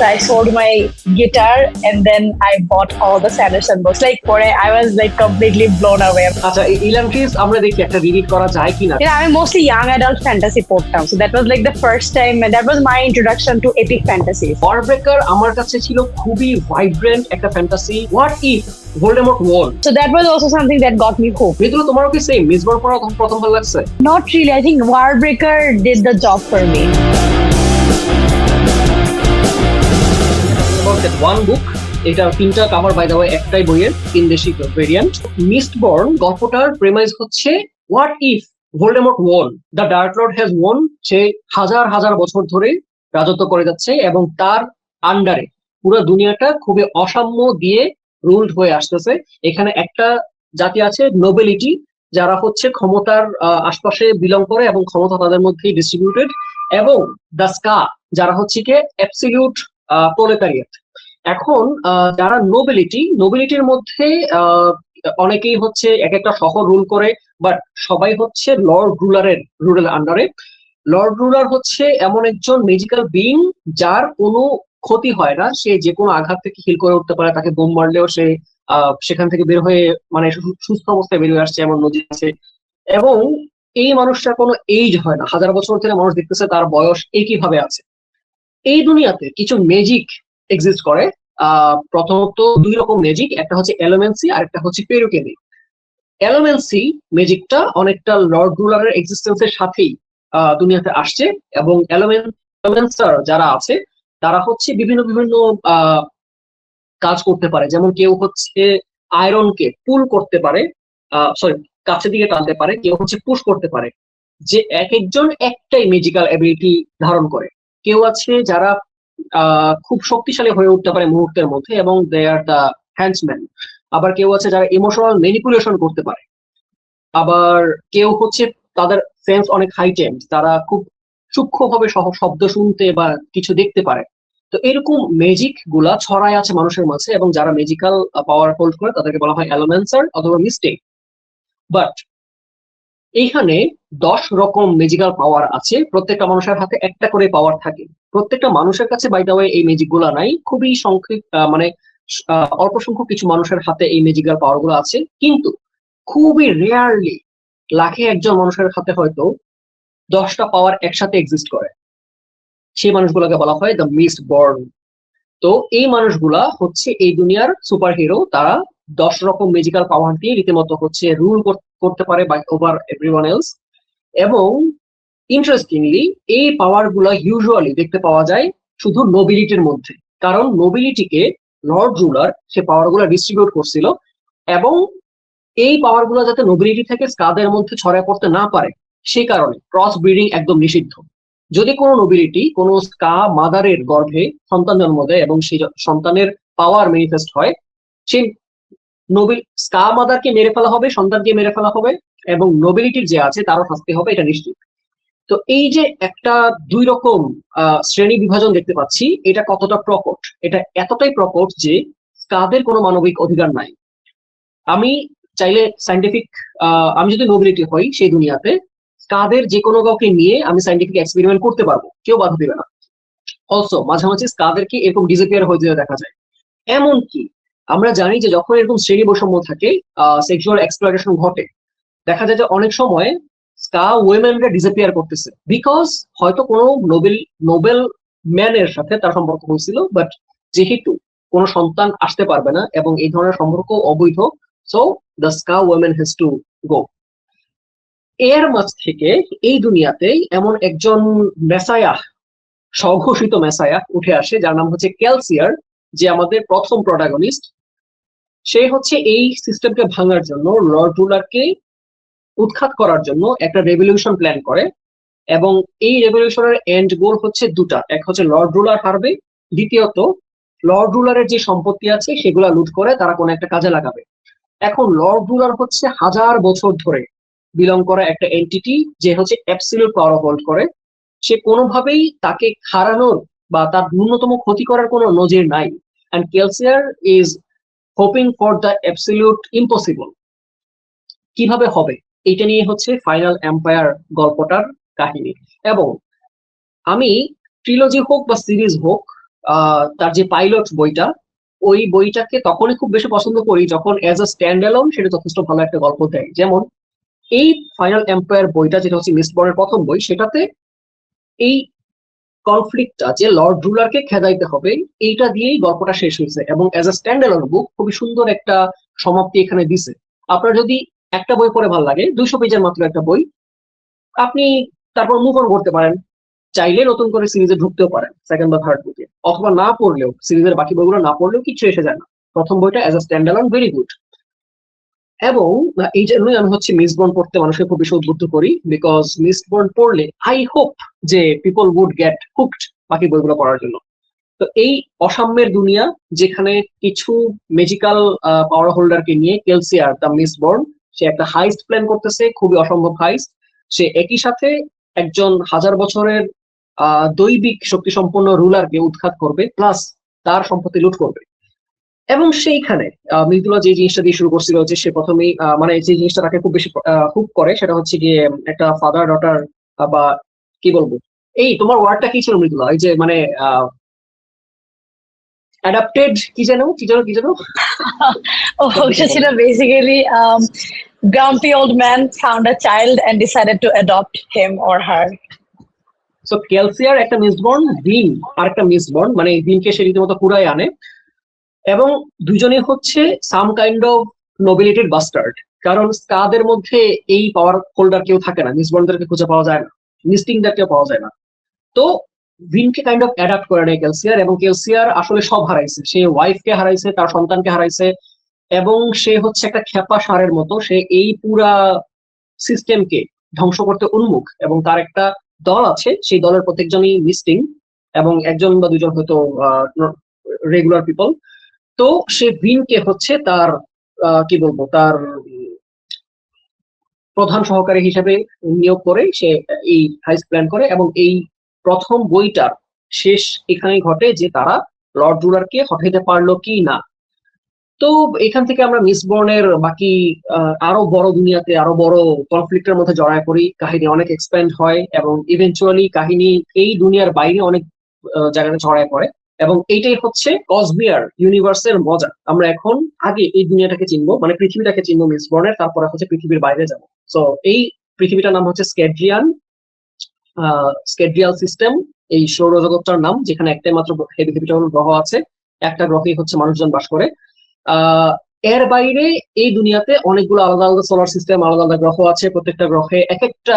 I sold my guitar and then I bought all the Sanderson books. Like for it, I was like completely blown away. আচ্ছা, ইলান্ট্রিস আমরা দেখি একটা রিডিট করা যায় কিনা। I'm mostly young adult fantasy পড়তাম, so that was like the first time, and that was my introduction to epic fantasy. ওয়ারব্রেকার আমার কাছে ছিল খুবই ভাইব্রেন্ট একটা fantasy. What if Voldemort one. So that was also something that got me hooked. Mitul, তোমারও কি same মিসবার পড়া প্রথম ভালো লাগছে? Not really. I think Warbreaker did the job for me. One বুক, এটা 3টা কাভার বাই দ্য ওয়ে, একটাই বইয়ের 3 দেশি ভেরিয়েন্ট। মিস্টবর্ন গল্পটার প্রেমাইজ হচ্ছে what if Voldemort won, the dark lord has won. সে হাজার হাজার বছর ধরে রাজত্ব করে যাচ্ছে এবং তার আন্ডারে পুরো দুনিয়াটা খুবই অসাম্য দিয়ে রুলড হয়ে আসতেছে। এখানে একটা জাতি আছে নোবেলিটি, যারা হচ্ছে ক্ষমতার আশপাশে বিলং করে এবং ক্ষমতা তাদের মধ্যেই ডিস্ট্রিবিউটেড, এবং দ্য স্কা, যারা হচ্ছে কি অ্যাবসলিউট প্রলেটারিয়েট। এখন যারা নোবেলিটির মধ্যে অনেকেই হচ্ছে এক একটা শহর রুল করে, বাট সবাই হচ্ছে লর্ড রুলারের আন্ডারে। লর্ড রুলার হচ্ছে এমন একজন ম্যাজিক্যাল বিং যার কোনো ক্ষতি হয় না, সে যে কোনো আঘাত থেকে হিল করে উঠতে পারে, তাকে বোম মারলেও সে সেখান থেকে বের হয়ে মানে সুস্থ অবস্থায় বেরিয়ে আসছে এমন নজির আছে। এবং এই মানুষটার কোনো এইজ হয় না, হাজার বছর ধরে মানুষ দেখতেছে তার বয়স একইভাবে আছে। এই দুনিয়াতে কিছু ম্যাজিক এক্সিস্ট করে। প্রথমত 2 রকম ম্যাজিক, একটা হচ্ছে এলোমেন্সি আর একটা হচ্ছে পেরুকেনি। এলোমেন্সি ম্যাজিকটা অনেকটা লর্ড রুলারের এক্সিস্টেন্সের সাথেই দুনিয়াতে আসছে, এবং এলোমেন্সার যারা আছে তারা হচ্ছে বিভিন্ন বিভিন্ন কাজ করতে পারে। যেমন কেউ হচ্ছে আয়রনকে পুল করতে পারে, সরি কাছের দিকে টানতে পারে, কেউ হচ্ছে পুশ করতে পারে। যে এক একজন একটাই ম্যাজিক্যাল এবিলিটি ধারণ করে। কেউ আছে যারা খুব শক্তিশালী হয়ে উঠতে পারে মুহূর্তের মধ্যে এবং দে আর দ্য হ্যান্ডসম্যান। আবার কেউ আছে যারা ইমোশনাল ম্যানিপুলেশন করতে পারে। আবার কেউ হচ্ছে তাদের সেন্স অনেক হাইটেন্ড, তারা খুব সূক্ষ্মভাবে শব্দ শুনতে বা কিছু দেখতে পারে। তো এরকম ম্যাজিক গুলা ছড়ায় আছে মানুষের মাঝে, এবং যারা ম্যাজিক্যাল পাওয়ার হোল্ড করে তাদেরকে বলা হয় এলোমেন্সার অথবা মিস্টেক। বাট এইখানে 10 রকম ম্যাজিক্যাল পাওয়ার আছে, প্রত্যেকটা মানুষের হাতে একটা করে পাওয়ার থাকে। প্রত্যেকটা মানুষের কাছে বাই দ্য ওয়ে এই ম্যাজিক গুলা নাই, খুবই মানে অল্প সংখ্যক কিছু মানুষের হাতে এই ম্যাজিক্যাল পাওয়ার গুলো আছে। কিন্তু খুবই রেয়ারলি, লাখে একজন মানুষের হাতে হয়তো 10টা পাওয়ার একসাথে এক্সিস্ট করে। সেই মানুষগুলোকে বলা হয় দ্য মিস্টবর্ন। তো এই মানুষগুলা হচ্ছে এই দুনিয়ার সুপার হিরো। তারা 10 রকম ম্যাজিক্যাল পাওয়ার দিয়ে রীতিমতো হচ্ছে রুল করতে পারে বাই ওভার এভরিওয়ান এলস। এবং ইন্টারেস্টিংলি এই পাওয়ার গুলা ইউজুয়ালি দেখতে পাওয়া যায় শুধু নোবিলিটির মধ্যে, কারণ নোবিলিটিকে লর্ড রুলার সে পাওয়ার গুলা ডিস্ট্রিবিউট করছিল, এবং এই পাওয়ার গুলা যাতে নোবিলিটি থেকে স্কাদের মধ্যে ছড়ায় পড়তে না পারে সেই কারণে ক্রস ব্রিডিং একদম নিষিদ্ধ। যদি কোনো নোবিলিটি কোনো স্কা মাদারের গর্ভে সন্তান জন্ম দেয় এবং সেই সন্তানের পাওয়ার ম্যানিফেস্ট হয়, সেই স্কা মাদারকে মেরে ফেলা হবে, সন্তানকে মেরে ফেলা হবে, এবং নোবিলিটির যে আছে তারও শাস্তি হবে, এটা নিশ্চিত। তো এই যে একটা 2 রকম শ্রেণী বিভাজন দেখতে পাচ্ছি, এটা কতটা প্রকট, এটা এতটাই প্রকট যে স্কাদের কোনো মানবিক অধিকার নাই। আমি চাইলে সাইন্টিফিক, আমি যদি নোবিলিটি হই সেই দুনিয়াতে, স্কাদের যে কোনো কাউকে নিয়ে আমি সাইন্টিফিক এক্সপেরিমেন্ট করতে পারবো, কেউ বাধা দিবে না। অলসো মাঝামাঝি স্কাদেরকে এরকম ডিসঅ্যাপিয়ার হয়ে যেতে দেখা যায়। এমনকি আমরা জানি যে যখন এরকম শ্রেণী বৈষম্য থাকে, সেক্সুয়াল এক্সপ্লয়টেশন ঘটে, দেখা যায় যে অনেক সময় স্কা ওয়েমেনরা ডিসঅ্যাপিয়ার করতেছে, বিকজ হয়তো কোনো নোবেল ম্যানের সাথে তার সম্পর্ক হয়েছিল, বাট যেহেতু কোনো সন্তান আসতে পারবে না এবং এই ধরনের সম্পর্ক অবৈধ, so the স্কা women has to go. এর মাঝ থেকে এই দুনিয়াতে এমন একজন মেসায়া, স্বঘোষিত মেসায়া উঠে আসে, যার নাম হচ্ছে ক্যালসিয়ার, যে আমাদের প্রথম প্রোটাগনিস্ট। সে হচ্ছে এই সিস্টেমকে ভাঙার জন্য, লর্ড রুলারকে উৎখাত করার জন্য একটা রেভলিউশন প্ল্যান করে। এবং এই রেভলিউশনের এন্ড গোল হচ্ছে 2টা, এক হচ্ছে লর্ড রুলার হারবে, দ্বিতীয়ত লর্ড রুলারের যে সম্পত্তি আছে সেগুলা লুট করে তারা কোনো একটা কাজে লাগাবে। এখন লর্ড রুলার হচ্ছে হাজার বছর ধরে বিলং করা একটা এন্টিটি, যে হচ্ছে অ্যাবসলিউট পাওয়ার হোল্ড করে। সে কোনোভাবেই তাকে হারানোর বা তার ন্যূনতম ক্ষতি করার কোনো নজির নাই। And Kelsier is hoping for the absolute impossible. কিভাবে হবে এটা নিয়ে হচ্ছে ফাইনাল এম্পায়ার গল্পটার কাহিনী। এবং আমি ট্রিলজি হোক বা সিরিজ হোক, তার যে পাইলট বইটা, ওই বইটাকে তখনই খুব বেশি পছন্দ করি যখন অ্যাজ আ স্ট্যান্ড অ্যালোন সেটা যথেষ্ট ভালো একটা গল্প দেয়। যেমন এই ফাইনাল এম্পায়ার বইটা, যেটা হচ্ছে মিস্টবর্নের প্রথম বই, সেটাতে এই কনফ্লিক্টটা যে লর্ড রুলারকে খেদাইতে হবে এইটা দিয়েই গল্পটা শেষ হয়েছে, এবং অ্যাজ আ স্ট্যান্ড অ্যালোন বুক খুবই সুন্দর একটা সমাপ্তি এখানে দিছে। আপনার যদি একটা বই পড়ে ভালো লাগে, 200 পেজের মাত্র একটা বই, আপনি তারপর মুভ অন করতে পারেন, চাইলে নতুন করে সিরিজে ঢুকতেও পারেন সেকেন্ড বা থার্ড বুকে, অথবা না পড়লেও, সিরিজের বাকি বইগুলো না পড়লেও কিছু এসে যায় না। প্রথম বইটা as a stand alone very good. এবং এই জন্যই আমি হচ্ছে মিস্টবর্ন পড়তে মানুষকে খুব বেশি উদ্বুদ্ধ করি, বিকজ মিস্টবর্ন পড়লে আই হোপ যে পিপল উড গেট হুকড বাকি বইগুলো পড়ার জন্য। তো এই অসাম্যের দুনিয়া, যেখানে কিছু ম্যাজিক্যাল পাওয়ার হোল্ডারকে নিয়ে কেলসিয়ার দ্য মিস্টবর্ন সে একটা হাইস্ট প্ল্যান করতেছে, খুবই অসম্ভব হাইস্ট। সে একই সাথে একজন 1000 বছরের দৈবিক শক্তিসম্পন্ন রুলারকে উৎখাত করবে, প্লাস তার সম্পত্তি লুট করবে। এবং সেইখানে মৃদুলা যে জিনিসটা দিয়ে শুরু করছিল, যে সে প্রথমেই মানে যে জিনিসটা তাকে খুব বেশি হুক করে, সেটা হচ্ছে গিয়ে একটা ফাদার ডটার, বা কি বলবো, এই তোমার ওয়ার্ডটা কি ছিল মৃদুলা, এই যে মানে অ্যাডাপ্টেড, কি যেন Oh, ছিল basically grumpy old man found a child and decided to adopt him or her. So Kelsier একটা মিসবর্ন, দিন আর একটা মিসবর্ন, মানে দিনকে সে রীতিমতো পুরাই আনে, এবং দুজনেই হচ্ছে সাম কাইন্ড অফ নোবিলিটেড বাস্টার্ড। কারণ স্কাদের মধ্যে এই পাওয়ার হোল্ডার কেউ থাকে না, মিসবর্নদেরকে খুঁজে পাওয়া যায় না, মিস্টিংদেরকেও পাওয়া যায় না। তো ভিনকে কাইন্ড অফ অ্যাডাপ্ট করে নেয় কেলসিয়ার, এবং কেলসিয়ার আসলে সব হারাইছে, সে ওয়াইফকে হারাইছে, তার সন্তানকে হারাইছে, এবং সে হচ্ছে একটা খেপা ষাঁড়ের মতো, সে এই পুরা সিস্টেমকে ধ্বংস করতে উন্মুখ, এবং তার একটা দল আছে, সেই দলের প্রত্যেকজনই মিস্টিং, এবং একজন বা দুজন হয়তো রেগুলার পিপল। তো সে ভিনকে হচ্ছে তার কি বলবো, তার প্রধান সহকারী হিসেবে নিয়োগ করে সে এই হাইস্ট প্ল্যান করে, এবং এই প্রথম বইটার শেষ এখানেই ঘটে যে তারা লর্ড রুলারকে হটাইতে পারলো কি না। তো এখান থেকে আমরা মিসবর্নের বাকি আরো বড় দুনিয়াতে, আরো বড় কনফ্লিক্টের মধ্যে জড়ায় পড়ি, কাহিনী অনেক এক্সপ্যান্ড হয়, এবং ইভেনচুয়ালি কাহিনী এই দুনিয়ার বাইরে অনেক জায়গাতে ছড়ায় পড়ে। এবং এইটাই হচ্ছে কসমিয়ার ইউনিভার্সের মজা। আমরা এখন আগে এই দুনিয়াটাকে চিনবো, মানে পৃথিবীটাকে চিনবো মিসবর্নের, তারপরে হচ্ছে পৃথিবীর বাইরে যাবো। তো এই পৃথিবীটার নাম হচ্ছে স্কেড্রিয়াল সিস্টেম, এই সৌরজগৎটার নাম, যেখানে একটাই মাত্র হেভি হেভিটেবল গ্রহ আছে, একটা গ্রহেই হচ্ছে মানুষজন বাস করে। এর বাইরে এই দুনিয়াতে অনেকগুলো আলাদা আলাদা সোলার সিস্টেম, আলাদা আলাদা গ্রহ আছে, প্রত্যেকটা গ্রহে এক একটা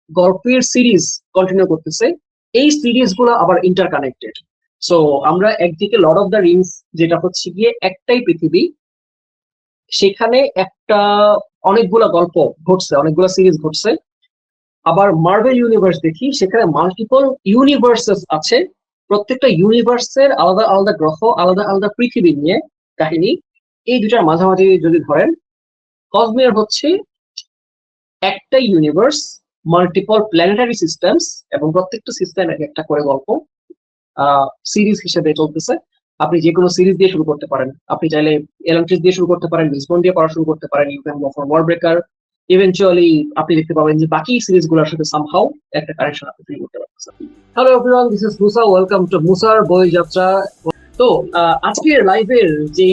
গল্পের সিরিজ কন্টিনিউ করতেছে, এই সিরিজ গুলো আবার ইন্টারকানেক্টেড। সো আমরা একদিকে লর্ড অফ দ্য রিংস, যেটা হচ্ছে গিয়ে একটাই পৃথিবী, সেখানে একটা অনেকগুলা গল্প ঘটছে, অনেকগুলা সিরিজ ঘটছে। আবার মার্ভেল ইউনিভার্স দেখি, সেখানে মাল্টিপল ইউনিভার্সেস আছে, প্রত্যেকটা ইউনিভার্সের আলাদা আলাদা গ্রহ, আলাদা আলাদা পৃথিবী নিয়ে কাহিনী। এই দুটার মাঝামাঝি যদি ধরেন, কসমিয়ার হচ্ছে একটা ইউনিভার্স, মাল্টিপল প্ল্যানেটারি সিস্টেমস, এবং প্রত্যেকটা সিস্টেম এক একটা করে গল্প সিরিজ হিসেবে চলতেছে। আপনি যে কোনো সিরিজ দিয়ে শুরু করতে পারেন, আপনি চাইলে এলান্ট্রিস দিয়ে শুরু করতে পারেন, লিসবন দিয়ে পড়া শুরু করতে পারেন, you can go for Warbreaker. Eventually আপনি দেখতে পাবেন যে বাকি সিরিজগুলোর সাথে সামহাউ একটা কানেকশন আপনি ফিল করতে পারতেছেন। Hello everyone, this is Musa, welcome to মুসার বই যাত্রা। তো আজকের লাইভের যে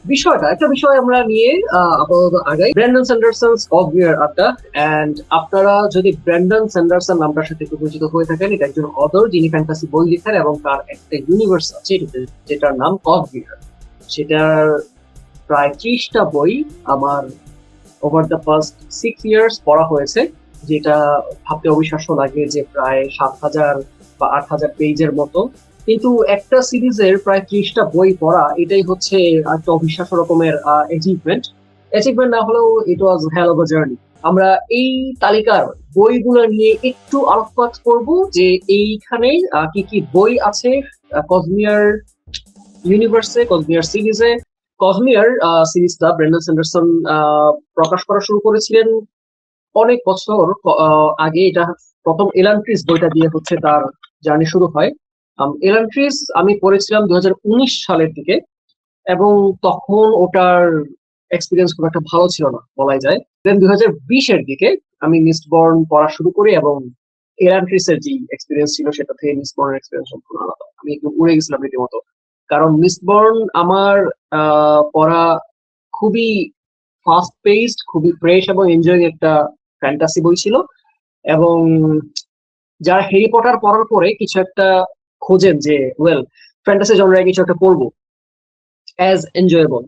বিষয়টা, একটা বিষয় আমরা নিয়ে আপাতত আগাই, ব্র্যান্ডন স্যান্ডারসনস কসমিয়ার আড্ডা। এন্ড আপনারা যদি ব্র্যান্ডন স্যান্ডারসন নামটার সাথে পরিচিত হয়ে থাকেন, এটা একজন অথর যিনি ফ্যান্টাসি বই লেখেন, এবং তার একটা ইউনিভার্স আছে যেটার নাম কসমিয়ার। সেটার প্রায় 30টা বই আমার ওভার দ্য পাস্ট 6 ইয়ার্স পড়া হয়েছে, যেটা ভাবতে অবিশ্বাস্য লাগে যে প্রায় 7000 বা 8000 পেজের মতো। কিন্তু একটা সিরিজের প্রায় 30টা বই পড়া, এটাই হচ্ছে একটা অবিশ্বাস্য রকমের অ্যাচিভমেন্ট না হলেও ইট ওয়াজ হেল অফ আ জার্নি। আমরা এই তালিকার বইগুলো নিয়ে একটু আলোকপাত করব, যে এইখানে কি কি বই আছে কসমিয়ার ইউনিভার্সে, কসমিয়ার সিরিজে। কসমিয়ার সিরিজটা ব্র্যান্ডন স্যান্ডারসন প্রকাশ করা শুরু করেছিলেন অনেক বছর আগে। এটা প্রথম এলান্ট্রিস বইটা দিয়ে হচ্ছে তার জার্নি শুরু হয়। এলান্ট্রিস আমি পড়েছিলাম 2019 সালের দিকে, এবং তখন ওটার এক্সপিরিয়েন্স খুব একটা ভালো ছিল না বলাই যায়। দেন 2020-এর দিকে আমি মিস্টবর্ন পড়া শুরু করি, এবং এলান্ট্রিসের যে এক্সপিরিয়েন্স ছিল সেটা থেকে মিস্টবর্নের এক্সপিরিয়েন্স সম্পূর্ণ আলাদা। আমি একটু উড়ে গেছিলাম রীতিমতো। কারণ মিস্টবর্ন আমার পড়া খুবই ফাস্ট পেসড, খুবই ফ্রেশ এবং এনজয়িং একটা ফ্যান্টাসি বই ছিল। এবং যারা হ্যারি পটার পড়ার পরে কিছু একটা খোঁজেন যে ওয়েল ফ্যান্টাসি জনরায় কিছু একটা পড়বো অ্যাজ এনজয়েবল,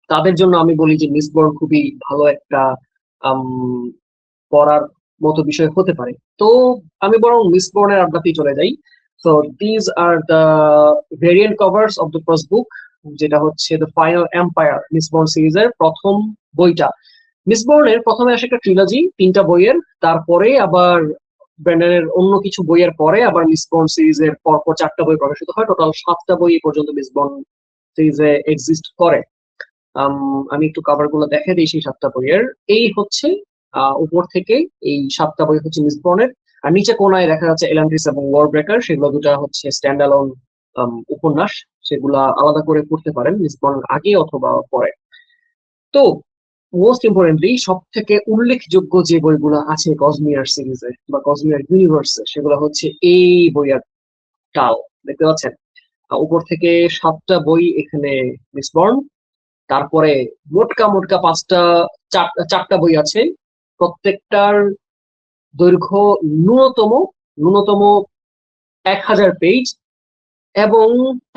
তাদের জন্য আমি বলি যে মিস্টবর্ন খুবই ভালো একটা আম, পড়ার মতো বিষয় হতে পারে। তো আমি বরং মিস্টবর্নের আড্ডাতেই চলে যাই। So these are the variant covers of the first book, যেটা হচ্ছে দ্য ফাইনাল এম্পায়ার, মিসবর্ন সিরিজের প্রথম বইটা। মিসবর্নের প্রথমে আসে একটা ট্রিলজি 3টা বইয়ের, তারপরে আবার ব্র্যান্ডনের অন্য কিছু বইয়ের পরে আবার মিসবর্ন সিরিজের পরপর 4টা বই প্রকাশিত হয়। টোটাল 7টা বই এ পর্যন্ত মিসবর্ন সিরিজে এক্সিস্ট করে। আমি একটু কভার গুলো দেখে দিই সেই 7টা বইয়ের। এই হচ্ছে উপর থেকে এই 7টা বই হচ্ছে মিসবর্নের, আর নিচে কোনায় দেখা যাচ্ছে এলান্ট্রিস এবং ওয়ার ব্রেকার, সেগুলো দুটা হচ্ছে স্ট্যান্ড অ্যালোন উপন্যাস, সেগুলা আলাদা করে পড়তে পারেন মিসবর্ন আগে অথবা পরে। তো মোস্ট ইম্পর্টেন্টলি সব থেকে উল্লেখযোগ্য যে বইগুলো আছে কসমিয়ার সিরিজে বা কসমিয়ার ইউনিভার্সে, সেগুলো হচ্ছে এই বইয়ের টাল, দেখতে পাচ্ছেন উপর থেকে 7টা বই এখানে মিসবর্ন। তারপরে মোটকা মোটকা 4টা বই আছে, প্রত্যেকটার দৈর্ঘ্য ন্যূনতম ন্যূনতম 1000 পেজ। এবং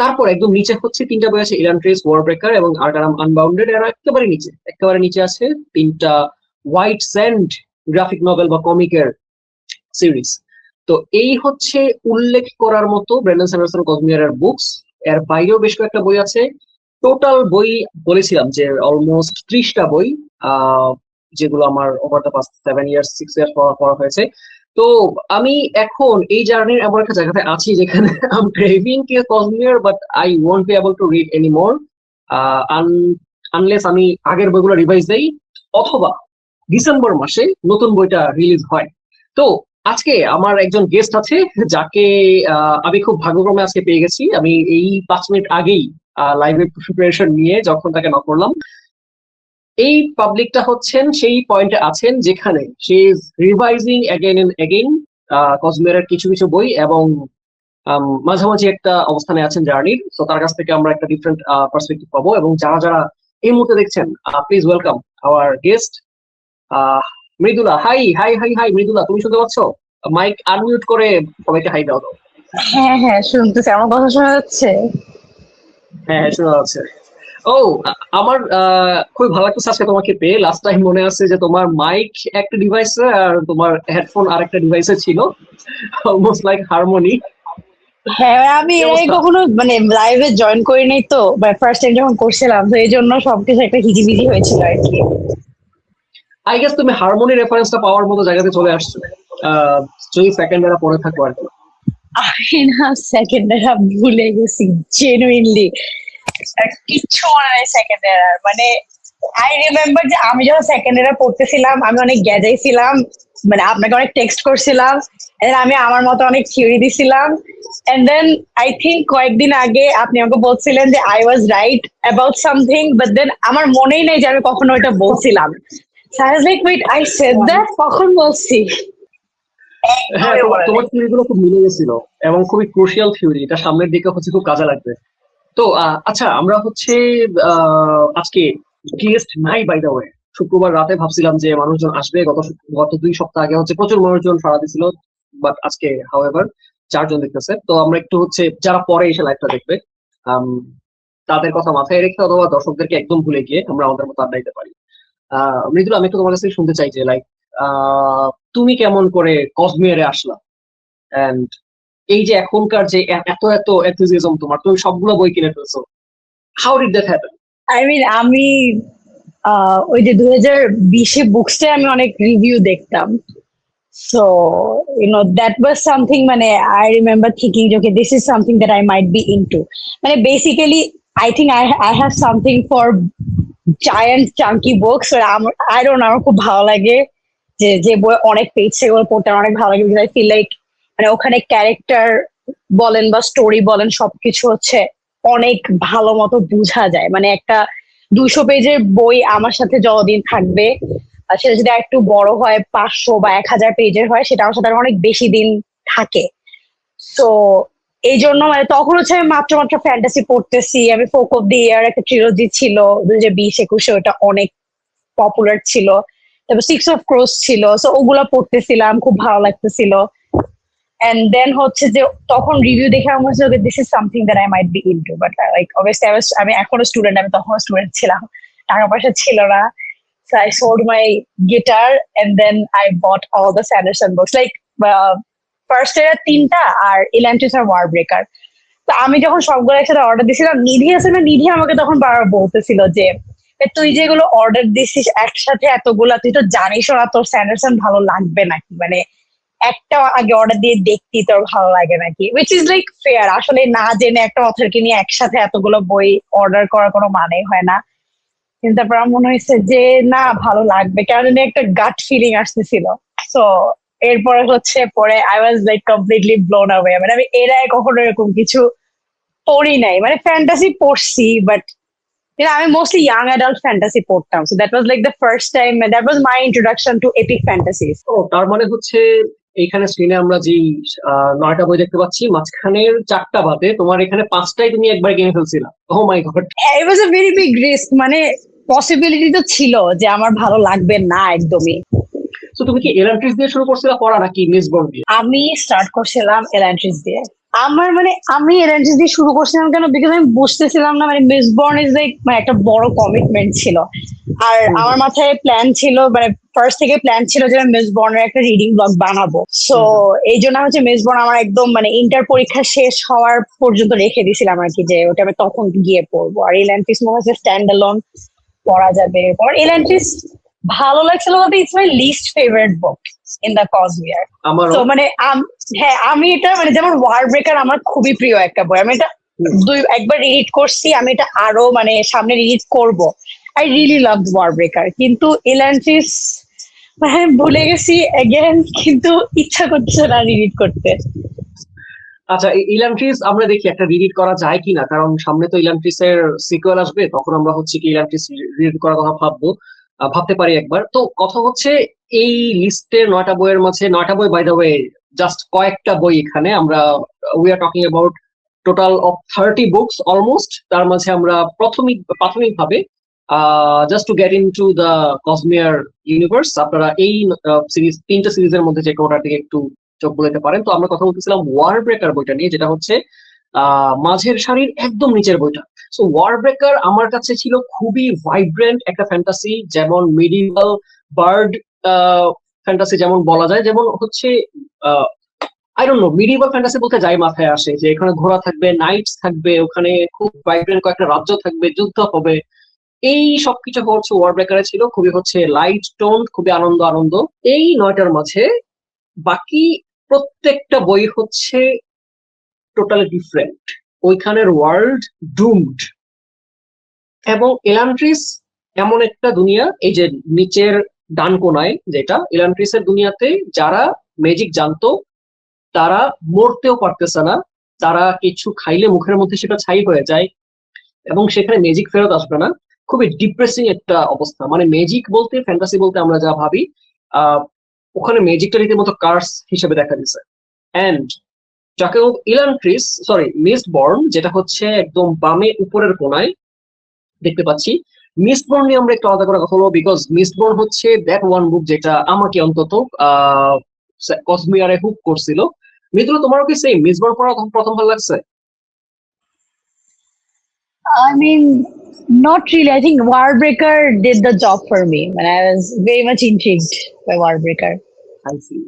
তারপর একদম নিচে হচ্ছে 3টা বই আছে, ইলান্ট্রিস, ওয়ার ব্রেকার এবং আর্কানাম আনবাউন্ডেড। এর একেবারে নিচে আছে 3টা হোয়াইট স্যান্ড গ্রাফিক নভেল বা কমিকের সিরিজ। তো এই হচ্ছে উল্লেখ করার মতো ব্র্যান্ডন স্যান্ডারসন কসমিয়ারের বুকস। এর বাইরেও বেশ কয়েকটা বই আছে। টোটাল বই বলেছিলাম যে অলমোস্ট 30টা বই, যেগুলো আমার over the past 7 years 6 years পড়া হয়েছে। তো আমি এখন এই জার্নির এমন একটা জায়গাতে আছি যেখানে I am craving Cosmere, but I won't be able to read anymore unless আমি আগের বইগুলো রিভাইজ দেই অথবা ডিসেম্বর মাসে নতুন বইটা রিলিজ হয়। তো আজকে আমার একজন গেস্ট আছে যাকে আমি খুব ভাগ্যক্রমে আজকে পেয়ে গেছি। আমি এই 5 মিনিট আগেই লাইভে প্রিপারেশন নিয়ে যখন তাকে নক করলাম, এই পাবলিকটা হচ্ছেন সেই পয়েন্টে আছেন যেখানে সে is revising again and again কসমিয়ারের কিছু কিছু বই, এবং মাঝামাঝি একটা অবস্থানে আছেন জার্নির। তো তার কাছ থেকে আমরা একটা ডিফারেন্ট পার্সপেক্টিভ পাবো। এবং যারা যারা এই মুহূর্তে দেখছেন, please welcome hour guest Mridula. High high high high Mridula, তুমি শুনতে পাচ্ছ? মাইক আনমিউট করে সবাইকে হাই দাও। হ্যাঁ হ্যাঁ, শুনতেছি। আমার কথা শোনা যাচ্ছে? হ্যাঁ হ্যাঁ, শোনা যাচ্ছে। ও, আমার খুবই ভালো লাগতেছে আজকে তোমাকে পেয়ে। লাস্ট টাইম মনে আছে যে তোমার মাইক একটা ডিভাইসে আর তোমার হেডফোন আরেকটা ডিভাইসে ছিল, অলমোস্ট লাইক হারমোনি। হ্যাঁ, আমি কি এর আগে অবস্থা? কখনো মানে লাইভে জয়েন করি নাই তো, ফার্স্ট টাইম যখন করছিলাম, তো এই জন্য সবকিছু একটা হিজিবিজি হয়েছিল আর কি। আই গেস তুমি হারমোনি রেফারেন্সটা পাওয়ার মতো জায়গাতে চলে আসছো, আহ, যদি সেকেন্ড এরা পরে থাকো আর কি। আমি না সেকেন্ড এর ভুলে গেছি, জেনুইনলি কিচ্ছু মনে নেই সেকেন্ড এর। মানে আই রিমেম্বার যে আমি যখন সেকেন্ড ইয়ারে পড়তেছিলাম, আমি অনেক গেজাইছিলাম, মানে আপনাকে অনেক টেক্সট করছিলাম, and then আমি আমার মতো অনেক থিওরি দিছিলাম। এন্ড দেন আই থিঙ্ক কয়েকদিন আগে আপনি আমাকে বলছিলেন যে I was right about something, but then আমার মনেই নেই যে আমি কখনো ওইটা বলছিলাম। So I was like, wait, I said that? কখন বলছি? হ্যাঁ, একদমই তোমার মনে তোমার নেই। থিওরি গুলো খুব মিলে গেছিল এবং খুবই ক্রুশিয়াল থিওরি, এটা সামনের দিকে হচ্ছে খুব কাজে লাগবে। তো আচ্ছা, আমরা হচ্ছে আজকে গেস্ট নাই বাই দ্য ওয়ে। শুক্রবার রাতে ভাবছিলাম যে মানুষজন আসবে, গত 2 সপ্তাহ আগে হচ্ছে প্রচুর মানুষজন সাড়া দিছিল, বাট আজকে হাউএভার 4জন দেখতেছে। তো আমরা একটু হচ্ছে যারা পরে এসে লাইভটা দেখবে আম, তাদের কথা মাথায় রেখে অথবা দর্শকদেরকে একদম ভুলে গিয়ে আমরা আমাদের মতো আড্ডা দিতে পারি। মৃদুল, আমি একটু তোমার কাছে শুনতে চাই যে লাইক তুমি কেমন করে কসমিয়ারে আসলা, এন্ড এই যে এখনকার যে এত এত এনথুজিয়াজম তোমার, তুমি সবগুলো বই কিনে ফেলছো, how did that happen? I mean আমি ওই যে 2020-এ বুকসটা আমি অনেক রিভিউ দেখতাম। So, that was something, মানে I remember thinking, okay, this is something that I might be into. মানে basically, I think I have something for giant chunky books. So, I don't know, আমার খুব ভালো লাগে যে যে বই অনেক পেজ, সেগুলো পড়তে আমার অনেক ভালো লাগে, because I feel like মানে ওখানে ক্যারেক্টার বলেন বা স্টোরি বলেন, সবকিছু হচ্ছে অনেক ভালো মতো বোঝা যায়। মানে একটা 200 পেজের বই আমার সাথে যতদিন থাকবে, আর সেটা যদি একটু বড় হয়, 500 বা 1000 পেজের হয়, সেটা আমার সাথে আরো অনেক বেশি দিন থাকে। তো এই জন্য মানে তখন হচ্ছে আমি মাত্র মাত্র ফ্যান্টাসি পড়তেছি। আমি ফোক অফ দি ইয়ার একটা ট্রিলজি ছিল 2020-21-এ, ওটা অনেক পপুলার ছিল। তারপর সিক্স অফ ক্রোস ছিল, সো ওগুলা পড়তেছিলাম, খুব ভালো লাগতেছিল। এন্ড দেন হচ্ছে যে তখন রিভিউ দেখে আমার হচ্ছে this is something that I might be into, but like obviously আমি এখনো স্টুডেন্ট, আমি তখনও স্টুডেন্ট ছিলাম, টাকা পয়সা ছিল না। So I sold my guitar and then I bought all the Sanderson books. Like first এর তিনটা আর এলান্টিস আর ওয়ার ব্রেকার। তো আমি যখন সবগুলো একসাথে অর্ডার দিছিলাম, নিধি আছে না, নিধি আমাকে তখন বারবার বলতেছিল যে তুই যেগুলো অর্ডার দিছিস একসাথে এতগুলা, তুই তো জানিস না তোর স্যান্ডারসন ভালো লাগবে নাকি, মানে একটা আগে অর্ডার দিয়ে দেখতি তোর ভালো লাগে নাকি, উইচ ইজ লাইক ফেয়ার। আসলে না জেনে একটা অথরকে নিয়ে একসাথে এতগুলো বই অর্ডার করার কোনো মানে হয় না। কিন্তু তারপর আমার মনে হয়েছে যে না, ভালো লাগবে, কারণ একটা গাট ফিলিং আসতেছিল। সো এরপরে হচ্ছে পরে I was like completely blown away. মানে আমি এর আগে কখনো এরকম কিছু পড়ি নাই, মানে ফ্যান্টাসি পড়ছি বাট আমি মোস্টলি ইয়াং অ্যাডাল্ট ফ্যান্টাসি পড়তাম। So that was like the first time, that was my introduction to epic fantasies. ও তার মানে হচ্ছে এইখানে স্ক্রিনে আমরা যে 9টা বই দেখতে পাচ্ছি, মাঝখানের 4টা বাদে তোমার এখানে 5টাই তুমি একবার কিনে ফেলছিলা। Oh my god. It was a very big risk, মানে পসিবিলিটি তো ছিল যে আমার ভালো লাগবে না একদমই। তো তুমি কি এলান্ট্রিস দিয়ে শুরু করছিলা পড়া নাকি মিসবর্ন দিয়ে? আমি স্টার্ট করছিলাম এলান্ট্রিস দিয়ে। আমার মানে আমি এলান্ট্রিস দিয়ে শুরু করছিলাম কেন, বিকজ আমি বুঝতেছিলাম না, মানে মিসবর্ন ইজ লাইক মানে একটা বড় কমিটমেন্ট ছিল। আর আমার মাথায় প্ল্যান ছিল, মানে ফার্স্ট থেকে প্ল্যান ছিল যে আমি মিসবর্নের একটা রিডিং ব্লগ বানাবো। সো এই জন্য হচ্ছে মিসবর্ন আমার একদম মানে ইন্টার পরীক্ষা শেষ হওয়ার পর্যন্ত রেখে দিয়েছিলাম আর কি, যে ওটা আমি তখন গিয়ে পড়বো। আর এলান্ট্রিস মনে হচ্ছে স্ট্যান্ড অ্যালোন পড়া যাবে। আর এলান্ট্রিস ভালো লাগছিল বলতে it's my least favourite book in the Cosmere. আমারও। তো মানে হ্যাঁ, আমি এটা মানে যেমন ওয়ার ব্রেকার আমার খুবই প্রিয় একটা বই, আমি এটা একবার রিড করছি, আমি এটা আরো মানে সামনে রিড করব। I really love Warbreaker, কিন্তু এলান্ট্রিস হ্যাঁ ভুলে গেছি এগেন, কিন্তু ইচ্ছা করছে না রিড করতে। আচ্ছা, ইলান্ট্রিস আমরা দেখি একটা রিড করা যায় কিনা, কারণ সামনে তো ইলান্ট্রিস এর সিকুয়েল আসবে, তখন আমরা হচ্ছে কি ইলান্ট্রিস রিড করার কথা ভাবতে পারি একবার। তো কথা হচ্ছে এই লিস্টের 9টা বইয়ের মাঝে, 9টা বই বাই দ্য ওয়ে জাস্ট কয়েকটা বই এখানে আমরা, we are talking about total of 30 books almost. তার মাঝে আমরা প্রাথমিকভাবে just to get in to the Cosmere universe, আপনারা এই তিনটা সিরিজের মধ্যে যে কোনোটার দিকে একটু চোখ বুলাতে পারেন। তো আমরা কথা বলতেছিলাম ওয়ার ব্রেকার বইটা নিয়ে, যেটা হচ্ছে মাঝের সারির একদম নিচের বইটা। সো ওয়ার ব্রেকার আমার কাছে ছিল খুবই ভাইব্রেন্ট একটা ফ্যান্টাসি, যেমন মিডিভাল বার্ড ফ্যান্টাসি যেমন বলা যায়, যেমন হচ্ছে I don't no, medieval fantasy বলতে যাই মাথায় আসে যে এখানে ঘোড়া থাকবে, নাইটস থাকবে, ওখানে খুব ভাইব্রেন্ট কয়েকটা রাজ্য থাকবে, যুদ্ধ হবে, এই সবকিছু হচ্ছে ওয়ার ব্রেকারে ছিল। খুবই হচ্ছে লাইট টোন, খুবই আনন্দ আনন্দ। এই 9টার মাঝে বাকি প্রত্যেকটা বই হচ্ছে টোটালি ডিফারেন্ট। ওইখানের ওয়ার্ল্ড ডুমড, এবং এলান্ট্রিস এমন একটা দুনিয়া, এই যে নিচের ডান কোনায় যেটা এলান্ট্রিসের দুনিয়াতে, যারা ম্যাজিক জানতো তারা মরতেও পারতেছে না, তারা কিছু খাইলে মুখের মধ্যে সেটা ছাই হয়ে যায়, এবং সেখানে ম্যাজিক ফেরত আসবে না। খুবই ডিপ্রেসিং একটা অবস্থা। মানে ম্যাজিক বলতে, ফ্যান্টাসি বলতে আমরা যা ভাবি, আহ ওখানে ম্যাজিকটা রীতিমতো কার্স হিসেবে দেখা দিচ্ছে। এন্ড যাকে ইলান্ট্রিস, সরি মিস্টবর্ন, যেটা হচ্ছে একদম বামে উপরের কোনায় দেখতে পাচ্ছি। মিস্টবর্ন নিয়ে আমরা একটু আলাদা করে কথা বলবো, বিকজ মিস্টবর্ন হচ্ছে দ্যাট ওয়ান বুক যেটা আমাকে অন্তত কসমিয়ারে হুক করছিল। মিত্র, তোমারও কি সেই মিস্টবর্ন পড়া প্রথম ভালো লাগছে? I mean, not really. I think Warbreaker did the job for me. And I was very much intrigued by Warbreaker. I see.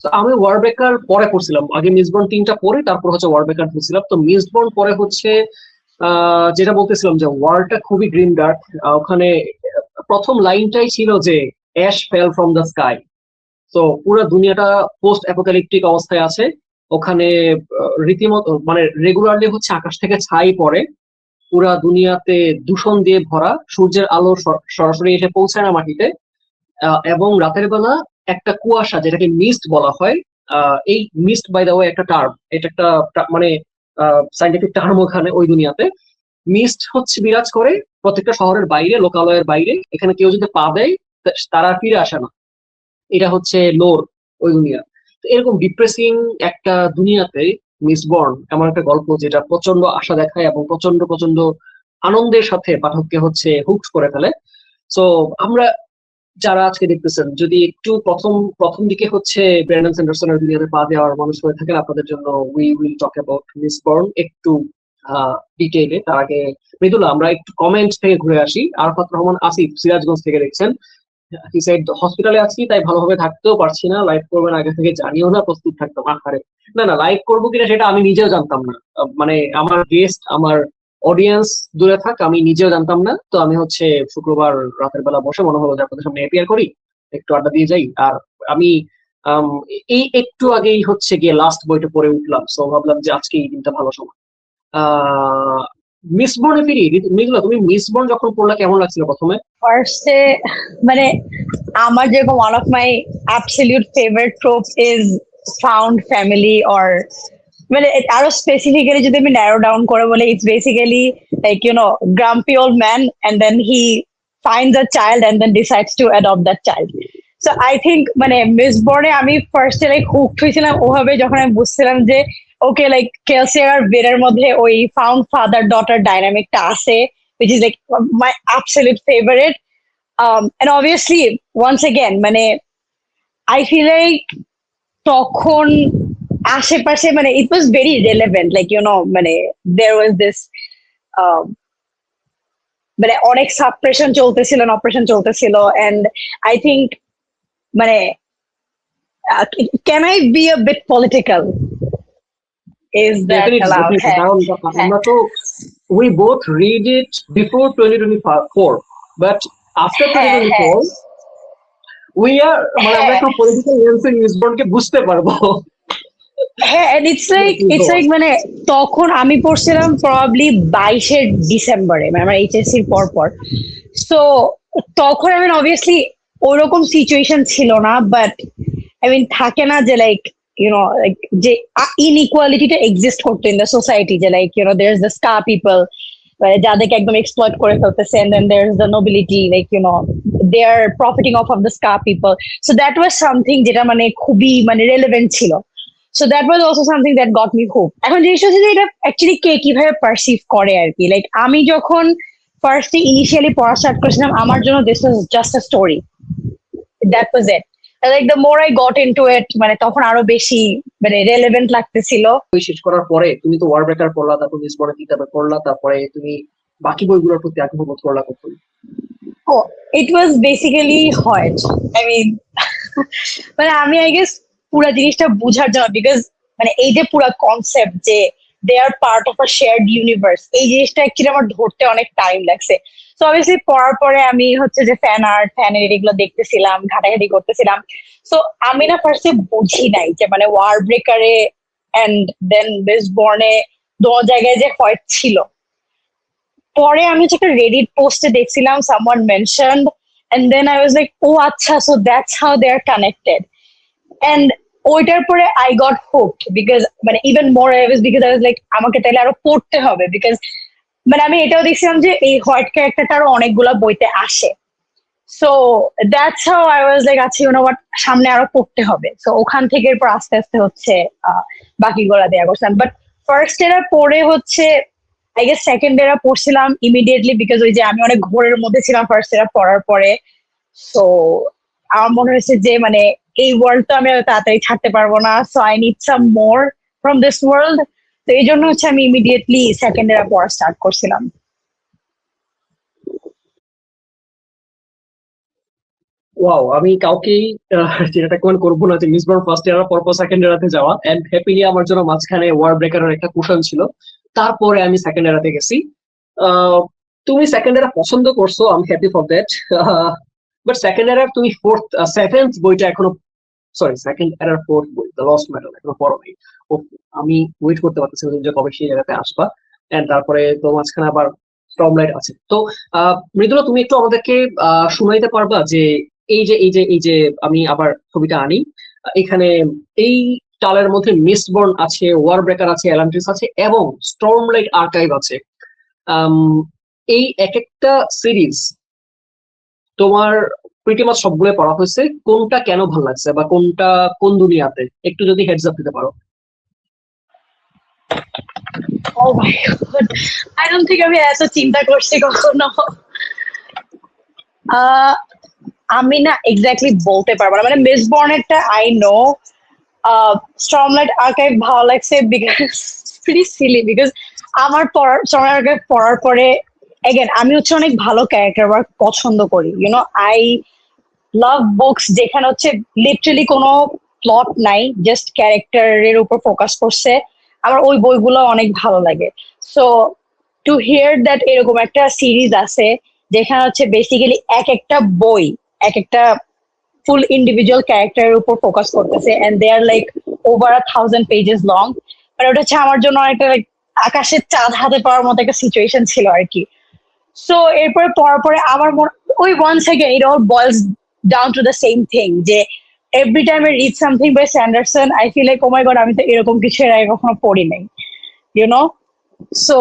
তো আমি ওয়ারব্রেকার পরে পড়ছিলাম, আগে মিসবর্ন 3টা পরে তারপর হচ্ছে ওয়ারব্রেকার পড়ছিলাম। তো মিসবর্ন পরে হচ্ছে যেটা বলতেছিলাম যে ওয়ারটা খুবই গ্রিন ডার্ক। ওখানে প্রথম লাইনটাই ছিল যে ash fail from the sky. তো পুরো দুনিয়াটা পোস্ট অ্যাপোক্যালিপটিক অবস্থায় আছে। ওখানে রীতিমতো মানে রেগুলারলি হচ্ছে আকাশ থেকে ছাই পড়ে, পুরা দুনিয়াতে দূষণ দিয়ে ভরা, সূর্যের আলো সরাসরি এসে পৌঁছায় না মাটিতে, এবং রাতের বেলা একটা কুয়াশা, যেটাকে মিস্ট বলা হয়। এই মিস্ট বাই দা ওয়ে একটা টার্ম, এটা একটা মানে সাইন্টিফিক টার্ম। ওখানে ওই দুনিয়াতে মিস্ট হচ্ছে বিরাজ করে প্রত্যেকটা শহরের বাইরে, লোকালয়ের বাইরে। এখানে কেউ যদি পা দেয় তারা ফিরে আসে না, এটা হচ্ছে লোর ওই দুনিয়া। তো এরকম ডিপ্রেসিং একটা দুনিয়াতে মিসবর্ন এমন একটা গল্প যেটা প্রচন্ড আশা দেখায় এবং প্রচন্ড প্রচন্ড আনন্দের সাথে পাঠককে হচ্ছে হুকড করে ফেলে। সো আমরা যারা আজকে দেখতেছেন যদি একটু প্রথম প্রথম দিকে হচ্ছে ব্র্যান্ডন স্যান্ডারসনের দুনিয়াতে পা দেওয়ার মানুষ হয়ে থাকেন, আপনাদের জন্য উই উইল টক অ্যাবাউট মিসবর্ন একটু ডিটেইলে। তার আগে মৃদুলা, আমরা একটু কমেন্ট থেকে ঘুরে আসি। আরাফাত রহমান আসিফ সিরাজগঞ্জ থেকে দেখছেন, হি সেড হসপিটালে আছি তাই ভালোভাবে থাকতেও পারছি না, লাইভ করবেন আগে থেকে জানিও না, প্রস্তুত থাকতাম। আহারে, না না, লাইভ করবো কিনা সেটা আমি নিজেও জানতাম না। মানে আমার গেস্ট, আমার অডিয়েন্স দূরে থাক, আমি নিজেও জানতাম না। তো আমি হচ্ছে শুক্রবার রাতের বেলা বসে মনে হলো যে আপনাদের সামনে অ্যাপিয়ার করি, একটু আড্ডা দিয়ে যাই। আর আমি আম, এই একটু আগেই হচ্ছে গিয়ে লাস্ট বইটা পড়ে উঠলাম, সো ভাবলাম যে আজকে এই দিনটা ভালো সময়। আহ মিসবর্নে ফিরি। মেঘলা, তুমি মিসবর্ন যখন পড়লা কেমন লাগছিল প্রথমে? ফার্স্টে মানে আমার যেরকম one of my absolute favourite trope is found family or মানে আরো স্পেসিফিক্যালি যদি আমি ন্যারো ডাউন করে বলে it's basically like grumpy old man and then he finds a child and then decides to adopt that child. So I think মানে মিসবর্নে আমি ফার্স্টে like hooked হয়েছিলাম ওভাবে যখন আমি বুঝছিলাম যে ওকে লাইক কেলসি আর বেরের মধ্যে ওই ফাউন্ড ফাদার ডটার ডাইনামিকটা আছে, which is like my absolute favorite. And obviously once again মানে I feel like তখন আশেপাশে মানে it was very relevant, like মানে there was this um, মানে অনেক সাপ্রেশন চলতেছিল, অপারেশন চলতেছিল, এন্ড আই থিঙ্ক মানে can I be a bit political, is that definitely allowed? Definitely, হ্যাঁ, কারণ হ্যাঁ, আমরা তো we both read it before 2024, but after হ্যাঁ, হ্যাঁ, 2024 we are মানে আমরা হ্যাঁ, একটু পলিটিক্যাল লেন্সে নিউজবর্নকে বুঝতে পারবো। হ্যাঁ, and it's like মানে তখন আমি পড়ছিলাম প্রবাবলি 22শে ডিসেম্বরে, মানে আমার এইচএসসির পর পর। সো তখন আমি অবভিয়াসলি ওরকম সিচুয়েশন ছিল না, বাট আই মিন থাকে না যে লাইক লাইক যে ইনইকুয়ালিটিটা এক্সিস্ট করতো ইন দ্য সোসাইটি, যে like there is the skaa people যাদেরকে একদম এক্সপ্লয়েট করে ফেলতেছে, and then there's the nobility, like they are profiting off of the scar people. So that was something যেটা মানে খুবই মানে রেলেভেন্ট ছিল। So that was also something that got me hooked. এখন জিনিসটা হচ্ছে যে এটা অ্যাকচুয়ালি কে কিভাবে পারসিভ করে আর কি। লাইক আমি যখন ফার্স্টে ইনিশিয়ালি পড়া স্টার্ট করেছিলাম আমার জন্য this was just a story, that was it. Like the more I got into ইট মানে তখন আরো বেশি মানে রেলেভেন্ট লাগতেছিল। বই শেষ করার পরে তুমি তো ওয়ার ব্রেকার পড়লা, তারপর মিসবর্নের কিতাবে পড়লা, তারপরে তুমি বাকি বইগুলোর প্রতি আগ্রহ বোধ করলা কখন? Oh, it was basically Hodge. I mean, মানে আমি আই গেস পুরা জিনিসটা বুঝার জন্য, বিকজ মানে এই যে পুরা কনসেপ্ট যে they are part of a shared universe, এই জিনিসটা অ্যাকচুয়ালি আমার ধরতে অনেক টাইম লাগছে। তো অবভিয়াসলি পড়ার পরে আমি হচ্ছে যে ফ্যান আর্ট ফ্যান এগুলো দেখতেছিলাম, ঘাটাঘাটি করতেছিলাম। তো আমি না ফার্স্টে বুঝি নাই যে মানে ওয়ার ব্রেকারে এন্ড দেন মিসবর্নে দু জায়গায় যে হয় ছিল। পরে আমি হচ্ছে একটা রেডিট পোস্টে দেখছিলাম someone mentioned, and then I was like oh আচ্ছা, so that's how they are connected. And ওইটার পরে আই গট হুকড বিকজ মানে even more I was, because I was like আমাকে তাহলে আরো পড়তে হবে, বিকজ মানে আমি এটাও দেখছিলাম যে এই হোয়াইট ক্যারেক্টারটা আরো অনেকগুলা বইতে আসে। So that's how I was like আচ্ছা হোয়াট, সামনে আরো পড়তে হবে। সো ওখান থেকে এরপর আস্তে আস্তে হচ্ছে বাকিগুলা দেয়া করছিলাম। বাট ফার্স্ট এরা পড়ে হচ্ছে আই গেস সেকেন্ড এরা পড়ছিলাম ইমিডিয়েটলি, বিকজ ওই যে আমি অনেক ঘোরের মধ্যে ছিলাম ফার্স্ট এরা পড়ার পরে। সো আমার মনে হয়েছে যে মানে এই ওয়ার্ল্ড তো আমি তাড়াতাড়ি ছাড়তে পারবো না, so I need some more from this world. তো এই জন্য হচ্ছে আমি ইমিডিয়েটলি সেকেন্ড এরা পড়া স্টার্ট করছিলাম। ওয়াও, আমি কাউকেই যেটা রেকমেন্ড করবো না যে মিসবর্ন ফার্স্ট ইয়ার পরপর সেকেন্ড ইয়ারাতে যাওয়া। এন্ড হ্যাপিলি আমার জন্য মাঝখানে ওয়ার ব্রেকারের একটা কুশন ছিল, তারপরে আমি সেকেন্ড ইয়ারাতে গেছি। আহ, তুমি সেকেন্ড ইয়ার পছন্দ করছো, I am happy for that. But second year তুমি ফোর্থ সেভেন্থ বইটা এখনো, সরি সেকেন্ড ইয়ার ফোর্থ বই দ্য লস্ট মেডাল এখনো পড়ো নাই। আমি ওয়েট করতে পারতেছি না তুমি যে কবে সেই জায়গাতে আসবা। এন্ড তারপরে তো মাঝখানে আবার স্টর্মলাইট আছে। তো মৃদুলা, তুমি একটু আমাদেরকে শুনাইতে পারবা যে এই যে আমি আবার ছবিটা আনি, এখানে এই টালের মধ্যে মিস্টবর্ন আছে, ওয়ার ব্রেকার আছে, এলান্ট্রিস আছে এবং স্টর্মলাইট আর্কাইভ আছে। আম, এই এক একটা সিরিজ তোমার প্রিটি মাচ সবগুলো পড়া হয়েছে, কোনটা কেন ভালো লাগছে বা কোনটা কোন দুনিয়াতে একটু যদি হেডস আপ দিতে পারো। Oh my god, I don't think আমি এত চিন্তা করছি কখনো। আহ, আমি না এক্স্যাক্টলি বলতে পারবো না, মানে মিস বর্নেরটা আই নো। স্টর্মলাইট আর্কাইভ ভালো লাগছে বিকজ প্রিটি সিলি, বিকজ আমার পড়ার স্টর্মলাইট আর্কাইভ পড়ার পরে এগেন আমি হচ্ছে অনেক ভালো ক্যারেক্টার ওয়ার্ক পছন্দ করি, আই লাভ বুকস যেখানে হচ্ছে লিটারালি কোনো প্লট নাই, জাস্ট ক্যারেক্টারের উপর ফোকাস করছে। আমার ওই বইগুলো অনেক ভালো লাগে। সো টু হিয়ার দ্যাট এরকম একটা সিরিজ আছে যেখানে হচ্ছে বেসিক্যালি এক একটা বই এক একটা ফুল ইন্ডিভিজুয়াল ক্যারেক্টারের উপর ফোকাস করতেছে, and they are like over 1000 pages long. মানে ওটা হচ্ছে আমার জন্য একটা লাইক আকাশের চাঁদ হাতে পাওয়ার মতো একটা সিচুয়েশন ছিল আর কি। সো এরপরে পড়ার পরে আমার মনে ওই once again it all boils down to the same thing, যে every time I read something by Sanderson I feel like oh my god, আমি তো এরকম কিছু এর আগে কখনো পড়ি নাই, ইউনো। সো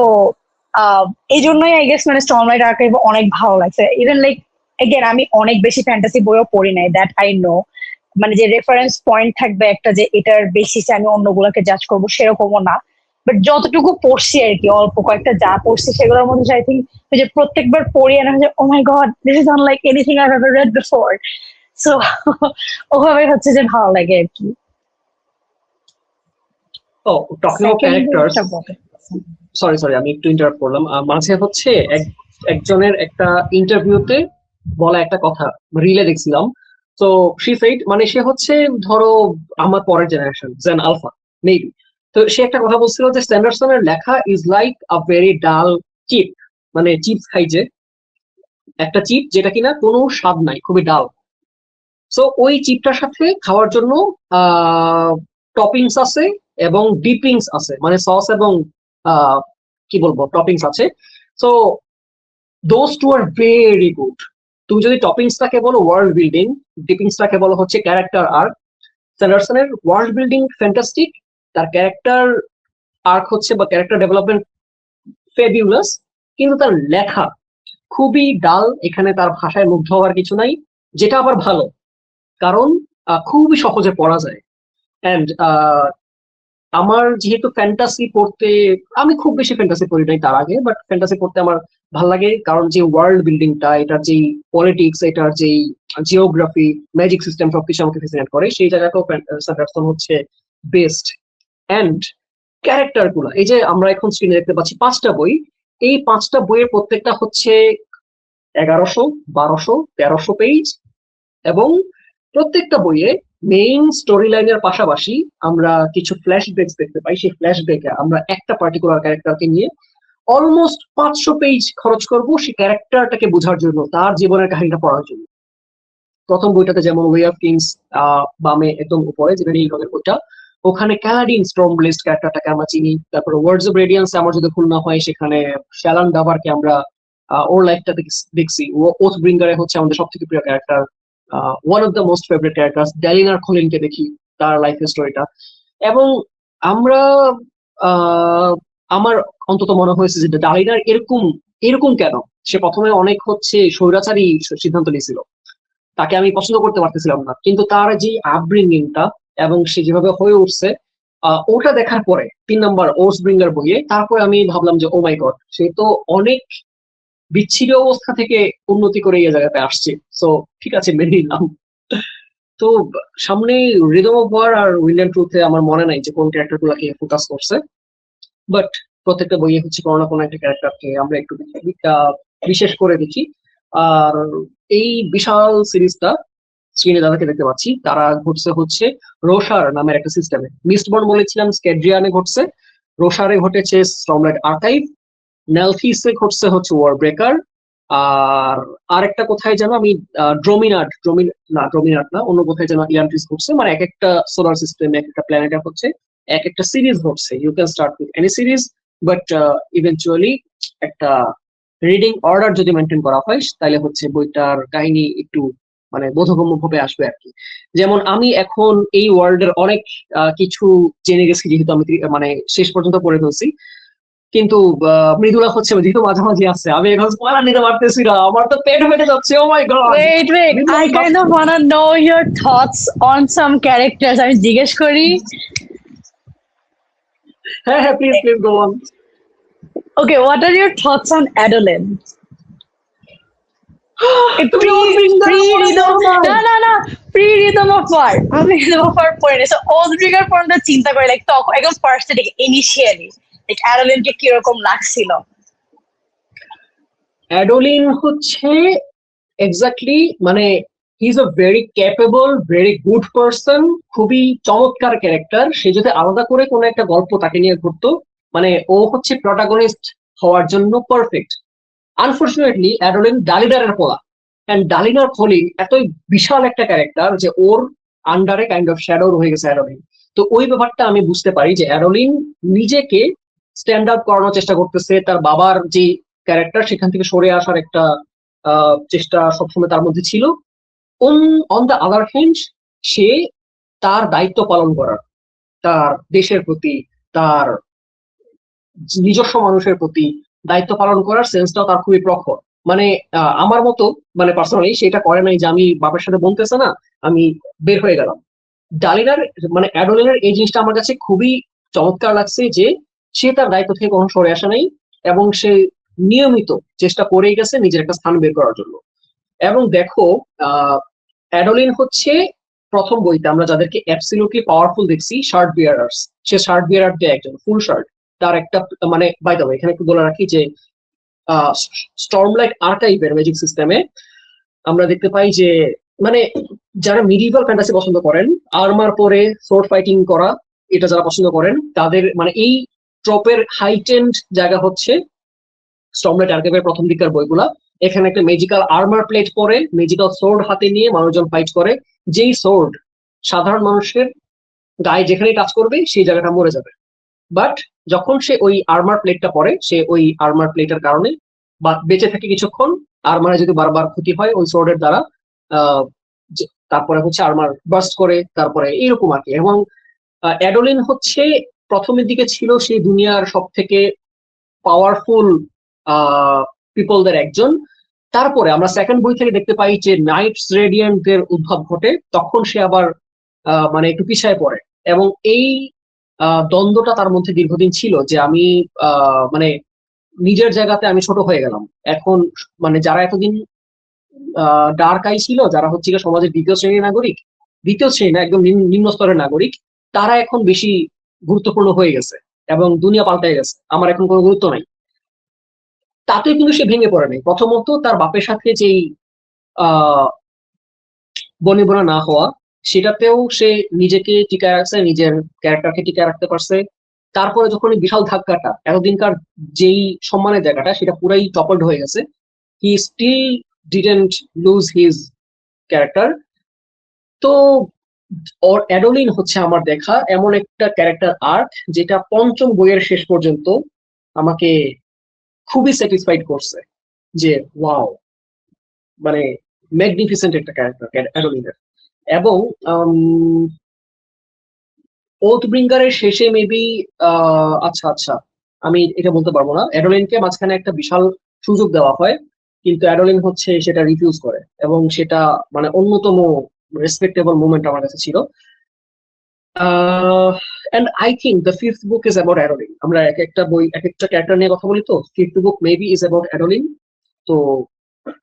এই জন্যই আই গেস মানে স্টর্মলাইট আর্কাইভ অনেক ভালো লাগছে। ইভেন লাইক এগেন আমি অনেক বেশি ফ্যান্টাসি বইও পড়ি নাই, দ্যাট আই নো। মানে যে রেফারেন্স পয়েন্ট থাকবে একটা যে এটার বেসিসে আমি অন্যগুলোকে জাজ করবো সেরকমও না। বাট যতটুকু পড়ছি আর কি, অল্প কয়েকটা যা পড়ছি সেগুলোর মধ্যে আই থিঙ্ক যে প্রত্যেকবার পড়ি আর আমি oh my god this is unlike anything I have ever read before. So ওভাবে হচ্ছে যে ভালো লাগে আর কি। Oh, talking of characters, sorry আমি একটু ইন্টারাপ্ট করলাম। মাঝে হচ্ছে একজনের একটা ইন্টারভিউতে বলা একটা কথা রিলে দেখছিলাম। তো শি সেইড, মানে সে হচ্ছে ধরো আমার পরের জেনারেশন জেন আলফা মেবি। তো সে একটা কথা বলছিল যে স্যান্ডারসনের লেখা ইজ লাইক আ ভেরি ডাল চিপ, মানে চিপস খাই যে একটা চিপ যেটা কিনা কোনো স্বাদ নাই, খুবই ডাল। সো ওই চিপটার সাথে খাওয়ার জন্য টপিংস আছে এবং ডিপিংস আছে, মানে সস এবং কি বলবো টপিংস আছে। So those two are very good. তুমি যদি টপিংসটাকে বলো ওয়ার্ল্ড বিল্ডিং, ডিপিংসটাকে বলো হচ্ছে ক্যারেক্টার আর্ক। স্যান্ডারসনের ওয়ার্ল্ড বিল্ডিং ফ্যান্টাস্টিক, তার ক্যারেক্টার আর্ক হচ্ছে বা ক্যারেক্টার ডেভেলপমেন্ট ফেবিউলাস, কিন্তু তার লেখা খুবই ডাল। এখানে তার ভাষায় মুগ্ধ হওয়ার কিছু নাই, যেটা আবার ভালো, কারণ খুবই সহজে পড়া যায়। অ্যান্ড আমার যেহেতু ফ্যান্টাসি পড়তে, আমি খুব বেশি ফ্যান্টাসি পড়ি নাই তার আগে, বাট ফ্যান্টাসি পড়তে আমার ভালো লাগে, কারণ যে ওয়ার্ল্ড বিল্ডিংটা, এটার যেই পলিটিক্স, এটার যেই জিওগ্রাফি, ম্যাজিক সিস্টেম সবকিছু আমাকে ফ্যাসিনেট করে, সেই জায়গাতেও স্যান্ডারসন হচ্ছে বেস্ট। অ্যান্ড ক্যারেক্টার গুলা, এই যে আমরা এখন স্ক্রিনে দেখতে পাচ্ছি 5টা বই, এই 5টা বইয়ের প্রত্যেকটা হচ্ছে 1100, 1200, 1300 পেজ, এবং প্রত্যেকটা বইয়ে মেইন স্টোরি লাইনের পাশাপাশি আমরা কিছু ফ্ল্যাশব্যাক দেখতে পাই। সেই ফ্ল্যাশব্যাকে আমরা একটা পার্টিকুলার ক্যারেক্টারকে নিয়ে অলমোস্ট 500 পেজ খরচ করব সেই ক্যারেক্টারটাকে বোঝার জন্য, তার জীবনের কাহিনীটা পড়ার জন্য। প্রথম বইটাতে যেমন ওয়ে অফ কিংস, বামে একদম উপরে যেটা নীল রঙের বইটা, ওখানে ক্যালাডিন স্টর্মব্লেস্ট ক্যারেক্টারটাকে আমরা চিনি। তারপরে ওয়ার্ডস অফ রেডিয়েন্স আমার যদি ভুল না হয়, সেখানে শ্যালান দাভারকে আমরা ওর লাইফটা দেখছি। ওথ ব্রিঙ্গারে হচ্ছে আমাদের সব থেকে প্রিয় character, one of the most favourite character Dalinar খলিনকে দেখি, তার লাইফের স্টোরিটা। এবং আমরা আমার অন্তত মনে হয়েছে যে ডালিনার এরকম এরকম কেন, সে প্রথমে অনেক হচ্ছে স্বৈরাচারী সিদ্ধান্ত নিয়েছিল, তাকে আমি পছন্দ করতে পারতেছিলাম না, কিন্তু তার যে আপব্রিঙ্গিংটা এবং সে যেভাবে হয়ে উঠছে, ওটা দেখার পরে 3 নম্বর ওর্স ব্রিঙ্গার বইয়ে, তারপরে আমি ভাবলাম যে ও মাই গড, সে তো অনেক বিচ্ছিন্ন অবস্থা থেকে উন্নতি করে এই জায়গাতে আসছে। সো ঠিক আছে, মেনে নিলাম। তো সামনে রিদম অফ ওয়ার আর উইল এন্ড ট্রুথে আমার মনে নাই যে কোন ক্যারেক্টার গুলাকে ফোকাস করছে, বাট প্রত্যেকটা বইয়ে হচ্ছে কোনো না কোনো একটা ক্যারেক্টারকে আমরা একটু বিশেষ করে দেখি। আর এই বিশাল সিরিজটা স্ক্রিনে যাদেরকে দেখতে পাচ্ছি তারা ঘটছে হচ্ছে রোশার নামের একটা সিস্টেমে। মিস্টবর্ন বলেছিলাম স্ক্যাড্রিয়ানে ঘটছে, রোশারে ঘটেছে স্টর্মলাইট আর্কাইভ, নেলথিসে ঘটছে হচ্ছে ওয়ার ব্রেকার, আর আরেকটা কোথায় যেন আমি ড্রোমিনাট না, অন্য কোথায় যেন ইলান্ট্রিস ঘটছে। মানে এক একটা সোলার সিস্টেমে এক একটা প্ল্যানেটে হচ্ছে এক একটা সিরিজ ঘটছে। You can start with any series, but eventually একটা রিডিং অর্ডার যদি মেনটেন করা হয় তাহলে হচ্ছে বইটার কাহিনী একটু মানে বোধগম্য ভাবে আসবে আর কি। যেমন আমি এখন এই ওয়ার্ল্ডের অনেক কিছু জেনে গেছি, যেহেতু আমি মানে শেষ পর্যন্ত পড়ে ফেলছি, কিন্তু মৃদুলা হচ্ছে যেহেতু মাঝামাঝি আছে, আমি এখন স্পয়লার নিতে পারতেছি না, আমার তো পেট ফেটে যাচ্ছে। ও my god, wait, I kind of wanna know your thoughts on some characters. আমি জিজ্ঞেস করি। হ্যাঁ please go on. Okay, what are your thoughts on Adeline? তুমি Oathbringer Pre পড়ে rhythm, পড়ো নাই? না, pre rhythm of war. আমি rhythm of war পড়ে নাই। So Oathbringer পর্যন্ত চিন্তা করে like তখন একদম ফার্স্ট থেকে ইনিশিয়ালি like Adeline কে কিরকম লাগছিল? অ্যাডোলিন হচ্ছে এক্স্যাক্টলি মানে he is a very capable very good person, খুবই চমৎকার ক্যারেক্টার। সে যদি আলাদা করে কোনো একটা গল্প তাকে নিয়ে ঘুরতো, মানে ও হচ্ছে প্রটাগনিস্ট হওয়ার জন্য পারফেক্ট। আনফর্চুনেটলি অ্যাডোলিন ডালিডারের পোলা, অ্যান্ড ডালিনার খলিল এতই বিশাল একটা ক্যারেক্টার যে ওর আন্ডারে কাইন্ড অফ শ্যাডো হয়ে গেছে অ্যাডোলিন। তো ওই ব্যাপারটা আমি বুঝতে পারি যে অ্যাডোলিন নিজেকে স্ট্যান্ড আপ করানোর চেষ্টা করতেছে, তার বাবার যে ক্যারেক্টার সেখান থেকে সরে আসার একটা চেষ্টা সবসময় তার মধ্যে ছিল। অন দ্য আদার হ্যান্ড সে তার দায়িত্ব পালন করার, তার দেশের প্রতি, তার নিজস্ব মানুষের প্রতি দায়িত্ব পালন করার সেন্সটাও তার খুবই প্রখর। মানে আমার মতো মানে পার্সোনালি সেটা করে নাই যে আমি বাবার সাথে বলতেছে না আমি বের হয়ে গেলাম। ডালিনার মানে অ্যাডোলিনের এই জিনিসটা আমার কাছে খুবই চমৎকার লাগছে যে সে তার দায়িত্ব থেকে কখনো সরে আসে নাই, এবং সে নিয়মিত চেষ্টা করেই গেছে নিজের একটা স্থান বের করার জন্য। এবং দেখো অ্যাডোলিন হচ্ছে প্রথম বইতে আমরা যাদেরকে অ্যাবসলিউটলি পাওয়ারফুল দেখছি শার্ট বিয়ারার্স, সে শার্ট বিয়ারারদের একজন, ফুল শার্ট। তার একটা মানে বাই দ্য ওয়ে এখানে একটু বলে রাখি যে স্টর্মলাইট আর্কাইভের ম্যাজিক সিস্টেমে আমরা দেখতে পাই যে মানে যারা মিডিভাল ফ্যান্টাসি পছন্দ করেন, আর্মার পরে সোর্ড ফাইটিং করা, এটা যারা পছন্দ করেন তাদের মানে এই ট্রপের হাইটেন্ড জায়গা হচ্ছে স্টর্মলাইট আর্কাইভের প্রথম দিককার বইগুলা। এখানে একটা ম্যাজিক্যাল আর্মার প্লেট পরে ম্যাজিক্যাল সোর্ড হাতে নিয়ে মানুষজন ফাইট করে, যেই সোর্ড সাধারণ মানুষের গায়ে যেখানে টাচ করবে সেই জায়গাটা মরে যাবে। বাট যখন সে ওই আর্মার প্লেটটা পরে, সে ওই আর্মার প্লেটের কারণে বা বেঁচে থাকে কিছুক্ষণ, আর্মারে যদি বারবার ক্ষতি হয় ওই সোর্ডের দ্বারা আহ তারপরে হচ্ছে আর্মার বাস্ট করে, তারপরে এইরকম আর কি। এবং অ্যাডোলিন হচ্ছে প্রথমের দিকে ছিল সেই দুনিয়ার সব থেকে পাওয়ারফুল পিপলদের একজন। তারপরে আমরা সেকেন্ড বই থেকে দেখতে পাই যে নাইটস রেডিয়েন্টের উদ্ভব ঘটে, তখন সে আবার মানে একটু পিছায় পড়ে। এবং এই দ্বন্দ্বটা তার মধ্যে দীর্ঘদিন ছিল যে আমি মানে নিজের জায়গাতে আমি ছোট হয়ে গেলাম এখন। মানে যারা এতদিন ডার্ক আই ছিল, যারা হচ্ছে গিয়ে সমাজের দ্বিতীয় শ্রেণীর নাগরিক, দ্বিতীয় শ্রেণী না একদম নিম্ন স্তরের নাগরিক, তারা এখন বেশি গুরুত্বপূর্ণ হয়ে গেছে এবং দুনিয়া পাল্টে গেছে, আমার এখন কোনো গুরুত্ব নাই। তাতে কিন্তু সে ভেঙে পড়ে নাই। প্রথমত তার বাপের সাথে যেই আহ বনিবনা না হওয়া, সেটাতেও সে নিজেকে টিকায় রাখছে, নিজের ক্যারেক্টারকে টিকায় রাখতে পারছে। তারপরে যখন এই বিশাল ধাক্কাটা, এতদিনকার যেই সম্মানের জায়গাটা সেটা পুরাই টপলড হয়ে গেছে, he still didn't lose his character. তো ওর অ্যাডোলিন হচ্ছে আমার দেখা এমন একটা ক্যারেক্টার আর্ক যেটা পঞ্চম বইয়ের শেষ পর্যন্ত আমাকে খুবই স্যাটিসফাইড করছে যে ওয়াও, মানে ম্যাগনিফিসেন্ট একটা ক্যারেক্টার অ্যাডোলিনের। এবং ওথব্রিঙ্গারের শেষে মেবি আচ্ছা আচ্ছা আমি এটা বলতে পারবো না, অ্যাডোলিনকে মাঝখানে একটা বিশাল সুযোগ দেওয়া হয়, কিন্তু অ্যাডোলিন হচ্ছে সেটা রিফিউজ করে, এবং সেটা মানে অন্যতম রেসপেক্টেবল মুভমেন্ট আমার কাছে ছিল। And I think the fifth book is about Adolin. আমরা এক একটা বই এক একটা ক্যারেক্টার নিয়ে কথা বলি, তো fifth book maybe is about Adolin. তো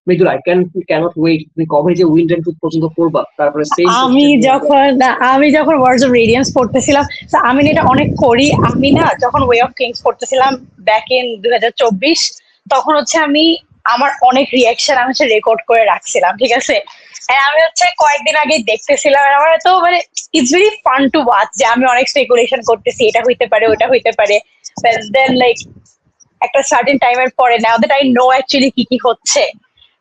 মৃদুল আই ক্যানট ওয়েট, তুমি কবে যে উইন্ড এন্ড টুথ পর্যন্ত পড়বা, তারপরে সেম আমি পজিশন নিয়ে আমরা। যখন আমি যখন ওয়ার্ডস অফ রেডিয়েন্স পড়তেছিলাম, তো আমি না এটা অনেক করি। আমি না যখন ওয়ে অফ কিংস পড়তেছিলাম ব্যাক ইন 2024, তখন হচ্ছে আমি আমার অনেক রিয়াকশন আমি হচ্ছে রেকর্ড করে রাখছিলাম, ঠিক আছে। And আমি হচ্ছে কয়েকদিন আগে দেখতেছিলাম, আর আমার তো মানে it's very fun to watch যে আমি অনেক স্পেকুলেশন করতেছি এটা হইতে পারে ওটা হইতে পারে। দেন লাইক একটা সার্টেন টাইমের পরে now that I know actually কি কি হচ্ছে,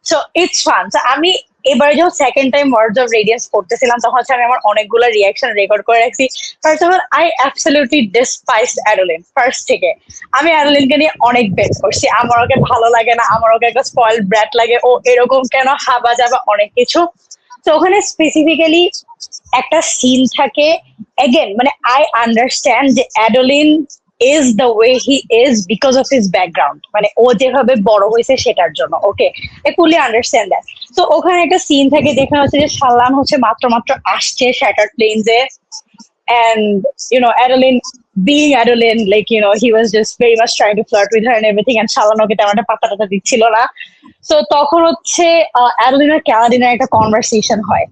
সো ইটস ফান। সো আমি এবারে যখন second time Words of Radiance পড়তেছিলাম, তখন হচ্ছে আমি আমার অনেকগুলো রিয়াকশন রেকর্ড করে রাখছি। First of all, I absolutely despised Adolin. ফার্স্ট থেকে আমি অ্যাডোলিনকে নিয়ে অনেক বেট করছি, আমার ওকে ভালো লাগে না, আমার ওকে একটা স্পয়েল ব্র্যাট লাগে, ও এরকম কেন, হাবা যাবা অনেক কিছু। তো ওখানে স্পেসিফিক্যালি একটা সিন থাকে, এগেন মানে আই আন্ডারস্ট্যান্ড যে অ্যাডোলিন is the way he is because of his background, মানে ও যেভাবে বড় হয়েছে সেটার জন্য। ওকে, আই ফুলি আন্ডারস্ট্যান্ড দ্যাট। তো ওখানে একটা সিন থাকে যেখানে হচ্ছে যে শাল্লান হচ্ছে মাত্র মাত্র আসছে শ্যাটার্ড প্লেনসে, and you know Adolin being Adeline, like, he was just very much trying to flirt with her and everything, and Shalan ওকে তেমন একটা পাত্তা টাত্তা দিচ্ছিল না। সো তখন হচ্ছে অ্যাডেলিন আর ক্যালাডিনের একটা কনভারসেশন হয়।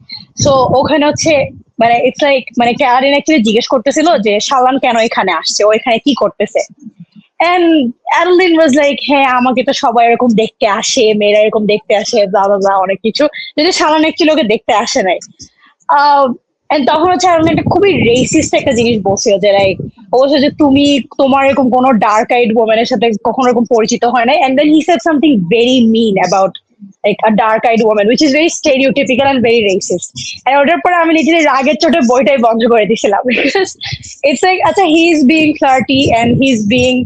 সো ওখানে হচ্ছে মানে ইটস লাইক মানে ক্যালাডিন অ্যাকচুয়ালি জিজ্ঞেস করতেছিল যে শালান কেন এখানে আসছে, ও এখানে কি করতেছে। এন্ড অ্যাডেলিন ওয়াজ লাইক, হ্যাঁ আমাকে তো সবাই এরকম দেখতে আসে, মেয়েরা এরকম দেখতে আসে, ব্লা ব্লা ব্লা অনেক কিছু, যদি শালান অ্যাকচুয়ালি ওকে দেখতে আসে নাই। এন্ড তখন হচ্ছে অ্যাডেলিন একটা খুবই রেসিস্ট একটা জিনিস বলছিল যে লাইক, অবশ্য যে তুমি তোমার এরকম কোনো ডার্ক আইড ওম্যানের সাথে কখনো এরকম পরিচিত হয় নাই। And then he said something very mean about like a dark-eyed woman, which is very stereotypical and very racist. And ওটার পরে আমি লিটারালি রাগের চোটে বইটাই বন্ধ করে দিয়েছিলাম because it's like, আচ্ছা he's being flirty and he's being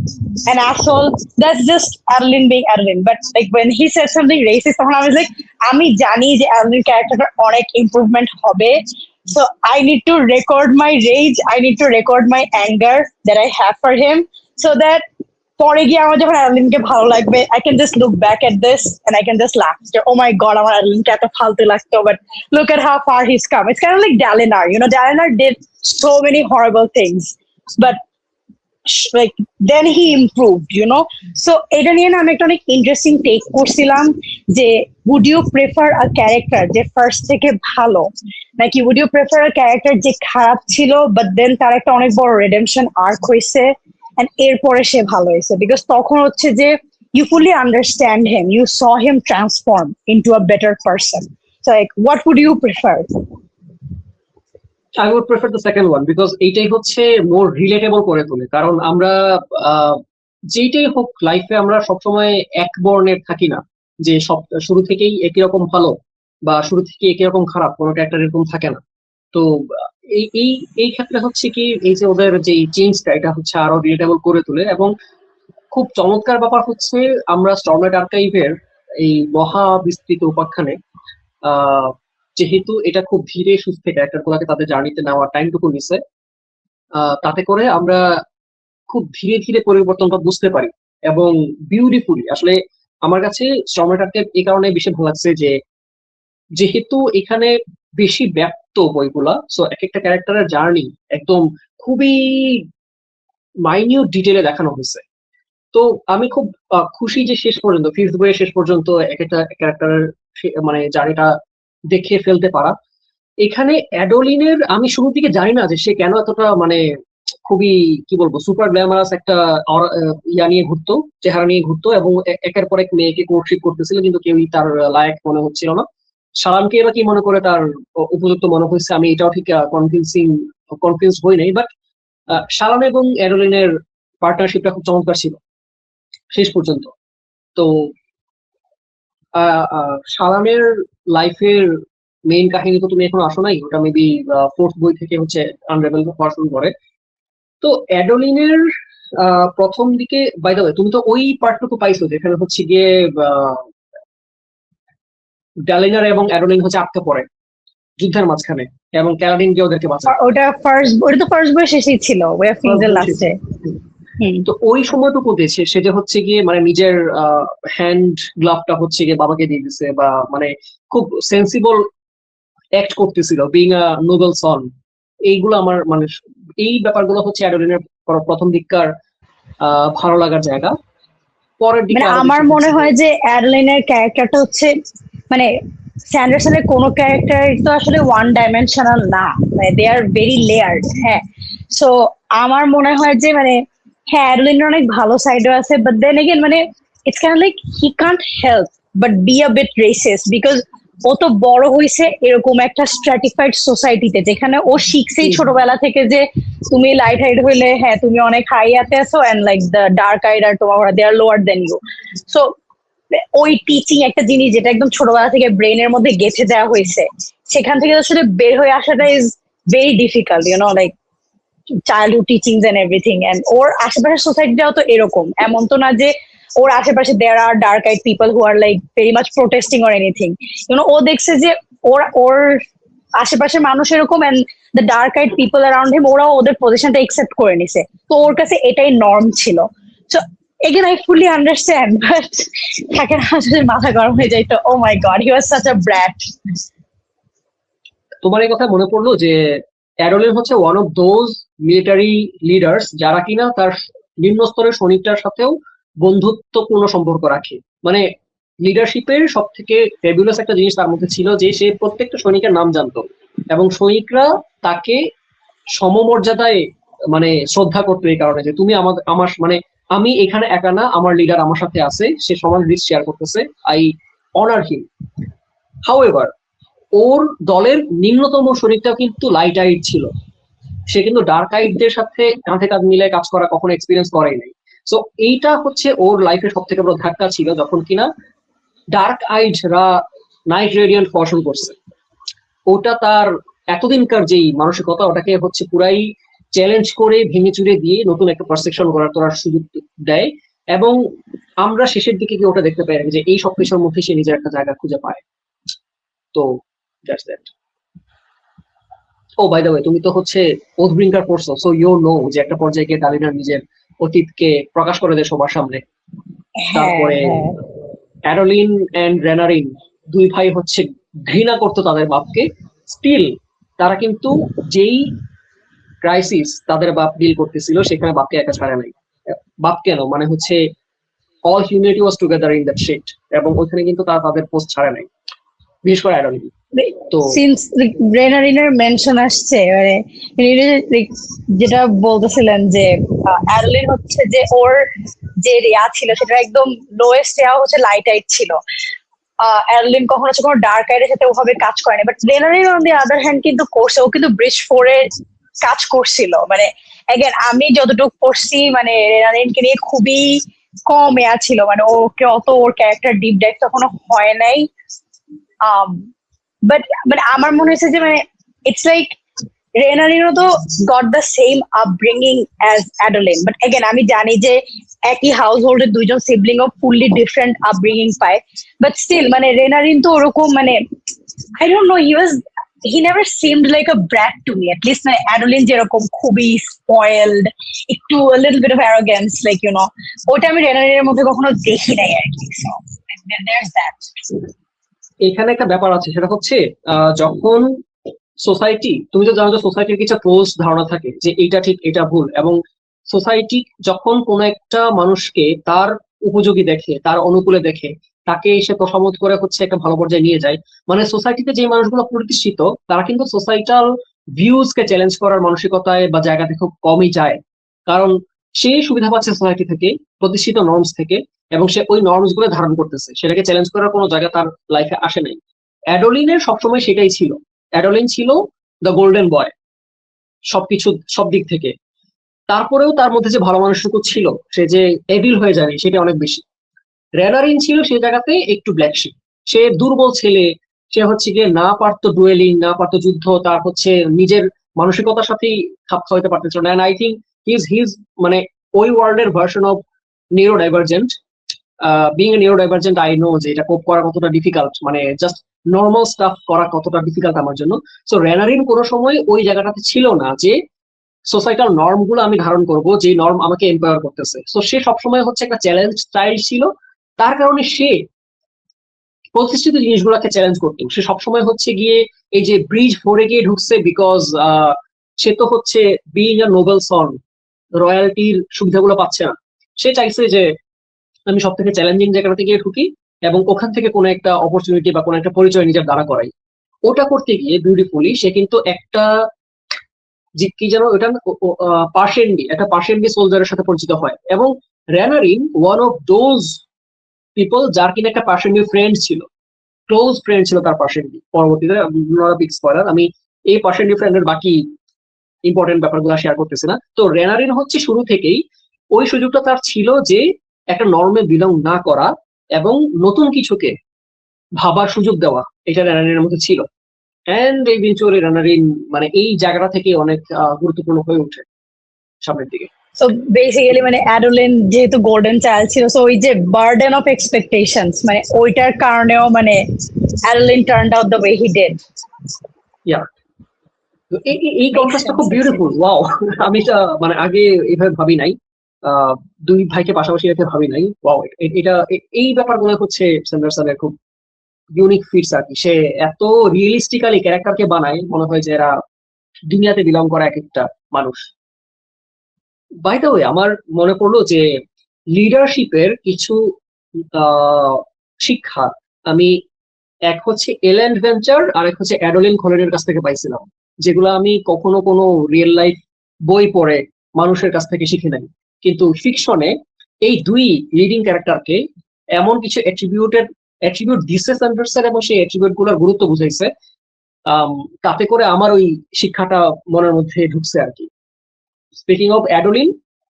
an asshole. That's just Adeline being Adeline. But like when he said something racist, তখন I was like, আমি জানি যে Adeline ক্যারেক্টারটা অনেক ইমপ্রুভমেন্ট হবে. So I need to record my rage. I need to record my anger that I have for him, so that পরে গিয়ে আমার যখন অ্যাডলিনকে ভালো লাগবে, I can just look back at this and I can just laugh. Oh my god, আমার অ্যাডলিনকে এত ফালতু লাগতো, but look at how far he's come. It's kind of like Dalinar. Dalinar did so many horrible things, but like then he improved. So এটা নিয়ে না আমি একটা অনেক ইন্টারেস্টিং টেক করছিলাম যে would you prefer a character যে first থেকে ভালো, নাকি would you prefer a character যে খারাপ ছিল but then তার একটা অনেক বড় রিডেম্পশন আর্ক হয়েছে and এরপরে সে ভালো হয়েছে, বিকজ তখন হচ্ছে যে you fully understand him, you saw him transform into a better person. So like what would you prefer? I would prefer the second one because এইটাই হচ্ছে more relatable করে তোলে। কারণ আমরা যেটাই হোক লাইফে আমরা সবসময় এক বর্ণের থাকি না, যে সব শুরু থেকেই একই রকম ভালো বা শুরু থেকে একই রকম খারাপ, কোনো ক্যারেক্টার এরকম থাকে না। তো এই এই এই ক্ষেত্রে হচ্ছে কি, এই যে ওদের যে চেঞ্জটা, এটা হচ্ছে আরো রিলেটেবল করে তোলে। এবং খুব চমৎকার ব্যাপার হচ্ছে আমরা স্টর্মলাইট আর্কাইভের এই মহা বিস্তৃত উপাখ্যানে যেহেতু এটা খুব ধীরে সুস্থে ক্যারেক্টার গুলাকে তাদের জার্নিতে নেওয়ার টাইমটুকু নিছে, তাতে করে আমরা খুব ধীরে ধীরে পরিবর্তনটা বুঝতে পারি এবং বিউটিফুলি। আসলে আমার কাছে স্টর্মলাইট আর্কাইভ এই কারণে বেশি ভালো লাগছে যে যেহেতু এখানে বেশি ব্যক্ত বইগুলা, সো এক একটা ক্যারেক্টারের জার্নি একদম খুবই মাইনিউট ডিটেলে দেখানো হয়েছে। তো আমি খুব খুশি যে শেষ পর্যন্ত, ফিফথ বইয়ের শেষ পর্যন্ত এক একটা ক্যারেক্টারের মানে জার্নিটা দেখে ফেলতে পারা। এখানে অ্যাডোলিনের আমি শুরুর দিকে জানি না যে সে কেন এতটা মানে খুবই কি বলবো সুপার গ্ল্যামারাস একটা ইয়া নিয়ে ঘুরতো, চেহারা নিয়ে ঘুরতো এবং একের পর এক মেয়েকে কোর্টশিপ করতেছিল, কিন্তু কেউই তার লায়ক মনে হচ্ছিল না। সালামকে এবার কি মনে করে তার উপযুক্ত মনে হয়েছে, আমি এটাও ঠিক কনভিন্স হই নাই। বাট সালাম এবং অ্যাডোলিনের পার্টনারশিপটা খুব চমৎকার ছিল শেষ পর্যন্ত। তো সালামের লাইফের মেইন কাহিনী তো তুমি এখন আসো নাই, ওটা মেবি ফোর্থ বই থেকে হচ্ছে আনরেবেল হওয়া শুরু করে। তো অ্যাডোলিনের প্রথম দিকে, বাই দ্য ওয়ে তুমি তো ওই পার্টটুকু পাইছো যেখানে হচ্ছে গিয়ে ডালিনার এবং অ্যাডোলিন হচ্ছে আটকে পড়ে যুদ্ধের মাঝখানে এবং ক্যালাডিন গিয়ে ওদেরকে বাঁচায়। ওটা তো ফার্স্ট বই শেষেই ছিল, ওই অফ কিংস এর লাস্টে। তো ওই সময়টুকু দিয়েছে সে যে হচ্ছে গিয়ে মানে নিজের হ্যান্ড গ্লাভটা হচ্ছে গিয়ে বাবাকে দিয়ে দিছে, বা মানে খুব সেন্সিবল অ্যাক্ট করতেছিল, বিং আ নোবেল সন। এইগুলো আমার মানে এই ব্যাপারগুলো হচ্ছে অ্যাডোলিনের প্রথম দিককার ভালো লাগার জায়গা। পরের দিকে মানে আমার মনে হয় যে অ্যাডেলিনের ক্যারেক্টারটা হচ্ছে মানে স্যান্ডারসনের কোনো ক্যারেক্টার তো আসলে ওয়ান ডাইমেনশনাল না, মানে দে আর ভেরি লেয়ার্ড। হ্যাঁ, সো আমার মনে হয় যে মানে হ্যাঁ অ্যাডেলিনের অনেক ভালো সাইডও আছে, বাট দেন এগেন মানে it's kind like he can't help but be a bit racist, because ও তো বড় হয়েছে এরকম একটা স্ট্র্যাটিফাইড সোসাইটিতে, যেখানে ও শিখছেই ছোটবেলা থেকে যে তুমি লাইট হাইড হইলে হ্যাঁ তুমি অনেক হাই আতে আছো, and like the dark eyed আর তোমার they are lower than you. So ওই টিচিং একটা জিনিস যেটা একদম ছোটবেলা থেকে ব্রেনের মধ্যে গেঁথে দেওয়া হয়েছে, সেখান থেকে আসলে বের হয়ে আসাটা is very difficult, like childhood teachings and everything. And ওর আশেপাশের সোসাইটিটাও তো এরকম, এমন তো না যে ওর আশেপাশে there are dark eyed people who are like very much protesting or anything. ও দেখছে যে ওর আশেপাশের মানুষ এরকম, and the dark eyed people around him ওরাও ওদের পজিশনটা একসেপ্ট করে নিছে, তো ওর কাছে এটাই নর্ম ছিল। So again I fully understand, but থাকে না আসলে মাথা গরম হয়ে যায় তো, oh my god he was such a brat. তোমার এই কথা মনে পড়লো যে অ্যাডোলিন হচ্ছে one of those military leaders যারা কিনা তার নিম্ন স্তরের সৈনিকটার সাথেও বন্ধুত্বপূর্ণ সম্পর্ক রাখে। মানে লিডারশিপের সব থেকে ফেবুলাস একটা জিনিস তার মধ্যে ছিল যে সে প্রত্যেকটা সৈনিকের নাম জানতো এবং সৈনিকরা তাকে সমমর্যাদায় মানে শ্রদ্ধা করতো এই কারণে যে তুমি আমার মানে আমি এখানে একা না, আমার লিডার আমার সাথে আছে, সে সমান রিস্ক শেয়ার করতেছে, আই অনার হিম। হাউএভার ওর দলের নিম্নতম সৈনিকটাও কিন্তু লাইট আইড ছিল, সে কিন্তু ডার্ক আইডদের সাথে কাঁধে কাঁধ মিলে কাজ করা কখনো এক্সপিরিয়েন্স করেই নাই। সো এইটা হচ্ছে ওর লাইফের সব থেকে বড় ধাক্কা ছিল যখন কিনা ডার্ক আইডরা নাইট রেডিয়েন্ট হওয়া শুরু করছে। ওটা তার এতদিনকার যেই মানসিকতা ওটাকে হচ্ছে পুরাই চ্যালেঞ্জ করে ভেঙে চুরে দিয়ে নতুন একটা পারসেপশন করার সুযোগ দেয়। এবং আমরা শেষের দিকে গিয়ে ওটা দেখতে পাই যে এই সব কিছুর মধ্যে সে নিজের একটা জায়গা খুঁজে পায়। তো that's that. Oh by the way, তুমি তো হচ্ছে ওথব্রিঙ্গার পড়ছো, সো ইউ নো যে একটা পর্যায়ে গিয়ে ডালিনার নিজের অতীতকে প্রকাশ করে দেয় সবার সামনে। হ্যাঁ তারপরে হ্যাঁ অ্যাডোলিন এন্ড রেনারিন দুই ভাই হচ্ছে ঘৃণা করতো তাদের বাপকে। স্টিল তারা কিন্তু যেই ক্রাইসিস তাদের বাপ ডিল করতেছিল সেখানে বাপকে একা ছাড়ে নাই। বাপ কেন, মানে হচ্ছে all humanity was together in that shit, এবং ওইখানে কিন্তু তারা তাদের পোস্ট ছাড়ে নাই, বিশেষ করে অ্যাডোলিন। তো সিন্স ব্রেনারিনের মেনশন আসছে মানে যেটা বলতেছিলেন যে অ্যাডলিন হচ্ছে যে ওর যে রেয়া ছিল সেটা একদম লোয়েস্ট রেয়া হচ্ছে লাইট আইট ছিল। অ্যাডলিন কখনো হচ্ছে কোনো ডার্ক আইডের সাথে ওভাবে কাজ করেনি, but Renarin on the other hand কিন্তু করছে, ও কিন্তু ব্রিজ ফোরে কাজ করছিল। মানে এগেন আমি যতটুকু পড়ছি মানে রেনারিনকে নিয়ে খুবই কম এয়া ছিল, মানে ওকে অত ওর ক্যারেক্টার ডিপ ডাইভ তখনো হয় নাই। বাট বাট আমার মনে হয়েছে যে মানে ইটস লাইক রেনারিনো তো got the same upbringing as Adolin, but again আমি জানি যে একই হাউস হোল্ডের দুইজন সিবলিং ও ফুললি ডিফারেন্ট আপব্রিঙ্গিং পায়, বাট স্টিল মানে রেনারিন তো ওরকম মানে I don't know, he never seemed like a brat to me, at least মানে অ্যাডোলিন যেরকম খুবই স্পয়েলড, একটু a little bit of arrogance, like you know, ওটা আমি রেনারিনের মধ্যে কখনো দেখি নাই আর কি। So there's that. এখানে একটা ব্যাপার আছে, সেটা হচ্ছে যখন সোসাইটি, তুমি তো জানো যে সোসাইটির কিছু ক্লোজ ধারণা থাকে যে এইটা ঠিক এটা ভুল, এবং সোসাইটি যখন কোন একটা মানুষকে তার উপযোগী দেখে, তার অনুকূলে দেখে, তাকে সে তোষামোদ করে হচ্ছে একটা ভালো পর্যায়ে নিয়ে যায়। মানে সোসাইটিতে যে মানুষগুলো প্রতিষ্ঠিত তারা কিন্তু সোসাইটাল ভিউজ কে চ্যালেঞ্জ করার মানসিকতায় বা জায়গাতে খুব কমই যায়, কারণ সে সুবিধা পাচ্ছে সোসাইটি থেকে, প্রতিষ্ঠিত নর্মস থেকে, এবং সে ওই নর্মস গুলো ধারণ করতেছে, সেটাকে চ্যালেঞ্জ করার কোনো জায়গা তার লাইফে আসে নাই। অ্যাডোলিনের সবসময় সেটাই ছিল, অ্যাডোলিন ছিল দ্য গোল্ডেন বয় সবকিছু সব দিক থেকে। তারপরেও তার মধ্যে যে ভালো মানুষটুকু ছিল, সে যে এভিল হয়ে যায়নি সেটা অনেক বেশি। রেনারিন ছিল সেই জায়গাতে একটু ব্ল্যাক শিপ, সে দুর্বল ছেলে, সে হচ্ছে গিয়ে না পারতো ডুয়েলিং, না পারতো যুদ্ধ, তার হচ্ছে নিজের মানসিকতার সাথেই খাপ খাওয়াতে পারতেছিল না। আই থিঙ্ক হিজ মানে ওই ওয়ার্ল্ডের version of neuro divergent. Being a neuro divergent I know যে এটা কোপ করা কতটা ডিফিকাল্ট, মানে জাস্ট নর্মাল স্টাফ করা কতটা ডিফিকাল্ট আমার জন্য। সো রেনারিন কোনো সময় ওই জায়গাটাতে ছিল না যে সোসাইটাল নর্ম গুলো আমি ধারণ করব, যে নর্ম আমাকে এম্পাওয়ার করতেছে। সো সে সবসময় হচ্ছে একটা চ্যালেঞ্জ স্টাইল ছিল, তার কারণে সে প্রতিষ্ঠিত জিনিসগুলোকে চ্যালেঞ্জ করতো। সে সবসময় হচ্ছে গিয়ে এই যে ব্রিজ ফোরে গিয়ে ঢুকছে বিকজ সে তো হচ্ছে বিং আ নোবেল সন, রয়্যালটির সুবিধাগুলো পাচ্ছে না, সে চাইছে যে আমি সব থেকে চ্যালেঞ্জিং জায়গাটাতে গিয়ে ঢুকি এবং ওখান থেকে কোনো একটা অপরচুনিটি বা কোনো একটা পরিচয় নিজের দ্বারা করাই। ওটা করতে গিয়ে বিউটিফুলি সে কিন্তু একটা কি যেন ওটা পার্সেন্ডি, একটা পার্সেন্ডি সোলজারের সাথে পরিচিত হয়, এবং রেনারিন ওয়ান অফ দোজ পিপল যার কিনা একটা পার্সেন্ডি ফ্রেন্ড ছিল, ক্লোজ ফ্রেন্ড ছিল তার পার্সেন্ডি। পরবর্তীতে বিগ স্পয়লার, আমি এই পার্সেন্ডি ফ্রেন্ডের বাকি ইম্পর্টেন্ট ব্যাপারগুলো শেয়ার করতেছি না। তো রেনারিন হচ্ছে শুরু থেকেই ওই সুযোগটা তার ছিল যে একটা নর্মে বিলং না করা এবং নতুন কিছুকে ভাবার সুযোগ দেওয়া, এটা রেনারিনের মধ্যে ছিল। এন্ড ইভেনচুয়ালি রেনারিন মানে এই জায়গাটা থেকে অনেক গুরুত্বপূর্ণ হয়ে ওঠে সামনের দিকে। সো বেসিক্যালি মানে অ্যাডোলিন যেহেতু গোল্ডেন চাইল্ড ছিল, সো ওই যে বার্ডেন অফ এক্সপেকটেশনস মানে ওইটার কারণেও মানে Adolin turned out the way he did. Yeah, এই কন্ট্রাস্টটা খুব বিউটিফুল, ওয়াও। আমি এটা মানে আগে এইভাবে ভাবি নাই, দুই ভাইকে পাশাপাশি রেখে ভাবি নাই। ওয়াও, এটা এই ব্যাপারগুলো হচ্ছে স্যান্ডারসনের খুব ইউনিক ফিটস আর কি। সে এত রিয়েলিস্টিক্যালি ক্যারেক্টারকে বানায়, মনে হয় যে এরা দুনিয়াতে বিলং করা এক একটা মানুষ। বাই দ্য ওয়ে আমার মনে পড়লো যে লিডারশিপের কিছু আহ, শিক্ষা আমি এক হচ্ছে এল্যান্ড ভেঞ্চার আর এক হচ্ছে অ্যাডোলিন কলেনের কাছ থেকে পাইছিলাম, যেগুলো আমি কখনো কোনো রিয়েল লাইফ বই পড়ে মানুষের কাছ থেকে শিখে নাই। কিন্তু ফিকশনে এই দুই লিডিং ক্যারেক্টারকে এমন কিছু অ্যাট্রিবিউট দিছে সেন্ডারসন, এবং সেই অ্যাট্রিবিউট গুলোর গুরুত্ব বুঝাইছে। আম, তাতে করে আমার ওই শিক্ষাটা মনের মধ্যে ঢুকছে আর কি। স্পিকিং অফ অ্যাডোলিন,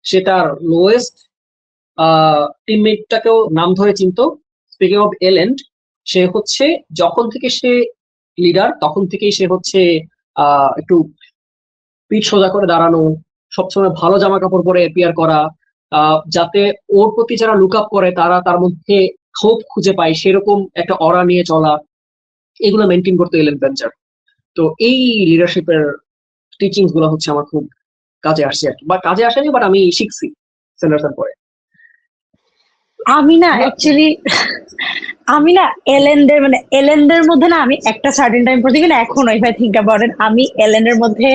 সে তার লোয়েস্ট টিমমেটটাকেও নাম ধরে চিনতো। স্পিকিং অফ এলেন্ড, সে হচ্ছে যখন থেকে সে লিডার তখন থেকেই সে হচ্ছে একটু পিঠ সোজা করে দাঁড়ানো, সবসময় ভালো জামা কাপড় পরে অ্যাপিয়ার করা, যাতে ওর প্রতি যারা লুক আপ করে তারা তার মধ্যে হোপ খুঁজে পায় সেরকম একটা অরা নিয়ে চলা, এগুলো মেনটেন করতে এলেন ভেঞ্চার। তো এই লিডারশিপের টিচিংস গুলো হচ্ছে আমার খুব কাজে আসছে আর কি, বা কাজে আসেনি, বাট আমি শিখছি সেন্ডারসন পরে। আমি না অ্যাকচুয়ালি আমি না এলেনদের মানে এলেনদের মধ্যে না আমি একটা সার্টেন টাইম পড়ছি কিনা এখনো ইফ আই থিঙ্ক অ্যাবাউট ইট, আমি এলেনের মধ্যে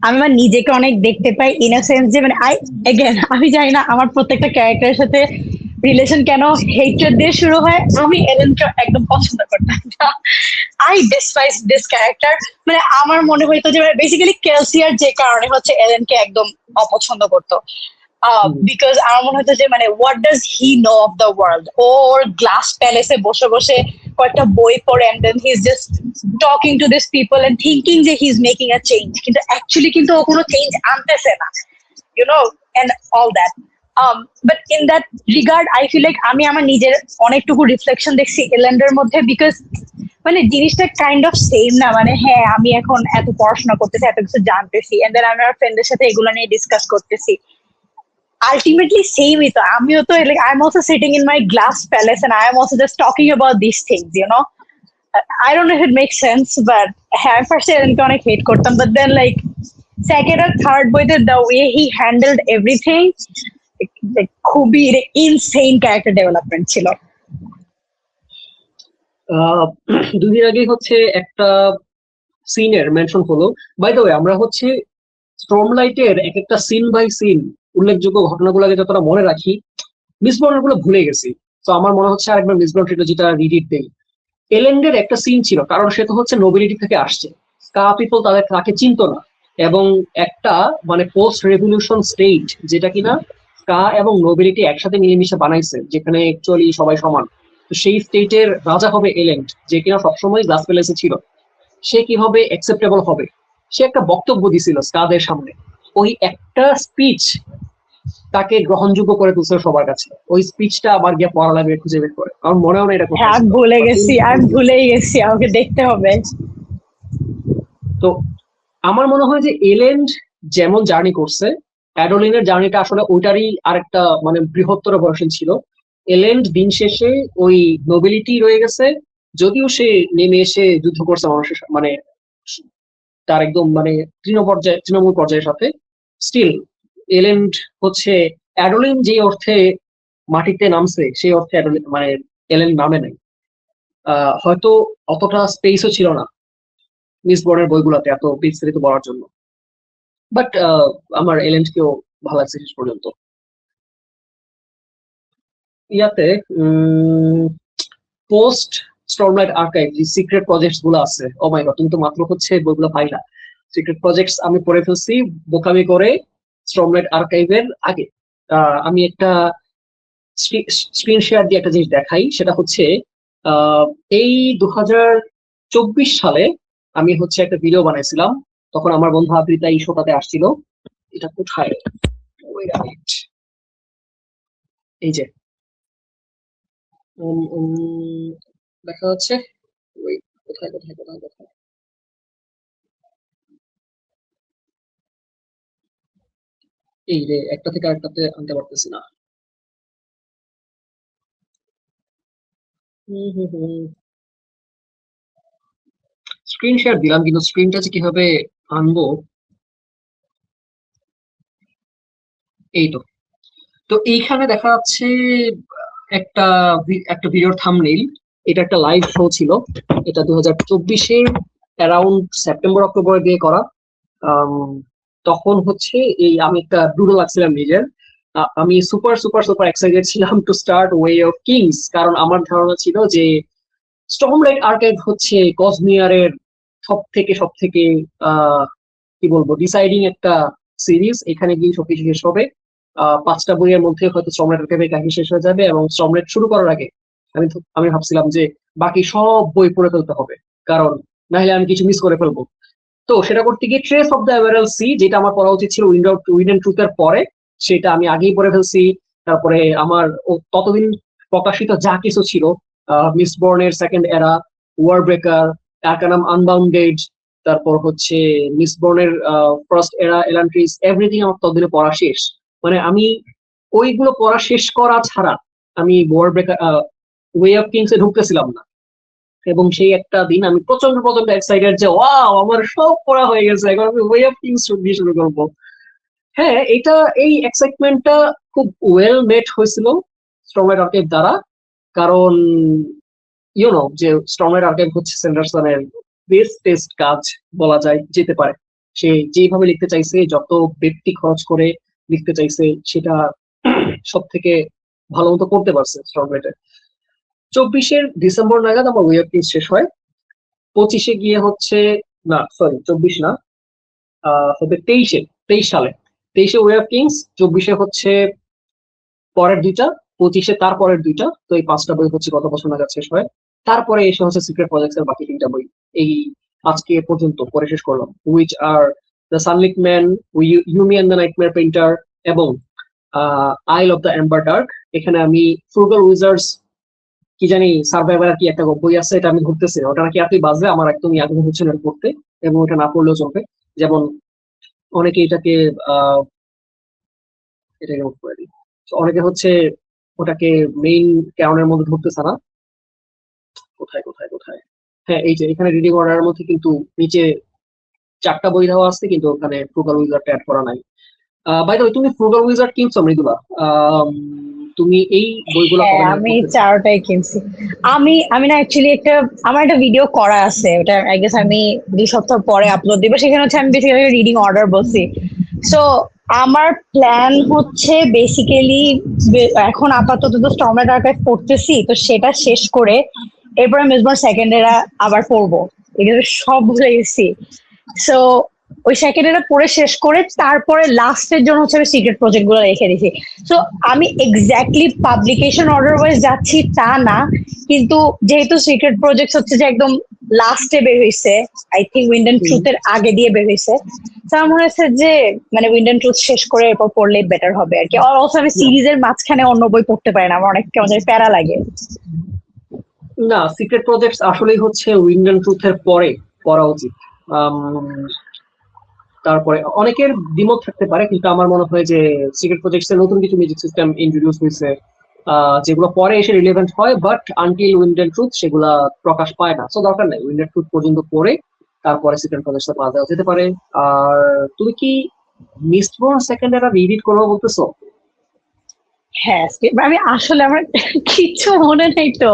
আমি আমার নিজেকে অনেক দেখতে পাই ইন আ সেন্স যে মানে আই এগেন আমি জানি না আমার প্রত্যেকটা ক্যারেক্টারের সাথে রিলেশন কেন হেট্রেড দিয়ে শুরু হয়, আমি এলেনকে একদম পছন্দ করতাম না। I despise this character. মানে আমার মনে হইতো যে বেসিক্যালি কেলসিয়ার যে কারণে হচ্ছে এলেনকে একদম অপছন্দ করতো, বিকজ আমার মনে হতো যে মানে what does he know of the world, ওর গ্লাস প্যালেসে বসে বসে কয়েকটা বই পড়ে and then he is just talking to this people and thinking যে he is making a change, কিন্তু অ্যাকচুয়ালি কিন্তু ও কোনো চেঞ্জ আনতেছে না, you know, and all that. But in that regard I feel like আমি আমার নিজের অনেকটুকু রিফ্লেকশন দেখছি এলেন্ডের মধ্যে, বিকজ মানে জিনিসটা কাইন্ড অফ সেম না, মানে হ্যাঁ আমি এখন এত পড়াশোনা করতেছি এত কিছু জানতেছি এন্ড দেন আমি আমার ফ্রেন্ডের সাথে এগুলো নিয়ে ডিসকাস করতেছি, ultimately same ito. I'm also sitting in my glass palace and I am also just talking about these things, you know. I don't know if it makes sense, but at first I didn't connect hate kortam, but then like second or third boy the way he handled everything, like খুবই insane character development ছিল। আহ, দুদিন আগে হচ্ছে একটা সিনের mention হলো। By the way আমরা হচ্ছে স্টর্মলাইটের এক একটা সিন বাই সিন উল্লেখযোগ্য ঘটনাগুলোকে যতটা মনে রাখি, মিসবর্নের গুলো ভুলে গেছি। তো আমার মনে হচ্ছে আরেকবার মিসবর্ন ট্রিলজিটা রিডিট দেই। এলেন্ডের একটা সিন ছিল, কারণ সে তো হচ্ছে নোবিলিটি থেকে আসছে, কা পিপল তাকে চিনতো না, এবং একটা মানে পোস্ট রেভলিউশন স্টেট যেটা কিনা কা এবং নোবিলিটি একসাথে মিলেমিশে বানাইছে, যেখানে অ্যাকচুয়ালি সবাই সমান। তো সেই স্টেটের রাজা হবে এলেন্ড, যে কিনা সবসময় গ্লাস প্যালেসে ছিল। সে কিভাবে অ্যাকসেপ্টেবল হবে, সে একটা বক্তব্য দিছিল স্কাদের সামনে। ওই একটা স্পিচ তাকে গ্রহণযোগ্য করে তুলছে সবার কাছে। ওই স্পিচটা আবার গিয়ে পড়া লাগবে, খুঁজে বের করে, কারণ মনেও না এটা হ্যাঁ কোথায় আমি ছিল। ভুলে গেছি, আমি ভুলেই গেছি, আমাকে দেখতে হবে। তো আমার মনে হয় যে এলেন্ড যেমন জার্নি করছে, অ্যাডোলিনের জার্নিটা আসলে ওইটারই আরেকটা মানে বৃহত্তর ভার্সন ছিল। এলেন্ড দিন শেষে ওই নোবেলিটি রয়ে গেছে, যদিও সে নেমে এসে যুদ্ধ করছে মানুষের মানে তার একদম মানে তৃণমূল পর্যায়ের সাথে। স্টিল এলেন্ড হচ্ছে অ্যাডোলিন যে অর্থে মাটিতে নামছে সেই অর্থে অ্যাডোলিন মানে এলেন্ড নামে নাই। হয়তো অতটা স্পেসও ছিল না মিস বর্ডের বইগুলোতে এত বিস্তারিত বলার জন্য, বাট আমার এলেন্ডকেও ভালো লাগছে শেষ পর্যন্ত। ইয়াতে পোস্ট স্টর্মলাইট আর্কাইভ যে সিক্রেট প্রজেক্টস গুলো আছে, ও মাই গড, তুমি তো মাত্র হচ্ছে বইগুলো পাইলা। সিক্রেট প্রজেক্টস আমি পড়ে ফেলছি বোকামি করে স্টর্মলাইট আর্কাইভের আগে। আমি একটা স্ক্রিন শেয়ার দিয়ে একটা জিনিস দেখাই, সেটা হচ্ছে আহ, এই 2024 সালে আমি হচ্ছে একটা ভিডিও বানাইছিলাম, তখন আমার বন্ধু আদ্রিতা এই শোটাতে আসছিল। এটা কোথায়, Wait a minute. এই যে উম, উম, দেখা যাচ্ছে। Wait, কোথায় কোথায় কোথায় কোথায়, এই রে, একটা থেকে আরেকটাতে আনতে পারতেছি না। স্ক্রিন শেয়ার দিলাম, কিন্তু স্ক্রিনটা যে কিভাবে আনবো, এই তো। তো এইখানে দেখা যাচ্ছে একটা একটা ভিডিওর থাম্বনেইল। এটা একটা লাইভ শো ছিল, এটা 2024-এর অ্যারাউন্ড সেপ্টেম্বর অক্টোবর দিয়ে করা। তখন হচ্ছে এই আমি একটা ডুডল লাগছিলাম নিজের। আমি সুপার সুপার সুপার এক্সাইটেড ছিলাম to start Way of Kings, কারণ আমার ধারণা ছিল যে স্টর্মলাইট আর্কাইভ হচ্ছে কসমিয়ারের সব থেকে কি বলবো ডিসাইডিং একটা সিরিজ। এখানে গিয়ে সবকিছু শেষ হবে। 5টা বইয়ের মধ্যে হয়তো স্টর্মলাইট আর্কাইভের কাহিনী শেষ হয়ে যাবে, এবং স্টর্মলাইট শুরু করার আগে আমি ভাবছিলাম যে বাকি সব বই পড়ে ফেলতে হবে, কারণ নাহলে আমি কিছু মিস করে ফেলবো। তো সেটা করতে গিয়ে ট্রেস অফ দ্য এভারেল সি, যেটা আমার পড়া উচিত ছিল উইন্ড এন্ড ট্রুথের পরে, সেটা আমি আগেই পড়ে ফেলছি। তারপরে আমার ততদিন প্রকাশিত যা কিছু ছিল, মিস্টবর্নের সেকেন্ড এরা, ওয়ার ব্রেকার, আর্কানাম আনবাউন্ডেড, তারপর হচ্ছে মিস্টবর্নের ফার্স্ট এরা, এলান্ট্রিস, এভরিথিং আমার ততদিনে পড়া শেষ। মানে আমি ওইগুলো পড়া শেষ করা ছাড়া আমি Warbreaker, Way of Kings এ ঢুকতেছিলাম না। এবং সেই একটা দিন আমি প্রচন্ড প্রচন্ড এক্সাইটেড যে ওয়াও আমার সব পড়া হয়ে গেছে, এখন আমি ওয়ে অফ কিংস দিয়ে শুরু করবো। হ্যাঁ, এই এক্সাইটমেন্টটা খুব ওয়েল মেড হয়েছিল স্টর্মলাইট আর্কাইভ দ্বারা, কারণ যে স্টর্মলাইট আর্কাইভ হচ্ছে স্যান্ডারসনের বেস্ট টেস্ট কাজ বলা যায় যেতে পারে। সে যেভাবে লিখতে চাইছে, যত ব্যক্তি খরচ করে লিখতে চাইছে, সেটা সব থেকে ভালো মতো করতে পারছে স্টর্মলাইটে। 24 ডিসেম্বর নাগাদ আমার ওয়ে অফ কিংস শেষ হয়। 25 গিয়ে হচ্ছে, না সরি 24 না, হবে 23 সালে। 23 ওয়ে অফ কিংস, 24 হচ্ছে পরের দুইটা, 25 তার পরের দুইটা। তো এই 5টা বই হচ্ছে গত বছর নাগাদ শেষ হয়। তারপরে এসে হচ্ছে সিক্রেট প্রজেক্টস এর বাকি 3টা বই এই আজকে পর্যন্ত পড়ে শেষ করলাম, which are the Sunlit Man, Yumi and the Nightmare Painter, এবং Isle of the ember dark. এখানে আমি ফ্রুগাল উইজার্ডস কি জানি সার্ভাইভার কি একটা বই আছে, এটা আমি ঘুরতেছি, ওটা নাকি এতই বাজে, আমার একদমই আগ্রহ হচ্ছে না পড়তে, এবং ওটা না পড়লেও চলবে। যেমন অনেকে এটাকে এটাকে নোট করে দিই। অনেকে হচ্ছে ওটাকে মেইন ক্যাননের মধ্যে ধরতেছে না। কোথায় কোথায় কোথায়, হ্যাঁ এই যে এখানে রিডিং অর্ডারের মধ্যে কিন্তু নিচে 4টা বই দেওয়া আছে, কিন্তু ওখানে ফ্রুগাল উইজার্ড অ্যাড করা নাই। বাই দ্য ওয়ে, তুমি ফ্রুগাল উইজার্ড কিনছো মৃদুলা? তুমি এই বইগুলো হ্যাঁ, কবে নাগাদ আমি পড়তেছো? 4টাই কিনছি। আমি আমি না অ্যাকচুয়ালি আমার একটা ভিডিও করা আছে, ওটা আই গেস আমি 2 সপ্তাহ পরে আপলোড দিব। সেখানে হচ্ছে আমি বেসিক্যালি রিডিং অর্ডার বলছি। সো আমার প্ল্যান হচ্ছে বেসিক্যালি, এখন আপাতত তো স্টর্মলাইট আর্কাইভ পড়তেছি, তো সেটা শেষ করে এরপরে মেজবর সেকেন্ড এরা আবার পড়বো। এগুলো সব ভুলে গেছি। সো ওই সেকেন্ডটা পড়ে শেষ করে তারপরে লাস্টের জন্য হচ্ছে আমি সিক্রেট প্রজেক্ট গুলো রেখে দিয়েছি। সো আমি এক্স্যাক্টলি পাবলিকেশন অর্ডার ওয়াইজ যাচ্ছি তা না, কিন্তু যেহেতু সিক্রেট প্রজেক্ট হচ্ছে যে একদম লাস্টে বের হয়েছে, আই থিঙ্ক উইন্ড এন্ড হুম। ট্রুথের আগে দিয়ে বের হয়েছে, তো আমার মনে হচ্ছে যে মানে উইন্ড এন্ড ট্রুথ শেষ করে এরপর পড়লে বেটার হবে আর কি। আর অলসো আমি সিরিজের মাঝখানে অন্য বই পড়তে পারি না, আমার অনেক কেমন জানি প্যারা লাগে। না, সিক্রেট প্রজেক্টস আসলেই হচ্ছে উইন্ড এন্ড ট্রুথের পরে পড়া উচিত। আম, তারপরে অনেকের দ্বিমত থাকতে পারে, কিন্তু আমার মনে হয় যে সিক্রেট প্রজেক্টস এর নতুন কিছু মিউজিক সিস্টেম ইন্ট্রোডিউস হয়েছে, যেগুলো পরে এসে রিলেভেন্ট হয়, but until Wind and Truth সেগুলা প্রকাশ পায় না। সো দরকার নাই, উইন্ড এন্ড ট্রুথ পর্যন্ত পড়ে তারপরে সিক্রেট প্রজেক্টস পাওয়া দেওয়া যেতে পারে। আর তুমি কি মিস্টবোর্ন সেকেন্ড এরা রিডিট করবো বলতেছো? হ্যাঁ, আমি আসলে আমার কিছু মনে নেই তো,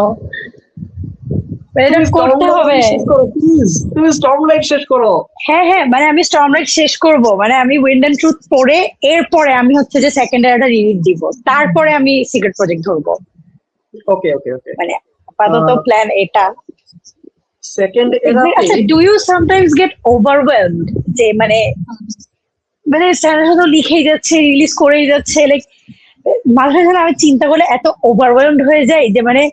এটা তুমি করতে হবে। স্টর্মলাইট শেষ করো প্লিজ, তুমি স্টর্মলাইট শেষ করো। হ্যাঁ হ্যাঁ, মানে আমি স্টর্মলাইট শেষ করব, মানে আমি উইন্ড এন্ড ট্রুথ পড়ে এরপরে আমি হচ্ছে যে সেকেন্ড ইয়ারটা রিডিট দিব, তারপরে আমি সিক্রেট প্রজেক্ট ধরবো। ওকে ওকে ওকে। মানে আপাতত প্ল্যান এটা। সেকেন্ড এরাতে আচ্ছা, do you sometimes get overwhelmed, যে মানে মানে স্যার তো লিখেই যাচ্ছে, রিলিজ করেই যাচ্ছে, লাইক মাঝে মাঝে আমি চিন্তা করলে এত ওভারওয়েলমড হয়ে যাই যে মানে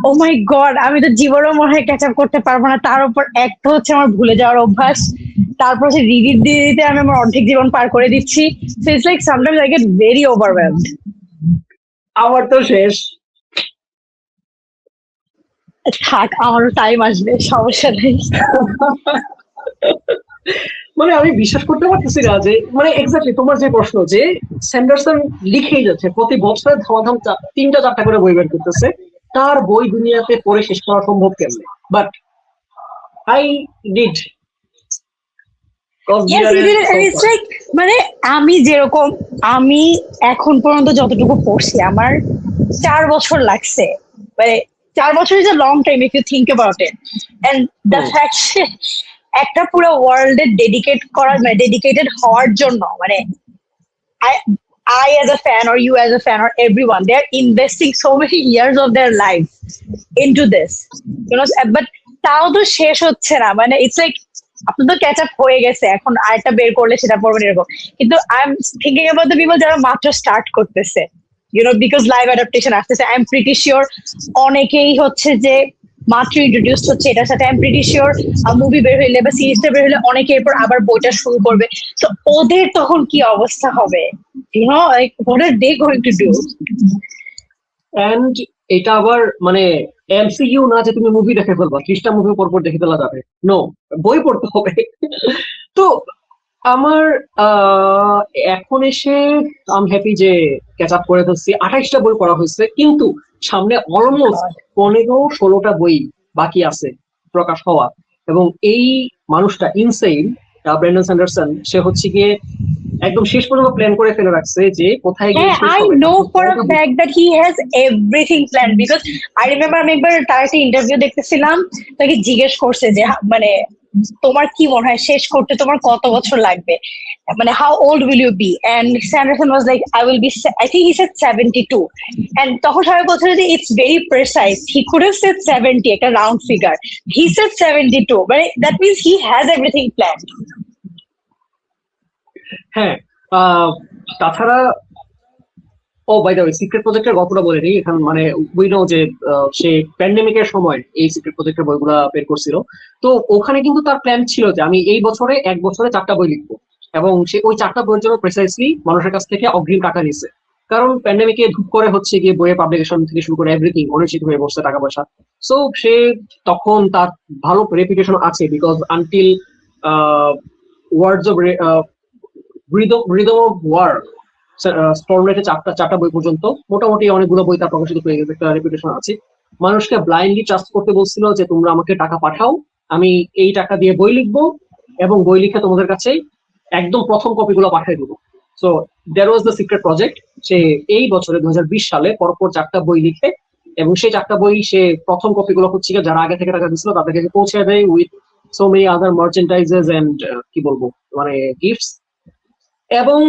ও মাই গড, আমি তো জীবনেও মনে হয় ক্যাচ আপ করতে পারবো না। তার উপর একটা হচ্ছে আমার ভুলে যাওয়ার অভ্যাস, তারপর হচ্ছে রিডিট দিয়ে দিতে আমি আমার অর্ধেক জীবন পার করে দিচ্ছি। So it's like sometimes I get very overwhelmed. আমার তো শেষ। থাক, আমারও টাইম আসবে, সমস্যা নেই। মানে আমি বিশ্বাস করতে পারতেছি না যে মানে এক্স্যাক্টলি তোমার যে প্রশ্ন, যে স্যান্ডারসন লিখেই যাচ্ছে প্রতি বছর ধামাধাম 3টা 4টা করে বই বের করতেছে, তার বই দুনিয়াতে পড়ে শেষ করা সম্ভব কেমনে? But I did cause Yes, you did it. And it's like, মানে আমি যেরকম, আমি এখন পর্যন্ত যতটুকু পড়ছি আমার 4 বছর লাগছে। মানে 4 বছর is a long time if you think about it. And the fact একটা পুরো ওয়ার্ল্ডে ডেডিকেট করার মানে ডেডিকেটেড হওয়ার জন্য মানে I I as a fan or you as a fan or everyone, they're investing so many years of their life into this. You know, but তাও তো শেষ হচ্ছে না মানে ইটস লাইক আপনি তো ক্যাচ আপ হয়ে গেছে এখন আরেকটা বের করলে সেটা পড়বেন এরকম কিন্তু I am thinking about the people যারা মাত্র স্টার্ট করতেছে you know because live adaptation আসতেছে আই এম প্রিটি শিওর অনেকেই হচ্ছে যে মাত্র ইন্ট্রোডিউস হচ্ছে এটার সাথে I am pretty sure movie বের হইলে বা সিরিজটা বের হইলে অনেকে এরপর আবার বইটা শুরু করবে তো ওদের তখন কি অবস্থা হবে you know like what are they going to do and এটা আবার মানে এমসিইউ না যে তুমি মুভি দেখে ফেলবা 30টা মুভি পর পর দেখে ফেলা যাবে নো বই পড়তে হবে তো আমার এখন এসে আম হ্যাপি যে ক্যাচ আপ করে ফেলছি 28টা বই পড়া হয়েছে কিন্তু সামনে অলমোস্ট 15-16টা বই বাকি আছে প্রকাশ হওয়া এবং এই মানুষটা ইনসেইন ব্রেন্ডন স্যান্ডারসন সে হচ্ছে গিয়ে একদম শেষ পর্যন্ত প্ল্যান করে ফেলে রাখছে যে কোথায় গিয়ে শেষ I হবে know for a fact that he has everything planned because I remember আমি একবার তার একটা ইন্টারভিউ দেখতেছিলাম তাকে জিজ্ঞেস করছে যে মানে তোমার কি মনে হয় শেষ করতে তোমার কত বছর লাগবে মানে how old will you be and Sanderson was like I will be I think he said 72 and তখন সবাই বলছিল যে it's very precise he could have said 70 একটা round figure he said 72 but that means he has everything planned হ্যাঁ তাছাড়া ও by the way secret প্রজেক্টের গল্পটা বলে নিই এখন মানে উই নো যে সে প্যান্ডেমিকের সময় এই সিক্রেট প্রজেক্টের বইগুলা বের করছিল তো ওখানে কিন্তু তার প্ল্যান ছিল যে আমি এই বছরে 1 বছরে 4টা বই লিখবো এবং সে ওই 4টা বইয়ের জন্য প্রেসাইসলি মানুষের কাছ থেকে অগ্রিম টাকা নিছে কারণ প্যান্ডেমিকে ধূপ করে হচ্ছে গিয়ে বইয়ের পাবলিকেশন থেকে শুরু করে এভরিথিং অনিশ্চিত হয়ে বসছে টাকা পয়সা সো সে তখন তার ভালো রেপুটেশন আছে because until Words of Rhythm of War স্টর্মলাইটে 4টা বই পর্যন্ত মোটামুটি অনেকগুলো বই তার প্রকাশিত হয়ে গেছে একটা রেপুটেশন আছে মানুষকে ব্লাইন্ডলি ট্রাস্ট করতে বলছিল যে তোমরা আমাকে টাকা পাঠাও আমি এই টাকা দিয়ে বই লিখবো এবং বই লিখে তোমাদের কাছে একদম প্রথম কপিগুলো পাঠিয়ে দেবো so that was the secret project সে এই বছরে 2020 সালে পরপর 4টা বই লিখে এবং সেই 4টা বই সে প্রথম কপিগুলো হচ্ছে যারা আগে থেকে টাকা দিচ্ছিল তাদের কাছে পৌঁছে দেয় with so many other merchandises and কি বলবো মানে গিফটস এবং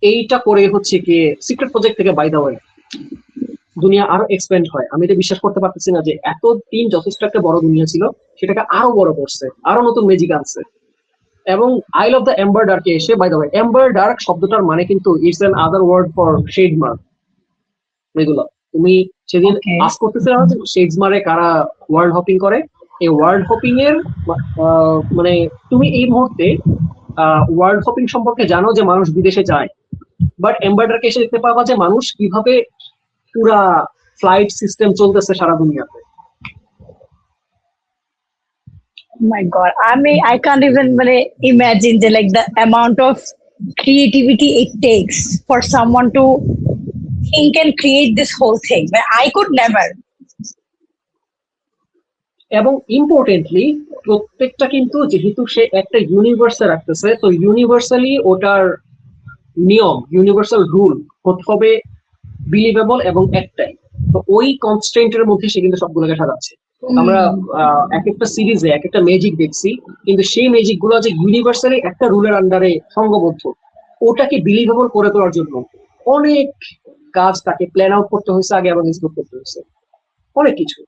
এইটা করে হচ্ছে কি সিক্রেট প্রজেক্ট থেকে বাই দা ওয়ে দুনিয়া আরো এক্সপ্যান্ড হয় আমি এটা বিশ্বাস করতে পারতেছি না যে এত দিন যথেষ্ট একটা বড় দুনিয়া ছিল সেটাকে আরো বড় করছে আরো নতুন ম্যাজিক আনছে এবং আই লাভ দ্য এম্বার ডার্কে এসে by the way Emberdark শব্দটার মানে কিন্তু it's another word for shade mark এগুলো তুমি সেদিন আস করতেছে শেডস মারে কারা ওয়ার্ল্ড হপিং করে এই ওয়ার্ল্ড হপিং এর মানে তুমি এই মুহূর্তে ওয়ার্ল্ড হপিং সম্পর্কে জানো যে মানুষ বিদেশে যায় বাট এম্বার্ডারকে এসে দেখতে পাবা যে মানুষ কিভাবে পুরা ফ্লাইট সিস্টেম চলতেছে সারা দুনিয়াতে my god I can't even imagine like the amount of creativity it takes for someone to think and create this whole thing but I could never এবং ইম্পর্টেন্টলি প্রত্যেকটা কিন্তু যেহেতু সে একটা ইউনিভার্সে রাখতেছে তো ইউনিভার্সালি ওটার নিয়ম ইউনিভার্সাল রুল হতে হবে বিলিভেবল এবং একটাই তো ওই কনস্ট্রেন্টের মধ্যে সে কিন্তু সবগুলোকে সাজাচ্ছে আমরা এক একটা সিরিজে এক একটা ম্যাজিক দেখছি কিন্তু সেই ম্যাজিক গুলো যে ইউনিভার্সালি একটা রুলের আন্ডারে সংঘবদ্ধ ওটাকে বিলিভেবল করে তোলার জন্য অনেক কাজ তাকে প্ল্যান আউট করতে হয়েছে আগে এবং এক্সিকিউট করতে হয়েছে অনেক কিছু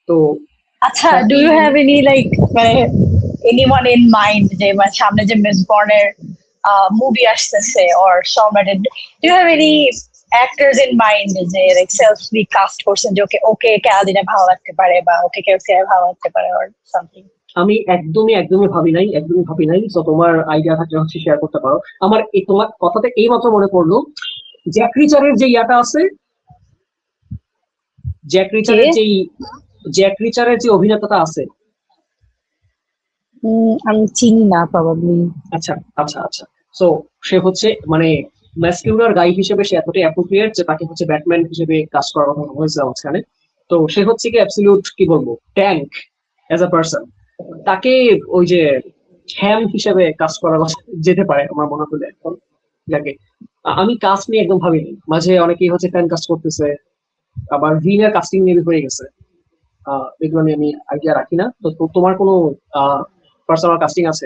তো আচ্ছা do you have any anyone in mind যে সামনে যে মিস বর্নের মুভি আসতেছে or Stormlight do you have any actors in mind যে self recast করছেন যে ওকে ক্যালদিনে ভালো লাগতে পারে বা ওকে কেউ ভালো লাগতে পারে or something আমি একদমই ভাবি নাই তো তোমার আইডিয়া থাকলে হচ্ছে শেয়ার করতে পারো আমার এই তোমার কথাতে এই মাত্র মনে পড়লো জ্যাক রিচারের যে ইয়াটা আছে জ্যাক রিচারের যে অভিনেতাটা আছে আমি চিনি না প্রবাবলি আচ্ছা সো সে হচ্ছে মানে ম্যাসকিউলার গাই হিসেবে সে এতটাই অ্যাপ্রোপ্রিয়েট যে তাকে হচ্ছে ব্যাটম্যান হিসেবে কাজ করার কথা হয়েছে মাঝখানে তো সে হচ্ছে কি অ্যাবসলিউট কি বলবো ট্যাঙ্ক অ্যাজ আ পার্সন তাকে ওই যে হ্যাম হিসেবে কাজ করা যেতে পারে আমার মনে হলে এখন যাকে আমি কাস্ট নিয়ে একদম ভাবিনি মাঝে অনেকেই হচ্ছে ফ্যান কাস্ট করতেছে আবার ভিনের কাস্টিং নিয়ে হয়ে গেছে এগুলো নিয়ে আমি আইডিয়া রাখি না। তো তোমার কোনো পার্সোনাল কাস্টিং আছে?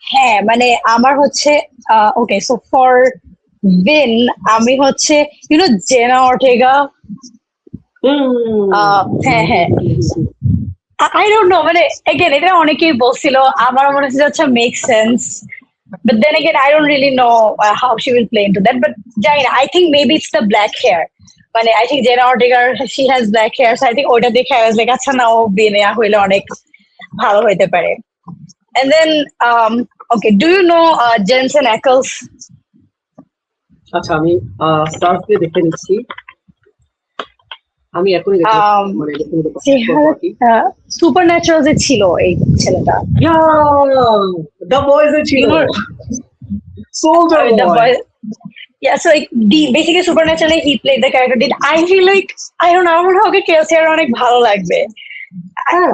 হ্যাঁ মানে আমার হচ্ছে ওকে সো ফর ভিন আমি হচ্ছে জেনা অর্টেগা। হ্যাঁ হ্যাঁ আই ডোন্ট নো মানে এগেন এটা অনেকেই বলছিল, আমার মনে হচ্ছে আচ্ছা make sense, but then again I don't really know how she will play into that, but জানি না, I think maybe it's the black hair, মানে I think জেনা Ortega she has black hair, so I think ওটা দেখে I was like আচ্ছা না ও বিয়ে হইলে অনেক ভালো হইতে পারে। And then okay, do you know Jensen Ackles? আচ্ছা, আমি সার্চ দিয়ে দেখে নিচ্ছি। আমি এখনই সুপার ন্যাচারাল যে ছিল এই ছেলেটা, দ্য বয়েজ ছিল, soldier boy. Yeah, so like basically Supernaturally he played the character. Did I feel like I don't know, আমার ওকে কেলসি আর অনেক ভালো লাগবে।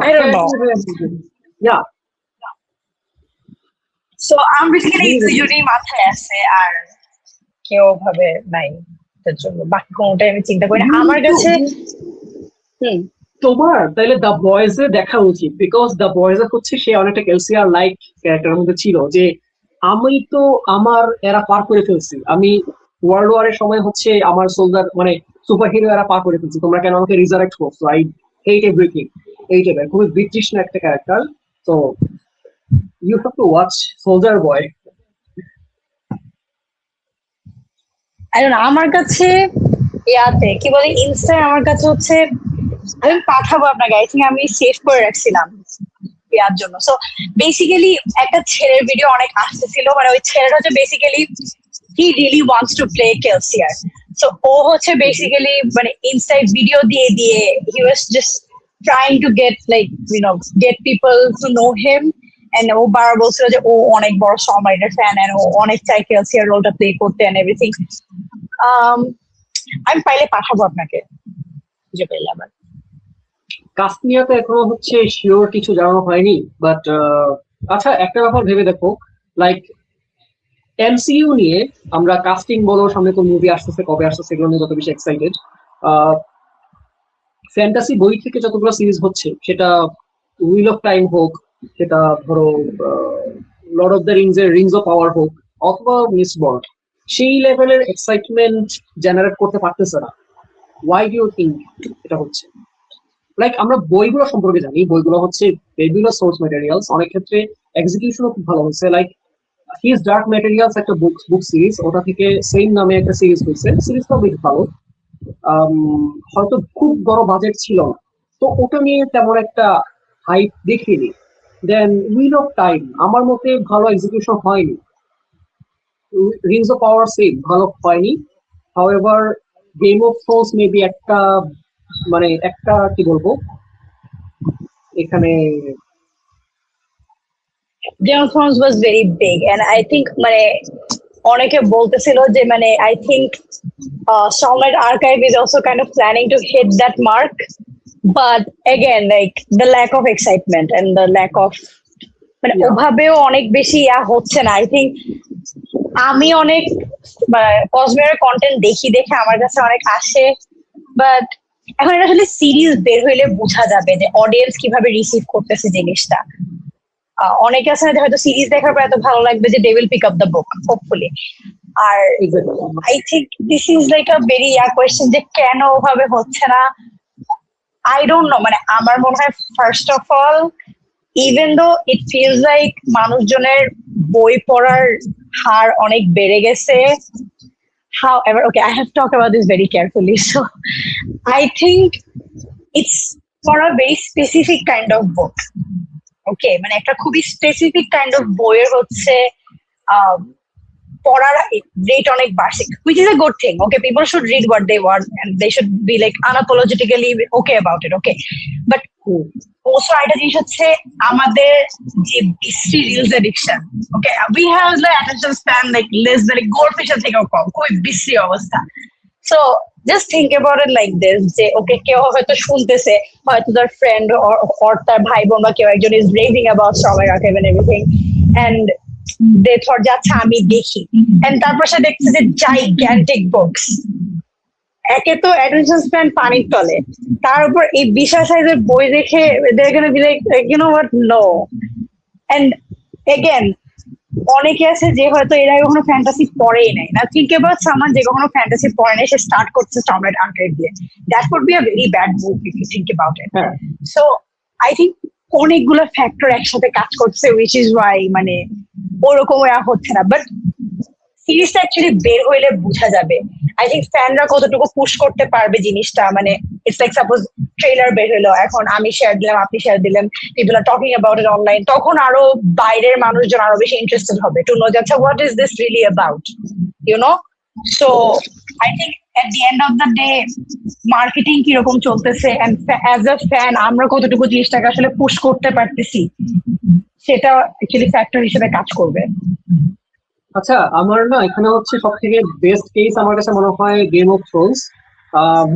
I don't know. Yeah. So I'm basically দুজনেই মাথায় আছে আর কেউ ভাবে নাই, তার জন্য বাকি কোনটাই আমি চিন্তা করি না আমার কাছে। তোমার তাইলে দ্য বয়েজ এ দেখা উচিত, বিকজ দ্য বয়েজ হচ্ছে সে অনেকটা কেলসিয়ার লাইক ক্যারেক্টারের মধ্যে ছিল, যে আমি তো আমার এরা পার করে ফেলছি, আমি ওয়ার্ল্ড ওয়ার এর সময় হচ্ছে আমার সোলজার মানে সুপার হিরো এরা পার করে ফেলছি, তোমরা কেন আমাকে রিজারেক্ট করছো, আই হেট এভরিথিং, এই টাইপের খুবই ব্রিটিশ না একটা ক্যারেক্টার। তো you have to watch Soldier Boy. আমার কাছে ইয়াতে কি বলে ইনস্টায় আমার কাছে হচ্ছে আমি পাঠাবো আপনাকে, আই থিঙ্ক আমি সেভ করে রাখছিলাম ইয়ার জন্য। সো বেসিক্যালি একটা ছেলের ভিডিও অনেক আসতেছিল, মানে ওই ছেলেটা হচ্ছে basically he really wants to play Kelsier. So ও হচ্ছে বেসিক্যালি মানে ইনস্টায় ভিডিও দিয়ে দিয়ে he was just trying to get like get people to know him, and ও বারবার বলছিল যে ও অনেক বড় সমাইডার ফ্যান এন্ড ও অনেক চাই কেলসিয়ার রোলটা প্লে করতে এন্ড এভরিথিং। আমি পাইলে পাঠাবো আপনাকে, যে পেলে আবার। কাস্ট নিয়ে তো এখনো হচ্ছে শিওর কিছু জানানো হয়নি, বাট আচ্ছা একটা ব্যাপার ভেবে দেখো, লাইক এমসিইউ নিয়ে আমরা কাস্টিং বলো, সামনে তো মুভি আসতেছে, কবে আসতেছে এগুলো নিয়ে যত বেশি এক্সাইটেড। ফ্যান্টাসি বই থেকে যতগুলো সিরিজ হচ্ছে, সেটা হুইল অফ টাইম হোক, সেটা ধরো লর্ড অফ দ্য রিংস এর রিংস অফ পাওয়ার হোক, অথবা মিস্টবর্ন, সেই লেভেলের এক্সাইটমেন্ট জেনারেট করতে পারতেছে না। ওয়াই ডু ইউ থিঙ্ক এটা হচ্ছে? লাইক আমরা বইগুলো সম্পর্কে জানি, বইগুলো হচ্ছে ফেবুলাস সোর্স ম্যাটেরিয়ালস, অনেক ক্ষেত্রে এক্সিকিউশনও খুব ভালো হচ্ছে। লাইক হিজ ডার্ক ম্যাটেরিয়ালস একটা বুক সিরিজ, ওটা থেকে সেম নামে একটা সিরিজ হয়েছে, সিরিজটাও বেশ ভালো। হয়তো খুব বড় বাজেট ছিল না, তো ওটা নিয়ে তেমন একটা হাইপ দেখিনি। দেন হুইল অফ টাইম আমার মতে ভালো এক্সিকিউশন হয়নি, রিংস অফ পাওয়ার সেম ভালো হয়নি। However game of Thrones maybe একটা মানে একটা কি বলবো এখানে, Game of Thrones was very big and I think মানে অনেকে বলতেছিল যে মানে I think Stormlight Archive is also kind of planning to hit that mark, but again like the lack of excitement and the lack of মানে ওভাবেও অনেক বেশি হচ্ছে না। I think আমি অনেক কসমের কন্টেন্ট দেখে আমার কাছে অনেক আসে, বাট এখন এটা আসলে সিরিজ বের হইলে বোঝা যাবে যে অডিয়েন্স কিভাবে রিসিভ করতেছে জিনিসটা। অনেকে আছে না হয়তো সিরিজ দেখার পর এত ভালো লাগবে যে they will pick up the book hopefully. আর I think this is like a very question যে কেন ওভাবে হচ্ছে না, আই ডোন্ট নো। মানে আমার মনে হয় first of all even though it feels like মানুষজনের বই পড়ার হার অনেক বেড়ে গেছে, however okay I have to talk about this very carefully, so I think it's for a very specific kind of book. Okay, মানে একটা খুবই স্পেসিফিক কাইন্ড অফ বইয়ের হচ্ছে পড়ার রেট অনেক বাড়ছে, which is a good thing. Okay, people should read what they want and they should be like unapologetically okay about it. Okay, but also একটা জিনিস হচ্ছে আমাদের যে বিশ্রী reels addiction. Okay, we have the attention span like less than গোল্ডফিশের থেকেও কম, খুবই বিশ্রী অবস্থা। So just think about it like this, যে ওকে কেউ হয়তো শুনতেছে, হয়তো তার ফ্রেন্ড or তার ভাই বোন বা কেউ একজন is raving about Stormlight Archive and everything, and they thought যে আচ্ছা আমি দেখি, and তারপর সে দেখছে যে gigantic books একে তো অ্যাটেনশন স্প্যান পানির তলে, তার উপর এই বিশাল সাইজের বই দেখে they're gonna be like, you know what, no. And again, অনেকে আছে যে হয়তো এর আগে কখনো ফ্যান্টাসি পড়েই নাই, না থিঙ্ক অ্যাবাউট সামান যে কখনো ফ্যান্টাসি পড়ে নাই, সে স্টার্ট করছে স্টর্মলাইট আর্কাইভ দিয়ে, that could be a very bad book if you think about it. হ্যাঁ, সো আই থিঙ্ক অনেকগুলো ফ্যাক্টর একসাথে কাজ করছে, উইচ ইজ ওয়াই মানে ওরকম হচ্ছে না। বাট সিরিজটা অ্যাকচুয়ালি বের হইলে বোঝা যাবে আই থিঙ্ক ফ্যানরা কতটুকু পুশ করতে পারবে জিনিসটা। মানে ইটস লাইক সাপোজ ট্রেলার বের হইলো, এখন আমি শেয়ার দিলাম, আপনি শেয়ার দিলেন, people are talking about it online, তখন আরো বাইরের মানুষজন আরো বেশি ইন্টারেস্টেড হবে টু নো যাচ্ছে what is this really about, you know. So I think at the end of the day marketing কিরকম চলতেছে এন্ড অ্যাজ আ ফ্যান আমরা কতটুকু জিনিসটাকে আসলে পুশ করতে পারতেছি, সেটা অ্যাকচুয়ালি ফ্যাক্টর হিসেবে কাজ করবে। আচ্ছা, আমার না এখানে হচ্ছে সব থেকে বেস্ট কেস আমার কাছে মনে হয় গেম অফ থ্রোনস।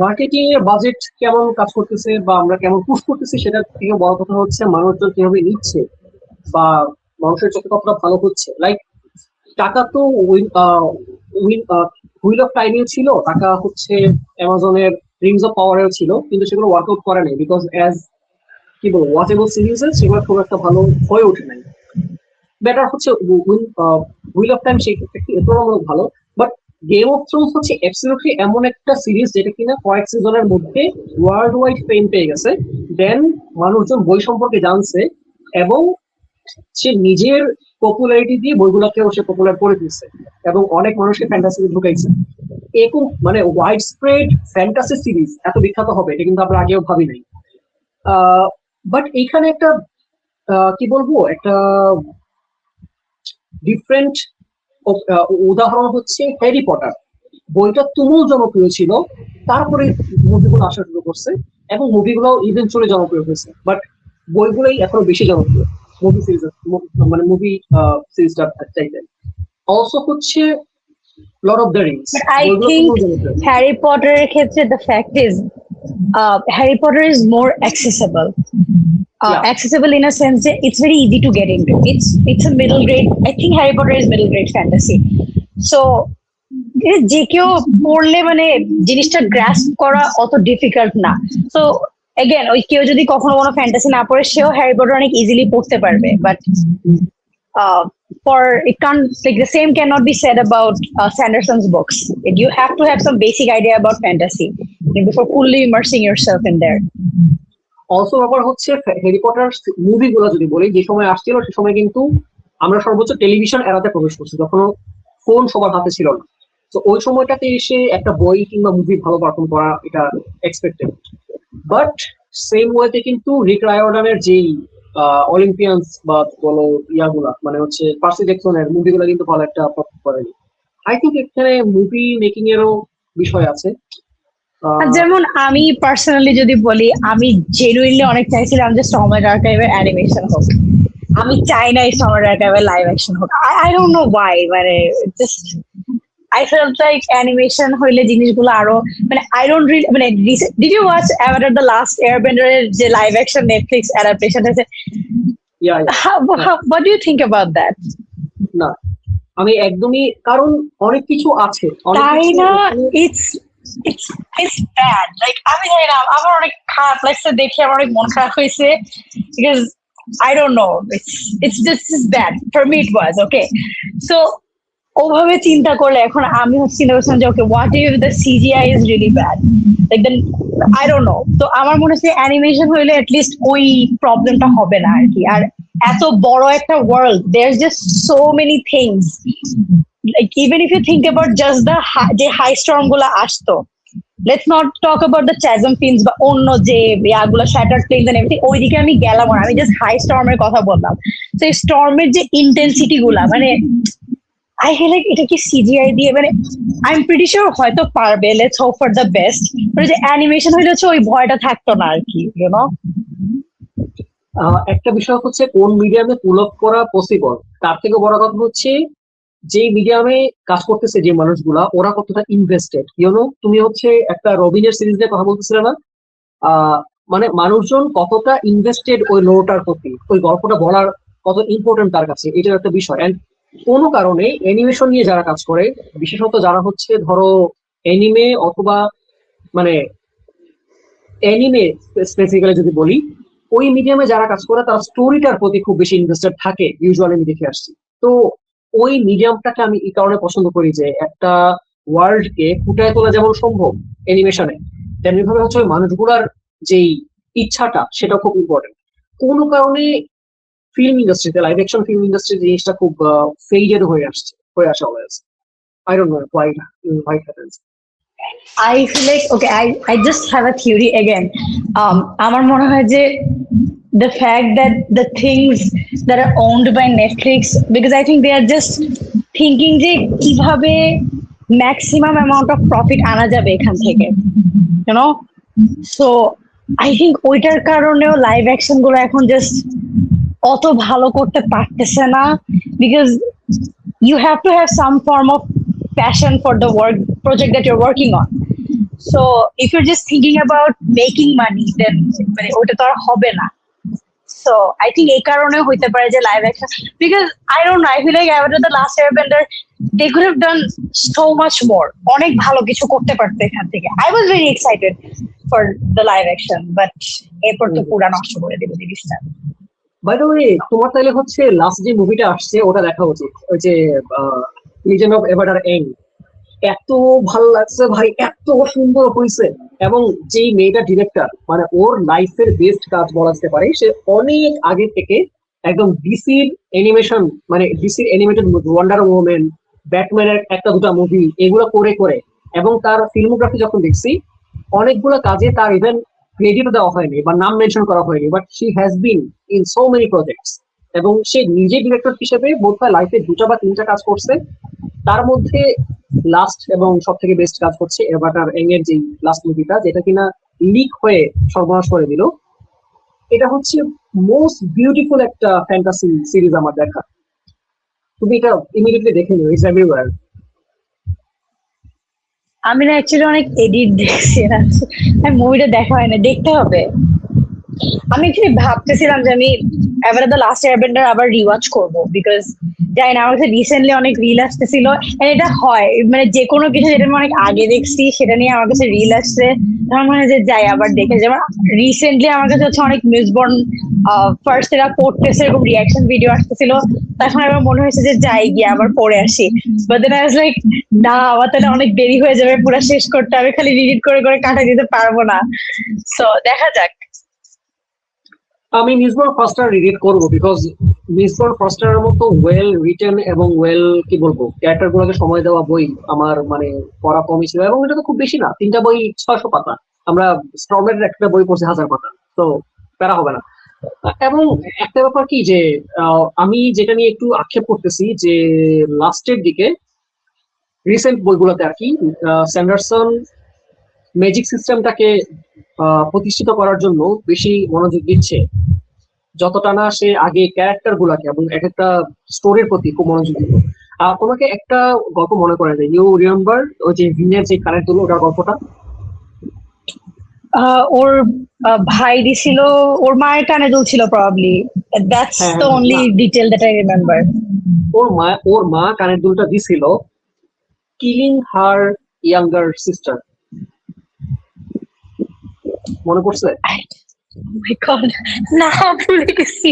মার্কেটিং এর বাজেট কেমন কাজ করতেছে বা আমরা কেমন পুশ করতেছি সেটার থেকে বড় কথা হচ্ছে মানুষজন কিভাবে নিচ্ছে বা মানুষের চোখে কতটা ভালো হচ্ছে। লাইক টাকা তো হুইল অফ টাইমেও ছিল, টাকা হচ্ছে অ্যামাজনের রিংস অফ পাওয়ারেও ছিল, কিন্তু সেগুলো ওয়ার্কআউট করে নাই বিকজ অ্যাজ কি বলবো ওয়াচেবল সিরিজ সেগুলো খুব একটা ভালো হয়ে ওঠে নাই। বেটার হচ্ছে হুইল অফ টাইম সেই ক্ষেত্রে তুলনামূলক ভালো, বাট গেম অফ থ্রোনস হচ্ছে অ্যাবসলিউটলি এমন একটা সিরিজ যেটা কিনা কয়েক সিজনের মধ্যে ওয়ার্ল্ড ওয়াইড ফেম পেয়ে গেছে, দেন মানুষজন বই সম্পর্কে জানছে এবং সে নিজের পপুলারিটি দিয়ে বইগুলোকেও সে পপুলার করে দিচ্ছে এবং অনেক মানুষকে ফ্যান্টাসিতে ঢুকাইছে। এরকম মানে ওয়াইড স্প্রেড ফ্যান্টাসি সিরিজ এত বিখ্যাত হবে এটা কিন্তু আমরা আগেও ভাবি নাই। বাট এইখানে একটা কি বলবো একটা ডিফারেন্ট উদাহরণ হচ্ছে হ্যারি পটার। বইটা তুমুল জনপ্রিয় ছিল, তারপরে মুভিগুলো আসা শুরু করছে এবং মুভিগুলো ইভেন্চুয়ালি জনপ্রিয় হয়েছে, বাট বইগুলোই এখনো বেশি জনপ্রিয় মুভি সিরিজ, মানে মুভি সিরিজটা চাইতে। অলসো হচ্ছে Lord of the Rings, But I বইগুলো think তুমুল জনপ্রিয়। Harry Potter এর ক্ষেত্রে the fact is Harry Potter is more accessible. Yeah. Accessible in a sense that it's very easy to get into. It's a middle grade. I think Harry Potter is middle grade fantasy. So যে কেউ পড়লে মানে জিনিসটা grasp করা অত difficult না। So again ওই কেউ যদি কখনো কোনো ফ্যান্টাসি না পড়ে সেও হ্যারি পটার অনেক ইজিলি পড়তে পারবে। But for it can't like the same cannot be said about Sanderson's books. You have to have some basic idea about fantasy before fully immersing yourself in there. Also ব্যাপার হচ্ছে Harry Potter মুভিগুলো যদি বলি যে সময় আসছিল সে সময় কিন্তু আমরা সর্বোচ্চ টেলিভিশন এরাতে প্রবেশ করছি, যখন ফোন সবার হাতে ছিল না। তো ওই সময়টাতে এসে একটা বই কিংবা মুভি ভালো পারফর্ম করা এটা এক্সপেক্টেড। বাট সেম ওয়েতে কিন্তু রিক রায়র্ডানের যেই অলিম্পিয়ান্স বা বলো ইয়াগুলা মানে হচ্ছে পার্সি জ্যাকসনের মুভিগুলো কিন্তু ভালো একটা পারফর্ম করেনি। আই থিঙ্ক এখানে মুভি মেকিং এরও বিষয় আছে। যেমন আমি পার্সোনালি যদি বলি, আমি জেনুইনলি অনেক চাইছিলাম যে স্টর্মলাইট আর্কাইভের অ্যানিমেশন হোক, আমি চাই না স্টর্মলাইট আর্কাইভের লাইভ অ্যাকশন হোক। আই ডোন্ট নো ওয়াই, মানে just I felt like animation হইলে জিনিসগুলো আরো মানে I don't really মানে did you watch Avatar the Last Airbender এর যে লাইভ অ্যাকশন নেটফ্লিক্স অ্যাডাপ্টেশন আছে? What do you think about that? না, আমি একদমই, কারণ অনেক কিছু আছে তাই না, it's bad. Like আমি জানি না, আমার অনেক খারাপ লাগছে দেখে, আমার অনেক মন খারাপ হয়েছে because I don't know, it's just bad for me. It was okay. So ওভাবে চিন্তা করলে এখন আমি হচ্ছে চিন্তা করছিলাম যে okay what if the CGI is really bad, like then I don't know. তো আমার মনে হচ্ছে অ্যানিমেশন হইলে অ্যাটলিস্ট ওই প্রবলেমটা হবে না আর কি। আর এত বড় একটা world, there just so many things, like even if you think about just the যে হাই স্টর্ম গুলা আসতো, let's not talk about the chasm fiends বা অন্য যে ইয়াগুলো শ্যাটার্ড প্লেনস এন্ড এভরিথিং, ওইদিকে আমি গেলাম না, আমি জাস্ট হাই স্টর্মের কথা বললাম। তো এই স্টর্মের যে ইন্টেন্সিটি গুলা মানে I feel like এটা কি সিজিআই দিয়ে মানে I'm pretty sure হয়তো পারবে, let's hope for the best, but যে অ্যানিমেশন হইলে হচ্ছে ওই ভয়টা থাকতো না আর কি, you know. একটা বিষয় হচ্ছে কোন মিডিয়ামে পুল আপ করা পসিবল, তার থেকে বড় কথা হচ্ছে যে মিডিয়ামে কাজ করতেছে যে মানুষগুলা ওরা কতটা ইনভেস্টেড। ইউনো, তুমি হচ্ছে একটা রবিনের সিরিজ নিয়ে কথা বলতেছিলে না, মানে মানুষজন কতটা ইনভেস্টেড ওই লোটার প্রতি, ওই গল্পটা বলার কত ইম্পর্টেন্ট তার কাছে, এটার একটা বিষয়। এন্ড কোনো কারণে অ্যানিমেশন নিয়ে যারা কাজ করে, বিশেষত যারা হচ্ছে ধরো অ্যানিমে অথবা মানে অ্যানিমে স্পেসিফিক্যালি যদি বলি, ওই মিডিয়ামে যারা কাজ করে তারা স্টোরিটার প্রতি খুব বেশি ইন্টারেস্টেড থাকে, ইউজুয়ালি আমি দেখে আসছি। তো ওই মিডিয়ামটাকে আমি এই কারণে পছন্দ করি যে একটা ওয়ার্ল্ড কে ফুটায় তোলা যেমন সম্ভব অ্যানিমেশনে, তেমনি ভাবে হচ্ছে ওই মানুষগুলার যেই ইচ্ছাটা সেটা খুব ইম্পর্টেন্ট। কোনো কারণে ফিল্ম ইন্ডাস্ট্রিতে, লাইভ অ্যাকশন ফিল্ম ইন্ডাস্ট্রি জিনিসটা খুব ফেইডেড হয়ে আসে always. I don't know why it happens. I feel like okay, I just have a theory again. আমার মনে হয় যে the fact that the things that are owned by Netflix, because I think they are just thinking যে কিভাবে maximum amount of profit আনা যাবে এখান থেকে, you know. So I think ওইটার কারণেও লাইভ অ্যাকশন গুলো এখন জাস্ট অত ভালো করতে পারতেছে না, because you have to have some form of passion for the work project that you're working on. So if you're just thinking about making money, then মানে ওটা তো আর হবে না। So I think এই কারণে হইতে পারে যে live action, because I don't know, I feel like Avatar the Last Airbender, they could have done so much more, অনেক ভালো কিছু করতে পারতো এখান থেকে। I was very excited for the live action, but এরপর তো পুরা নষ্ট করে দিল জিনিসটা। বাই দ্য ওয়ে, তোমার তাইলে হচ্ছে লাস্ট যে মুভিটা আসছে ওটা দেখা উচিত, ওই যে লিজেন্ড অফ এভাটার এন্ড। এত ভালো লাগছে ভাই, এত সুন্দর হয়েছে। এবং যেই মেয়েটা ডিরেক্টর, মানে ওর লাইফের বেস্ট কাজ বলা যেতে পারে, সে অনেক আগে থেকে একদম ডিসির অ্যানিমেশন, মানে ডিসির অ্যানিমেটেড ওয়ান্ডার ওম্যান, ব্যাটম্যানের একটা দুটা মুভি এগুলো করে করে, এবং তার ফিল্মোগ্রাফি যখন দেখছি, অনেকগুলো কাজে তার ইভেন ক্রেডিট দেওয়া হয়নি বা নাম মেনশন করা হয়নি, but she has been in so many projects. এবং সে নিজে ডিরেক্টর হিসেবে বোধহয় লাইফে দুটা বা তিনটা কাজ করছে। তার মধ্যে লাস্ট এবং সব থেকে বেস্ট কাজ হচ্ছে এভাটার এং এর যে লাস্ট মুভিটা, যেটা কিনা লিক হয়ে সর্বনাশ করে দিল। এটা হচ্ছে মোস্ট বিউটিফুল একটা ফ্যান্টাসি সিরিজ আমার দেখা। তুমি এটা ইমিডিয়েটলি দেখে নিও, ইটস এভরিওয়্যার। আমি না অ্যাকচুয়ালি অনেক এডিট দেখছি, আমি মুভিটা দেখা হয় না, দেখতে হবে। আমি অ্যাকচুয়ালি ভাবতেছিলাম যে আমি এবারে দ্য লাস্ট এয়ারবেন্ডার আবার রিওয়াচ করবো, বিকজ জানি না, আমার কাছে রিসেন্টলি অনেক রিল আসতেছিল। And এটা হয় মানে যে কোনো কিছু যেটা আমি অনেক আগে দেখছি সেটা নিয়ে আমার কাছে রিল আসছে, আমার মনে হয় যে যাই আবার দেখে। যেমন রিসেন্টলি আমার কাছে হচ্ছে অনেক মিসবর্ন ফার্স্ট এরা পড়তেছে এরকম রিয়াকশন ভিডিও আসতেছিল, তখন আমার মনে হয়েছে যে যাই গিয়ে আবার পড়ে আসি। But then I was like না, আমার তাহলে অনেক দেরি হয়ে যাবে পুরো শেষ করতে, আমি খালি রিড করে করে কাটা দিতে পারবো না। সো দেখা যাক। আমি মিসবর্ন ফার্স্টার রিড করবো, বিকজ মিসবর্ন ফার্স্টারের মতো ওয়েল রিটেন এবং ওয়েল কি বলবো ক্যারেক্টার গুলোকে সময় দেওয়া বই আমার মানে পড়া কমই ছিল। এবং এটা তো খুব বেশি না, তিনটা বই 600 পাতা। আমরা স্ট্রবেরির একটা বই পড়ছি 1000 পাতা, তো প্যারা হবে না। এবং একটা ব্যাপার কি যে আমি যেটা নিয়ে একটু আক্ষেপ করতেছি যে লাস্টের দিকে রিসেন্ট বইগুলোতে আর কি স্যান্ডারসন ম্যাজিক সিস্টেমটাকে প্রতিষ্ঠিত করার জন্য বেশি মনোযোগ দিচ্ছে, যতটা না সে আগে ক্যারেক্টার গুলাকে এবং এক একটা স্টোরির প্রতি খুব মনোযোগ দিত। তোমাকে একটা গল্প মনে করে দেয়, ইউ রিমেম্বার ওই যে ভিনের যে কানের দুল, ওটার গল্পটা? ওর ভাই দিছিল, ওর মায়ের কানে দুলছিল প্রবাবলি, দ্যাটস হ্যাঁ দ্য হ্যাঁ, অনলি না, ডিটেল দ্যাট আই রিমেম্বার। ওর মা কানের দুলটা দিছিল কিলিং হার ইয়াঙ্গার সিস্টার, মনে পড়ছে? মাই গড, না ভুলে গেছি।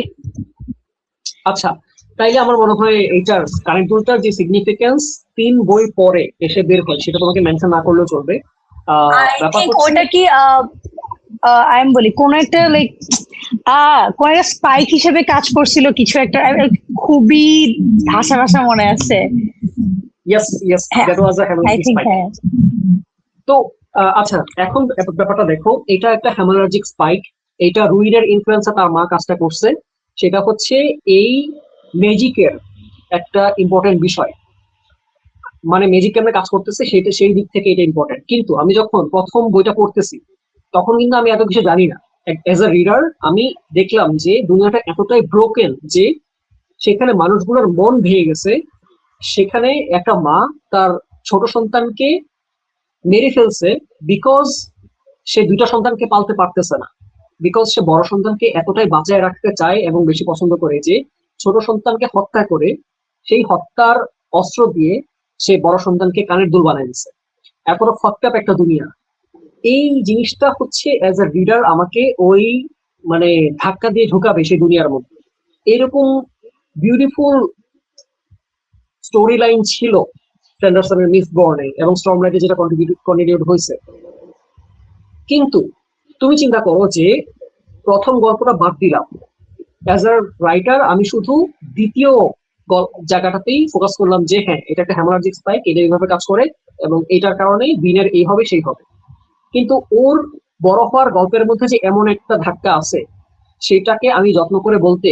আচ্ছা, তাইলে আমার মনে হয় এইটার কানের দুলটার যে সিগনিফিকেন্স 3 বই পরে এসে বের হয়, সেটা তোমাকে মেনশন না করলেও চলবে। আই ব্যাপার থিঙ্ক হচ্ছে, ওটা কি আমি বলি কোন একটা লাইক কোন একটা স্পাইক হিসেবে কাজ করছিল কিছু একটা, খুবই ভাষা ভাষা মনে আছে। ইয়েস ইয়েস, হ্যাঁ, that was a I hemalurgic think spike. হ্যাঁ। তো আচ্ছা, এখন ব্যাপারটা দেখো, এটা একটা হ্যামারজিক স্পাইক। এটা রুইনের ইনফ্লুয়েন্সে তার মা কাজটা করছে, সেটা হচ্ছে এই ম্যাজিকের একটা ইম্পর্টেন্ট বিষয়। মানে ম্যাজিক কেমনে কাজ করতেছে সেটা, সেই দিক থেকে এটা ইম্পর্টেন্ট। কিন্তু আমি যখন প্রথম বইটা পড়তেছি তখন কিন্তু আমি এত কিছু জানি না। এজ আ রিডার আমি দেখলাম যে দুনিয়াটা এতটাই ব্রোকেন যে সেখানে মানুষগুলোর মন ভেঙে গেছে। সেখানে একটা মা তার ছোট সন্তানকে মেরে ফেলছে, বিকজ সে দুইটা সন্তানকে পালতে পারতেছে না, বিকজ সে বড় সন্তানকে এতটাই বাঁচায় রাখতে চায় এবং বেশি পছন্দ করে যে ছোট সন্তানকে হত্যা করে সেই হত্যার অস্ত্র দিয়ে সে বড় সন্তানকে কানের দুল বানায় দিচ্ছে। এতটা ফকড আপ একটা দুনিয়া। এই জিনিসটা হচ্ছে অ্যাজ আ রিডার আমাকে ওই মানে ধাক্কা দিয়ে ঢোকাবে সেই দুনিয়ার মধ্যে। এরকম বিউটিফুল স্টোরি লাইন ছিল স্যান্ডারসনের মিস বর্নে এবং স্টর্মলাইটে যেটা কন্টিনিউড হয়েছে। কিন্তু তুমি চিন্তা করো যে প্রথম গল্পটা বাদ দিলাম, অ্যাজ আ রাইটার আমি শুধু দ্বিতীয় জায়গাটাতেই ফোকাস করলাম যে হ্যাঁ এটা একটা হ্যামারাজিক স্পাইক, এটা এইভাবে কাজ করে এবং এটার কারণেই বিনের এই হবে সেই হবে। কিন্তু ওর বড় হওয়ার গল্পের মধ্যে যে এমন একটা ধাক্কা আছে সেটাকে আমি যত্ন করে বলতে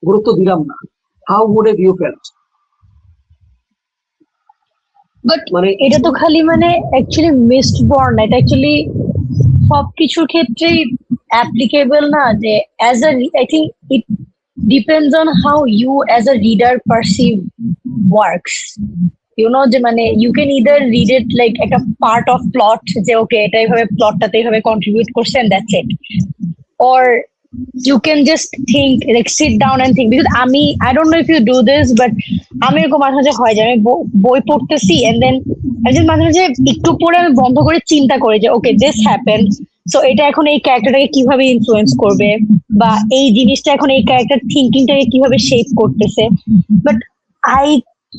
গুরুত্ব দিলাম না। How would you felt? But মানে এটা তো খালি মানে অ্যাকচুয়ালি মিসড বর্ন, এটা অ্যাকচুয়ালি সবকিছুর ক্ষেত্রেই অ্যাপ্লিকেবল না, যে as a I think it depends on how you as a reader perceive works, you know, যে মানে you can either read it like একটা পার্ট অফ প্লট, যে ওকে এটা এইভাবে প্লটটাতে এইভাবে কন্ট্রিবিউট করছে and that's it, or you can just think, like sit down and think, because I don't know if you do this, but আমি এরকম মাঝে মাঝে হয় যে আমি বই পড়তেছি and then মাঝে মাঝে একটু পরে আমি বন্ধ করে চিন্তা করি যে ওকে দিস হ্যাপেন, সো এটা এখন এই ক্যারেক্টারটাকে কিভাবে ইনফ্লুয়েন্স করবে, বা এই জিনিসটা এখন এই ক্যারেক্টার থিঙ্কিংটাকে কিভাবে শেপ করতেছে। But I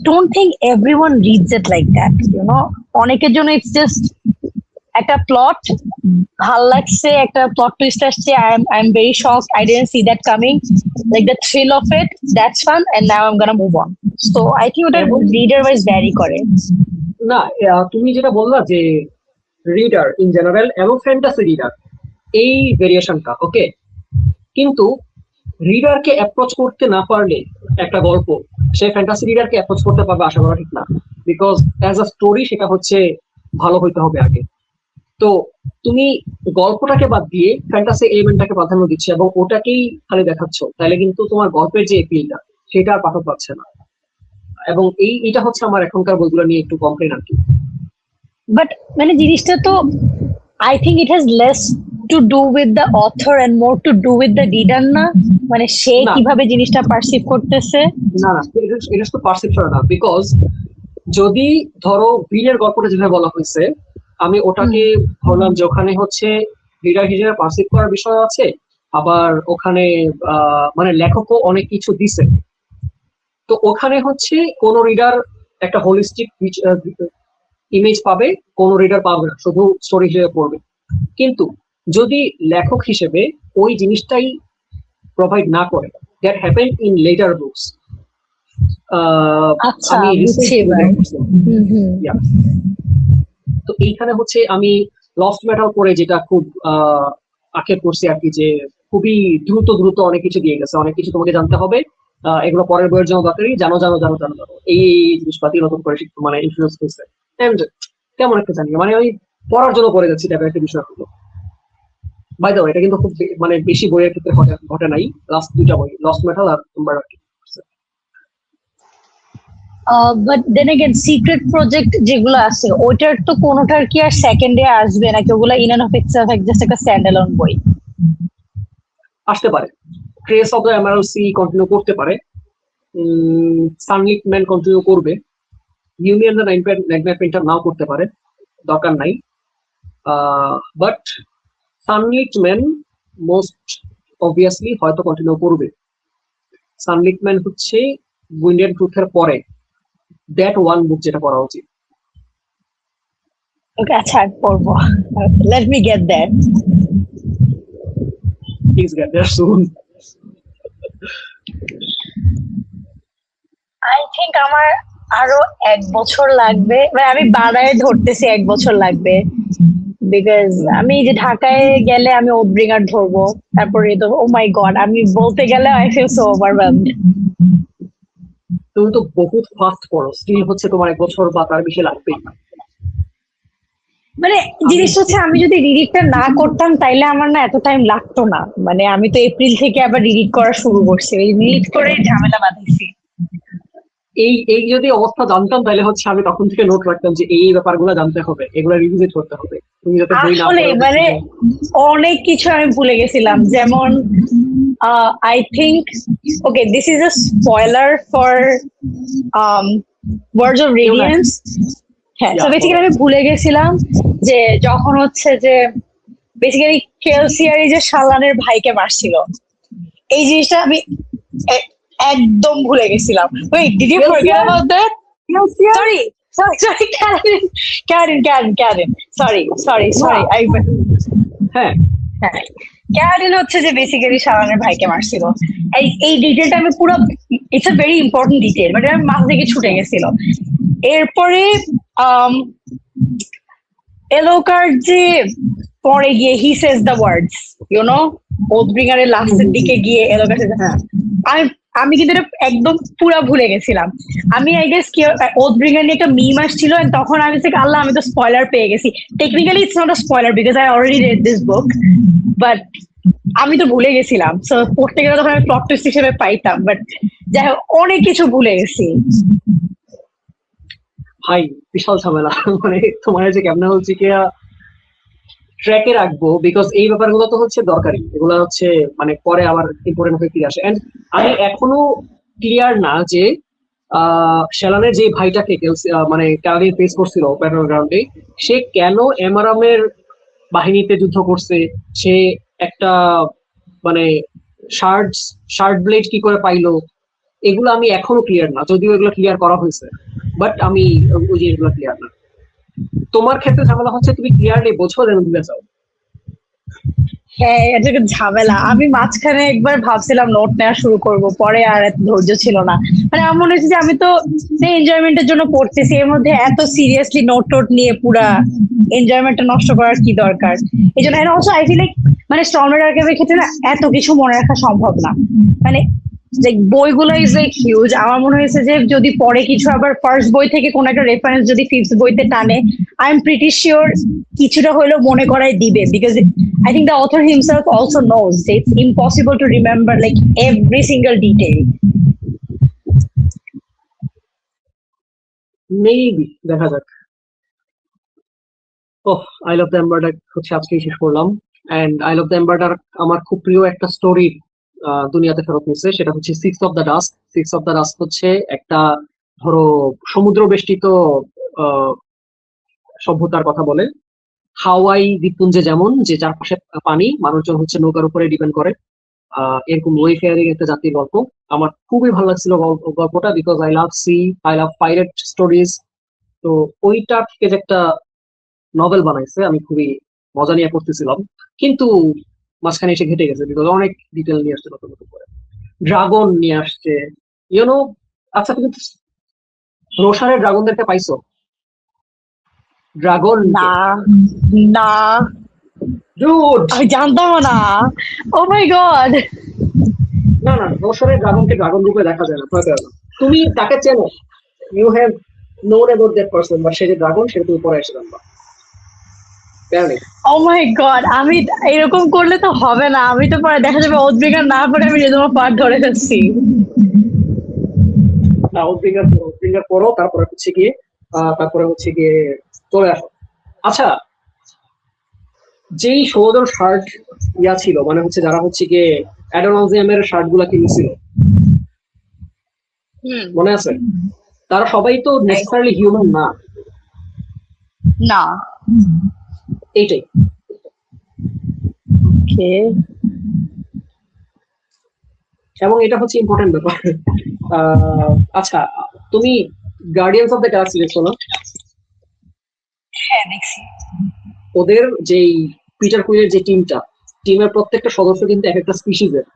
don't think everyone reads it like that, you know. অনেকের জন্য ইটস জাস্ট একটা প্লট, ভাল লাগছে, একটা প্লট টুইস্ট আসছে, I am very shocked, I didn't see that coming, like the thrill of it, that's fun, and now I am gonna move on. So I think ওটা reader wise vary করে। না, তুমি যেটা বললা যে reader in general এবং fantasy reader, এই ভেরিয়েশনটা ওকে, কিন্তু রিডারকে অ্যাপ্রোচ করতে না পারলে একটা গল্প সে ফ্যান্টাসি রিডারকে অ্যাপ্রোচ করতে পারবে আশা করা ঠিক না, বিকজ অ্যাজ আ স্টোরি সেটা হচ্ছে ভালো হইতে হবে আগে। তো তুমি গল্পটাকে বাদ দিয়ে ফ্যান্টাসি এলিমেন্টটাকে প্রাধান্য দিচ্ছ এবং ওটাকেই খালি দেখাচ্ছ, তাহলে কিন্তু তোমার গল্পের যে এপিলটা সেটা আর পাঠক পাচ্ছে না। এবং এটা হচ্ছে আমার এখনকার বইগুলো নিয়ে একটু কমপ্লেন আর কি। বাট মানে জিনিসটা তো I think it has less to do with the author and more to do with the reader না, মানে সে না। কিভাবে জিনিসটা পারসিভ করতেছে। না না, এটা তো পারসেপশন না, বিকজ যদি ধরো বিনের গল্পটা যেভাবে বলা হয়েছে আমি ওটাকে ধরলাম যে ওখানে হচ্ছে রিডার হিসেবে পারসিভ করার বিষয় আছে, আবার ওখানে মানে লেখকও অনেক কিছু দিছে। তো ওখানে হচ্ছে কোন রিডার একটা হোলিস্টিক ইমেজ পাবে, কোন রিডার পাবে না, শুধু স্টোরি হিসেবে পড়বে। কিন্তু যদি লেখক হিসেবে ওই জিনিসটাই প্রোভাইড না করে, that happen in letter books. আচ্ছা, আমি বুঝছি এবার। Yeah. তো এইখানে হচ্ছে আমি লস্ট মেটাল করে যেটা খুব আক্ষেপ করছি আর কি, যে খুবই দ্রুত দ্রুত অনেক কিছু দিয়ে গেছে, অনেক কিছু তোমাকে জানতে হবে, এগুলো পরের বইয়ের জন্য দরকারি, জানো জানো জানো জানো জানো, এই জিনিসপাতি নতুন করে মানে ইনফ্লুয়েন্স হয়েছে। কেমন একটা জানি মানে ওই পড়ার জন্য পড়ে যাচ্ছি টাইপের একটা বিষয় হলো। বাই দ্য ওয়ে, এটা কিন্তু খুব মানে বেশি বইয়ের ক্ষেত্রে ঘটে নাই, লাস্ট দুইটা বই লস্ট মেটাল আর তোমরা। But then again secret project যেগুলো আছে ওইটার তো কোনোটার কি আর সেকেন্ডে আসবে নাকি, ওগুলা in and of itself just একটা স্ট্যান্ডঅ্যালোন বই? আসতে পারে, Tress of the Emerald Sea continue করতে পারে, সানলিট ম্যান কন্টিনিউ করবে, union the Nightmare Painter now করতে পারে, দরকার নাই। But Sunlit Man most obviously হয়তো কন্টিনিউ করবে। সানলিট ম্যান হচ্ছে উইন্ডেড ট্রুথের পরে দ্যাট ওয়ান বুক যেটা পড়া উচিত। ওকে, আচ্ছা পড়বো, let me get that. Please get there soon. I think আমার আরো 1 বছর লাগবে, মানে আমি বাড়ায় ধরতেছি 1 বছর লাগবে, বিকজ আমি যে ঢাকায় গেলে আমি ওথব্রিঙ্গার ধরবো, তারপরে তো ও মাই গড আমি বলতে গেলে আই ফিল সো ওভারওয়েলমড। তুমি তো বহুত ফাস্ট পড়ো, স্টিল হচ্ছে তোমার 1 বছর বা তার বেশি লাগবেই। মানে জিনিস হচ্ছে আমি যদি রিডিটটা না করতাম তাইলে আমার না এত টাইম লাগতো না, মানে আমি তো এপ্রিল থেকে আবার রিডিট করা শুরু করছি, ওই রিডিট করে ঝামেলা বাঁধাইছি। এই যদি অবস্থা জানতাম তাহলে হচ্ছে আমি তখন থেকে নোট রাখতাম যে এই ব্যাপারগুলো জানতে হবে, এগুলো রিভিজিট করতে হবে, তুমি যাতে বই না আসলে পড়ো। মানে অনেক কিছু আমি ভুলে গেছিলাম, যেমন I think okay this is a spoiler for words of radiance, হ্যাঁ, তো Yeah, বেসিক্যালি আমি ভুলে গেছিলাম যে যখন হচ্ছে যে বেসিক্যালি কেলসি আর এই যে শালানের ভাইকে মারছিল, এই জিনিসটা আমি এ- একদম ভুলে গেছিলাম। Wait, did you forget Kelsier? About that? Kelsier? Sorry, sorry, Karen, Karen, sorry, sorry, Wow. হ্যাঁ, হ্যাঁ, ক্যারেন হচ্ছে যে বেসিক্যালি শাওনের ভাইকে মারছিল। এই ডিটেলটা আমি পুরো, it's a very important detail, but আমার মাথা থেকে ছুটে গেছিল। এরপরে আম, এলোকার যে পরে গিয়ে he says the words, you know, Oathbringer এর লাস্টের দিকে গিয়ে এলোকার হ্যাঁ। আমি আমি কিন্তু এটা একদম পুরা ভুলে গেছিলাম। আমি আই গেস কি ওথব্রিঙ্গার নিয়ে একটা মিম আসছিল, and তখন আমি থেকে আল্লাহ আমি তো স্পয়লার পেয়ে গেছি। Technically it's not a spoiler because I already red this book, but আমি তো ভুলে গেছিলাম। সো পড়তে গেলে তখন আমি প্লট টুইস্ট হিসেবে পাইতাম, বাট যাই হোক অনেক কিছু ভুলে গেছি। ভাই বিশাল ঝামেলা। মানে তোমার যে কেমনে হচ্ছে কি ট্র্যাকে রাখবো, বিকজ এই ব্যাপারগুলো তো হচ্ছে দরকারি, এগুলো হচ্ছে মানে পরে আবার ইম্পর্টেন্ট হয়ে ফিরে আসে। এন্ড আমি এখনো ক্লিয়ার না যে শেলানের যে ভাইটাকে মানে ক্যালোরিন ফেস করছিল ব্যাটল গ্রাউন্ডে, সে কেন এমআরএমের বাহিনীতে যুদ্ধ করছে, সে একটা মানে শার্ট শার্ট ব্লেড কি করে পাইলো, এগুলো আমি এখনো ক্লিয়ার না, যদিও এগুলো ক্লিয়ার করা হয়েছে, বাট আমি ওই জিনিসগুলো ক্লিয়ার না। তোমার ক্ষেত্রে ঝামেলা হচ্ছে তুমি ক্লিয়ারলি বোঝো যেন ভুলে যাও। হ্যাঁ, এটা একটা ঝামেলা। আমি মাঝখানে একবার ভাবছিলাম নোট নেওয়া শুরু করব, পরে আর এত ধৈর্য ছিল না। মানে আমার মনে হচ্ছে যে আমি তো এনজয়মেন্টের জন্য পড়তেছি, এর মধ্যে এত সিরিয়াসলি নোট টোট নিয়ে পুরা এনজয়মেন্টটা নষ্ট করার কি দরকার। এই জন্য অলসো আই ফিল লাইক মানে স্টর্মের আর্কাইভের ক্ষেত্রে না এত কিছু মনে রাখা সম্ভব না। মানে লাইক বইগুলো ইজ লাইক হিউজ। আমার মনে হয়েছে যে যদি পরে কিছু আবার ফার্স্ট বই থেকে কোন একটা রেফারেন্স যদি ফিফথ বইতে টানে, আই এম প্রিটি শিওর কিছুটা হলেও মনে করাই দিবে, because I think the author himself also knows it's impossible to remember like every single detail. Maybe দেখা যাক। ওহ, আই লাভ দ্য এম্বারডার হচ্ছে আজকেই শেষ করলাম। এন্ড আই লাভ দ্য এম্বারডার আমার খুব প্রিয় একটা স্টোরি দুনিয়াতে ফেরত নিচ্ছে, সেটা হচ্ছে six of the dusk. Six of the dusk হচ্ছে একটা ধরো সমুদ্র বেষ্টিত আহ, সভ্যতার কথা বলে। হাওয়াই দ্বীপপুঞ্জে যেমন যে চারপাশে পানি, মানুষজন হচ্ছে নৌকার উপরে ডিপেন্ড করে, এরকম ওয়েফেয়ারিং একটা জাতির গল্প। আমার খুবই ভালো লাগছিল গল্পটা, because I love sea, I love pirate stories. তো ওইটা থেকে যে একটা নভেল বানাইছে, আমি খুবই মজা নিয়ে পড়তেছিলাম, কিন্তু মাঝখানে এসে ঘেটে গেছে, বিকজ অনেক ডিটেল নিয়ে আসছে নতুন নতুন করে, ড্রাগন নিয়ে আসছে, ইউনো। আচ্ছা, তুমি রোশানের ড্রাগনদেরকে পাইছো? ড্রাগন না, না, ডুড, আমি জানতাম না। ও মাই গড। না না, রোশানের ড্রাগনকে ড্রাগন রূপে দেখা যায় না, ভয় পেও না। তুমি তাকে চেনো, you have known about that person, but সে যে ড্রাগন সেটা তুমি পরে এসে জানবা। কেন? ও মাই গড, আমি এরকম করলে তো হবে না। আমি তো পরে দেখা যাবে ওদ্রিগার না পড়ে আমি রেজমা পার্ট ধরে ফেলছি। না, ওভারথিঙ্কার করো, তারপরে হচ্ছে গিয়ে চলে আসো। আচ্ছা, যেই 16 জন শার্ট ইয়া ছিল, মানে হচ্ছে যারা হচ্ছে গিয়ে অ্যাডোনাজিয়ামের শার্ট গুলা কিনেছিল, হুম। মনে আছে? তারা সবাই তো নেসেসারিলি হিউম্যান না, না। এইটাই। ওকে। এবং এটা হচ্ছে ইম্পর্টেন্ট ব্যাপার। আচ্ছা, তুমি গার্ডিয়ান্স অফ দ্য গ্যালাক্সি দেখছো না? হ্যাঁ, দেখছি। ওদের যেই পিটার কুইলের যে টিমের প্রত্যেকটা সদস্য কিন্তু এক একটা স্পিসিজের।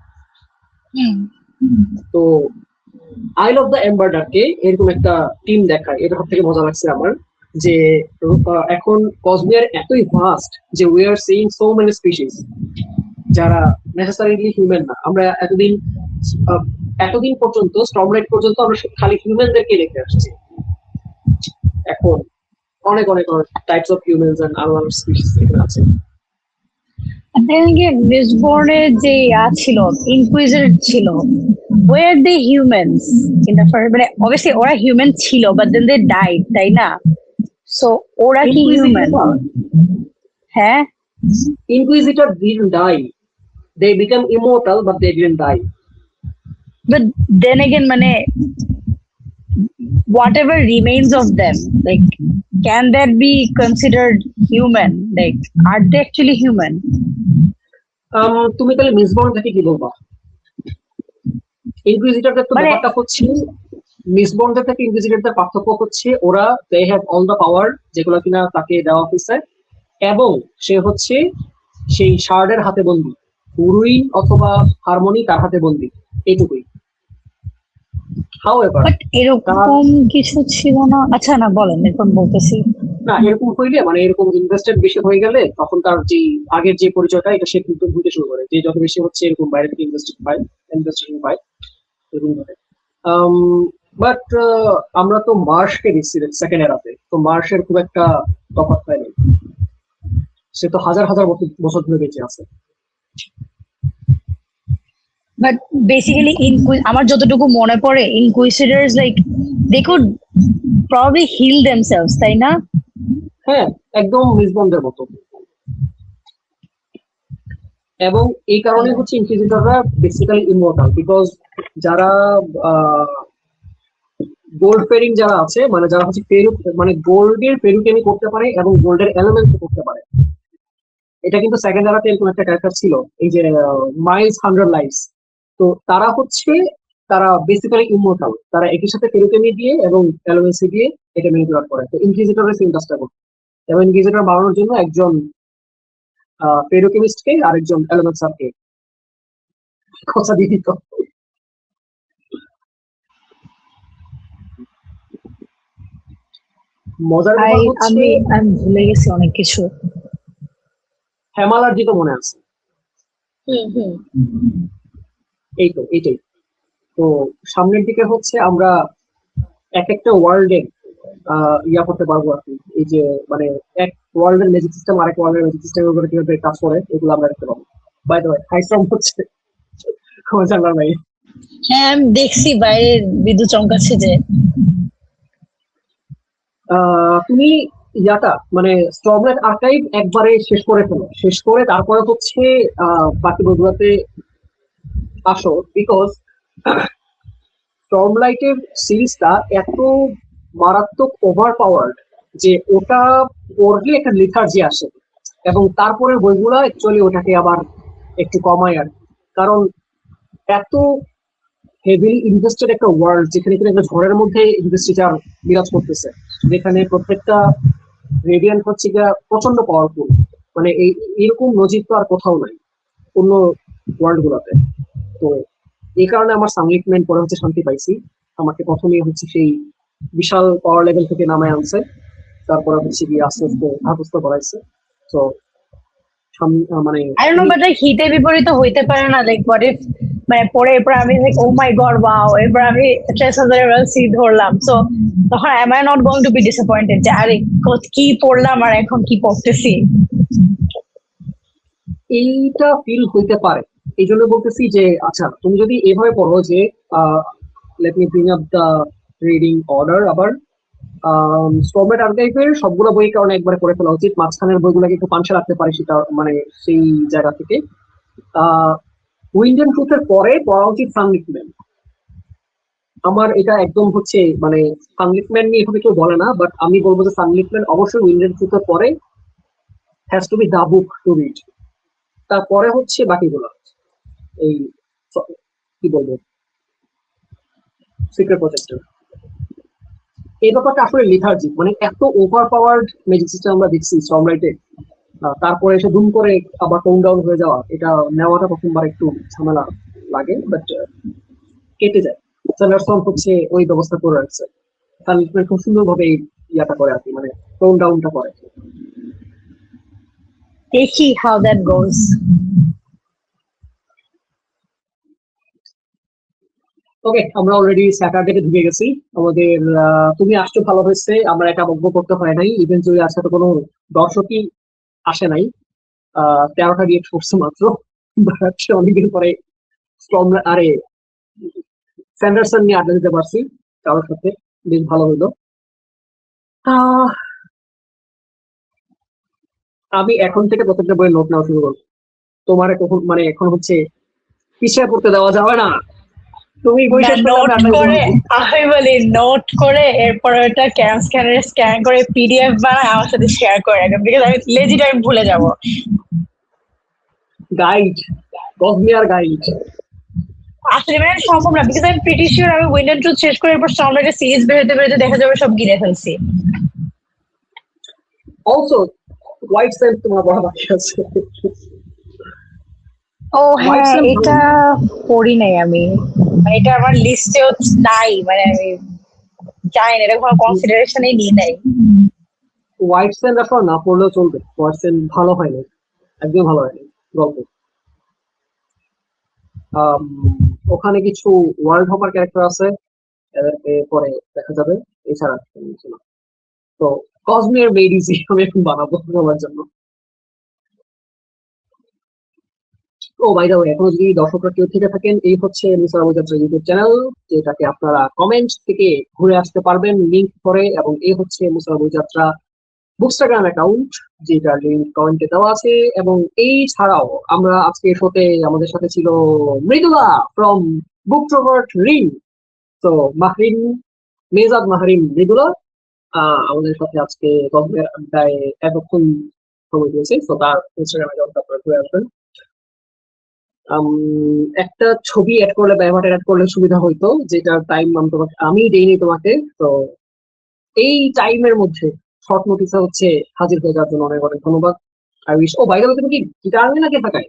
হুম। তো আই লাভ দ্য এম্বারডারকে এরকম একটা টিম দেখায়, এটা সব থেকে মজা লাগছে আমার, যে এখন কসমিয়ার এতই ভাস্ট যে we are seeing so many species যারা নেসেসারিলি হিউম্যান না। আমরা এতদিন পর্যন্ত স্টর্মলাইট পর্যন্ত আমরা খালি হিউম্যানদেরকে দেখে আসছি, এখন অনেক অনেক types of humans and other species এখানে আছে। দেন again, মিসবর্নের যে ছিল, ইনকুইজিটর ছিল, were they humans in the first? মানে অবভিয়াসলি ওরা হিউম্যান ছিল, বাট দেন দে ডাইড, তাই না? সো ওরা কি হিউম্যান? হ্যাঁ। Inquisitor didn't die, they become immortal but they didn't die. But then again মানে whatever remains of them, like, can that be considered human? Like, are they actually human? তুমি তাহলে মিসবর্ন থেকে কি বলবা? ইনকুইজিটরদের তো মানে ব্যাপারটা হচ্ছে, মিসবর্নদের থেকে ইনকুইজিটরদের পার্থক্য হচ্ছে ওরা they have all the power যেগুলো কিনা তাকে দেওয়া হয়েছে, এবং সে হচ্ছে সেই শার্ডের হাতে বন্দি, উরুইন অথবা হারমোনি তার হাতে বন্দি, এইটুকুই। হাউএভার বাট তার, এরকম কিছু ছিল না। আচ্ছা, না বলেন, এখন বলতেছি। না এরকম হইলে মানে এরকম ইনভেস্টেড বেশি হয়ে গেলে তখন তার যে আগের যে পরিচয়টা এটা সে কিন্তু ভুলতে শুরু করে, যে যত বেশি হচ্ছে এরকম বাইরে থেকে ইনভেস্টেশন পায় এরকম ভাবে। বাট আমরা তো মার্শকে দেখছি সেকেন্ড এরাতে, তো মার্শের খুব একটা তফাৎ হয় নাই, সে তো হাজার হাজার বছর বছর ধরে বেঁচে আছে। বাট বেসিক্যালি আমার যতটুকু মনে পড়ে, inquisitors like they could probably heal themselves, তাই না? হ্যাঁ, একদম মিসবন্ডের মতো। এবং এই কারণে হচ্ছে ইনকুইজিটররা বেসিক্যালি ইমমর্টাল, বিকজ যারা গোল্ড পেরিং যারা আছে, মানে যারা হচ্ছে মানে গোল্ডের পেরুকেমি করতে পারে এবং গোল্ডের এলিমেন্ট করতে পারে, এটা কিন্তু সেকেন্ড এরাতে এরকম একটা ক্যারেক্টার ছিল, এই যে মাইলস 100 লাইভস। তো তারা হচ্ছে, তারা বেসিক্যালি ইমমর্টাল, তারা একই সাথে পেরুকেমি দিয়ে এবং এলিমেন্টসি দিয়ে এটা ম্যানিপুলেট করে। তো ইনকুইজিটরের সেম কাজটা করে, এবং ইনকুইজিটর বানানোর জন্য একজন পেরোকেমিস্টকে আরেকজন এলিমেন্টসারকে কথা দিয়ে দিত। মজার ব্যাপার হচ্ছে আমি ভুলে গেছি অনেক কিছু। হেমালার তো মনে আছে। এই তো এইটাই। তো সামনের দিকে হচ্ছে আমরা এক একটা ওয়ার্ল্ডের ইয়া করতে পারবো আর কি, এই যে মানে এক ওয়ার্ল্ডের ম্যাজিক সিস্টেম আরেক ওয়ার্ল্ডের ম্যাজিক সিস্টেমের উপরে কিভাবে কাজ করে এগুলো আমরা দেখতে পাবো। বাই দ্য ওয়ে, হাইস্ট্রম হচ্ছে কোনো জানলাম নাই। হ্যাঁ, আমি দেখছি বাইরে বিদ্যুৎ চমকাচ্ছে যে। তুমি ইয়াটা মানে স্ট্রমলাইট আর্কাইভ একবারে শেষ করে ফেলো, শেষ করে তারপরে হচ্ছে বাকি বইগুলোতে আসো, বিকজ স্টর্মলাইটের সিরিজটা এত মারাত্মক ওভার পাওয়ার্ড যে ওটা পড়লে একটা লিথার্জি আসে, এবং তারপরে বইগুলো অ্যাকচুয়ালি ওটাকে আবার একটু কমায় আর কি। কারণ এত হেভিলি ইনভেস্টেড একটা ওয়ার্ল্ড, যেখানে কিনা একটা ঝড়ের মধ্যে ইনভেস্টিচার বিরাজ করতেছে, যেখানে প্রত্যেকটা রেডিয়েন্ট হচ্ছে গিয়া প্রচন্ড পাওয়ারফুল, মানে এই এরকম নজির তো আর কোথাও নাই অন্য ওয়ার্ল্ড গুলোতে। তো এই কারণে আমার সানলিটমেন্ট পরে হচ্ছে শান্তি পাইছি। আমাকে প্রথমেই হচ্ছে সেই বিশাল পাওয়ার লেভেল থেকে নামায় আনছে, তারপরে হচ্ছে গিয়ে আস্তে আস্তে ধাতস্থ করাইছে। তো মানে I don't no, but like হিতে বিপরীত হইতে পারে না? লাইক হোয়াট ইফ, মানে পরে এরপর আমি like oh my god wow, এরপর আমি ট্রেসাজারের সি ধরলাম, সো তখন am I not going to be disappointed যে আরে কি পড়লাম আর এখন কি পড়তেছি। এইটা ফিল হইতে পারে। এই জন্য বলতেছি যে আচ্ছা তুমি যদি এভাবে পড়ো যে let me bring up the reading order আবার। স্টর্মলাইট আর্কাইভের সবগুলো বই কারণে একবারে পড়ে ফেলা উচিত, মাঝখানের বইগুলোকে একটু পাঞ্চে রাখতে পারি সেটা মানে সেই জায়গা থেকে। উইন্ড এন্ড ট্রুথের পরে পড়া উচিত সানলিটমেন্ট। আমার এটা একদম হচ্ছে মানে সানলিটমেন্ট নিয়ে এভাবে কেউ বলে না, বাট আমি বলবো যে সানলিটমেন্ট অবশ্যই উইন্ড এন্ড ট্রুথের পরে has to be the book to read. তারপরে হচ্ছে বাকিগুলো এই কি বলবো সিক্রেট প্রজেক্টর। এই ব্যাপারটা আসলে লিথার্জি, মানে এত ওভার পাওয়ার্ড ম্যাজিক সিস্টেম আমরা দেখছি স্টর্মলাইটে, তারপরে এসে দুম করে আবার টোন ডাউন হয়ে যাওয়া, এটা নেওয়াটা প্রথমবার একটু ঝামেলা লাগে, বাট কেটে যায়। স্যান্ডারসন হচ্ছে ওই ব্যবস্থা করে রাখছে, সানলিটমেন্ট খুব সুন্দর ভাবে ইয়াটা করে আর কি, মানে টোন ডাউনটা করে। দেখি হাউ দ্যাট গোজ। ওকে, আমরা অলরেডি স্যাটারডে ঢুকে গেছি আমাদের। তুমি আসছো ভালো হয়েছে, আমরা একা বকব করতে হয় নাই, ইভেন যদি আজকে তো কোনো দর্শকই আসে নাই, 13টা রিয়েক্ট করছে মাত্র, বাট অনেকদিন পরে স্টর্ম আরে স্যান্ডারসন নিয়ে আড্ডা দিতে পারছি কারোর সাথে, বেশ ভালো হইলো। আহ, আমি এখন থেকে প্রত্যেকটা বইয়ের নোট নেওয়া শুরু করবো। তোমার কখন মানে এখন হচ্ছে পিছিয়ে পড়তে দেওয়া যাবে না। তুমি বই না শেষ করলে নোট আমি আড্ডা দিতে করে, পারবো। আমি বলি নোট করে এরপরে ওটা স্ক্যানারে স্ক্যান করে পিডিএফ বানায় আমার সাথে শেয়ার করে রাখবেন, বিকজ আমি লেজিট আমি ভুলে যাব। Guide, Cosmere guide. আসলে মানে সম্ভব না, বিকজ আমি প্রিটি শিওর আমি উইন্ডার ট্রুথ শেষ করে এরপর স্টর্মলাইটের সিরিজ বেরোতে বেরোতে দেখা যাবে সব গিলে ফেলছি। অলসো হোয়াইট স্যান্ড তোমার পড়া বাকি আছে। ও হোয়াইট হ্যাঁ, স্যান্ড ভালো। এটা পড়ি নাই আমি, মানে এটা আমার লিস্টেও নাই, মানে আমি জানি না, এটা কোনো কনসিডারেশনই নিই নাই। হোয়াইট স্যান্ড আসলে না পড়লেও চলবে, হোয়াইট স্যান্ড ভালো হয়নি, একদম ভালো হয়নি গল্প। আম, ওখানে কিছু ওয়ার্ল্ড হপার ক্যারেক্টার আছে, এদেরকে পরে দেখা যাবে, এছাড়া তেমন কিছু না। তো কসমিয়ার মেড ইজি আমি এখন বানাবো বলার জন্য। ও বাই দ্য ওয়ে, এখনো যদি দর্শকরা কেউ থেকে থাকেন, এই হচ্ছে মিস্টার আবুজাত্রা ইউটিউব চ্যানেল, যেটাকে আপনারা কমেন্ট থেকে ঘুরে আসতে পারবেন লিংক করে, এবং এই হচ্ছে মিস্টার আবুজাত্রা বুকস্টাগ্রাম অ্যাকাউন্ট, যেটা লিংক কমেন্টে দেওয়া আছে। এবং এই ছাড়াও আমরা আজকে শোতে আমাদের সাথে ছিল মৃদুলা ফ্রম বুকট্রোভার্ট রিং। তো মাহরিন, মেজাদ মাহরিন মৃদুলা আমাদের সাথে আজকে গল্পের আড্ডায় এতক্ষণ সময় দিয়েছে। তো তার ইনস্টাগ্রাম অ্যাকাউন্ট আপনারা ঘুরে আসবেন। একটা ছবি অ্যাড করলে বা অ্যাভাটার অ্যাড করলে সুবিধা হইতো, যেটার টাইম আমি দেইনি তোমাকে। তো এই টাইমের মধ্যে শর্ট নোটিসে হচ্ছে হাজির হয়ে যাওয়ার জন্য অনেক অনেক ধন্যবাদ। I wish. ও বাইরে তুমি কি গিটার আনবে নাকি থাকায়?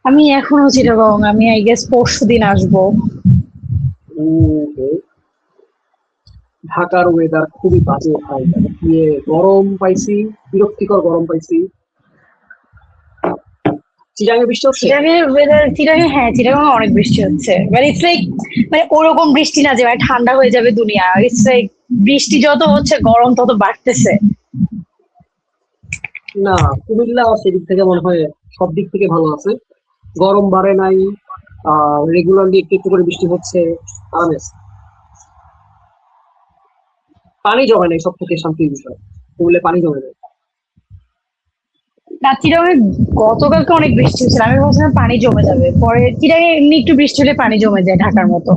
আমি এখনো চিটাগং, আমি আই গেস পরশু দিন আসবো। ওকে। ঢাকার ওয়েদার খুবই বাজে ভাই, আমি গিয়ে গরম পাইছি, বিরক্তিকর গরম পাইছি। চিরাঙে বৃষ্টি হচ্ছে? চিটাগের ওয়েদার, চিটাগে হ্যাঁ চিটাগং অনেক বৃষ্টি হচ্ছে, বাট ইটস লাইক মানে ওরকম বৃষ্টি না যে মানে ঠান্ডা হয়ে যাবে দুনিয়া, ইটস লাইক বৃষ্টি যত হচ্ছে গরম তত বাড়তেছে। না, কুমিল্লা সেদিক থেকে মনে হয় সব দিক থেকে ভালো আছে, গরম বাড়ে নাই, রেগুলারলি একটু একটু করে বৃষ্টি হচ্ছে, আরামে আছে। পানি জমে নাই, সব থেকে শান্তির বিষয়, কুমিল্লায় পানি জমে নাই। না চিটাগে গতকালকে অনেক বৃষ্টি হচ্ছিল, আমি ভাবছিলাম পানি জমে যাবে, পরে চিটাগে এমনি একটু বৃষ্টি হলে পানি জমে যায় ঢাকার মতো,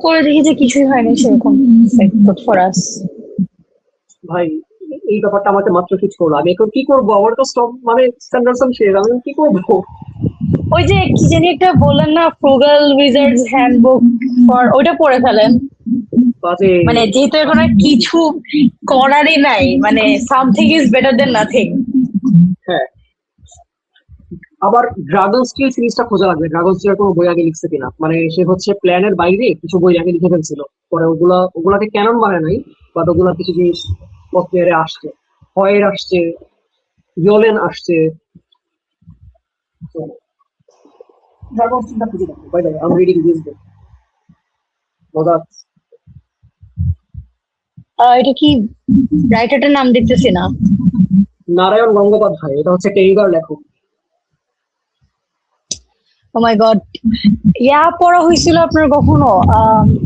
পরে দেখি যে কিছুই হয়নি সেরকম, গুড ফর আস। ভাই, এই ব্যাপারটা আমাকে মাত্র কিছু করলো, আমি এখন কি করবো? আমার তো সব মানে স্ট্যান্ডার্ড শেষ, আমি কি করবো? ওই যে কি জানি একটা বললেন না, ফ্রুগাল উইজার্ডস হ্যান্ডবুক ফর, ওইটা পড়ে ফেলেন। বাজে। মানে যেহেতু এখন আর কিছু করারই নাই, মানে something is better then nothing. হ্যাঁ, আবার ড্রাগন স্টিল সিরিজটা খোঁজা লাগবে, ড্রাগন স্টিলের কোনো বই আগে লিখছে কিনা। মানে সে হচ্ছে প্ল্যানের বাইরে কিছু বই আগে লিখে ফেলছিল, পরে ওগুলাকে ক্যানন বানায় নাই, বাট ওগুলা কিছু জিনিস পত্রে আসছে, ফয়ের আসছে, ইয়লেন আসছে। ড্রাগন স্টিলটা খুঁজে দেখো, by the way I am reading this book. মজা আছে। এটা কি রাইটারটার নাম দেখতেছি না। নারায়ণ গঙ্গোপাধ্যায়, এটা হচ্ছে টেরিগার লেখক। ও মাই গড, ইয়া পড়া হয়েছিল আপনার কখনো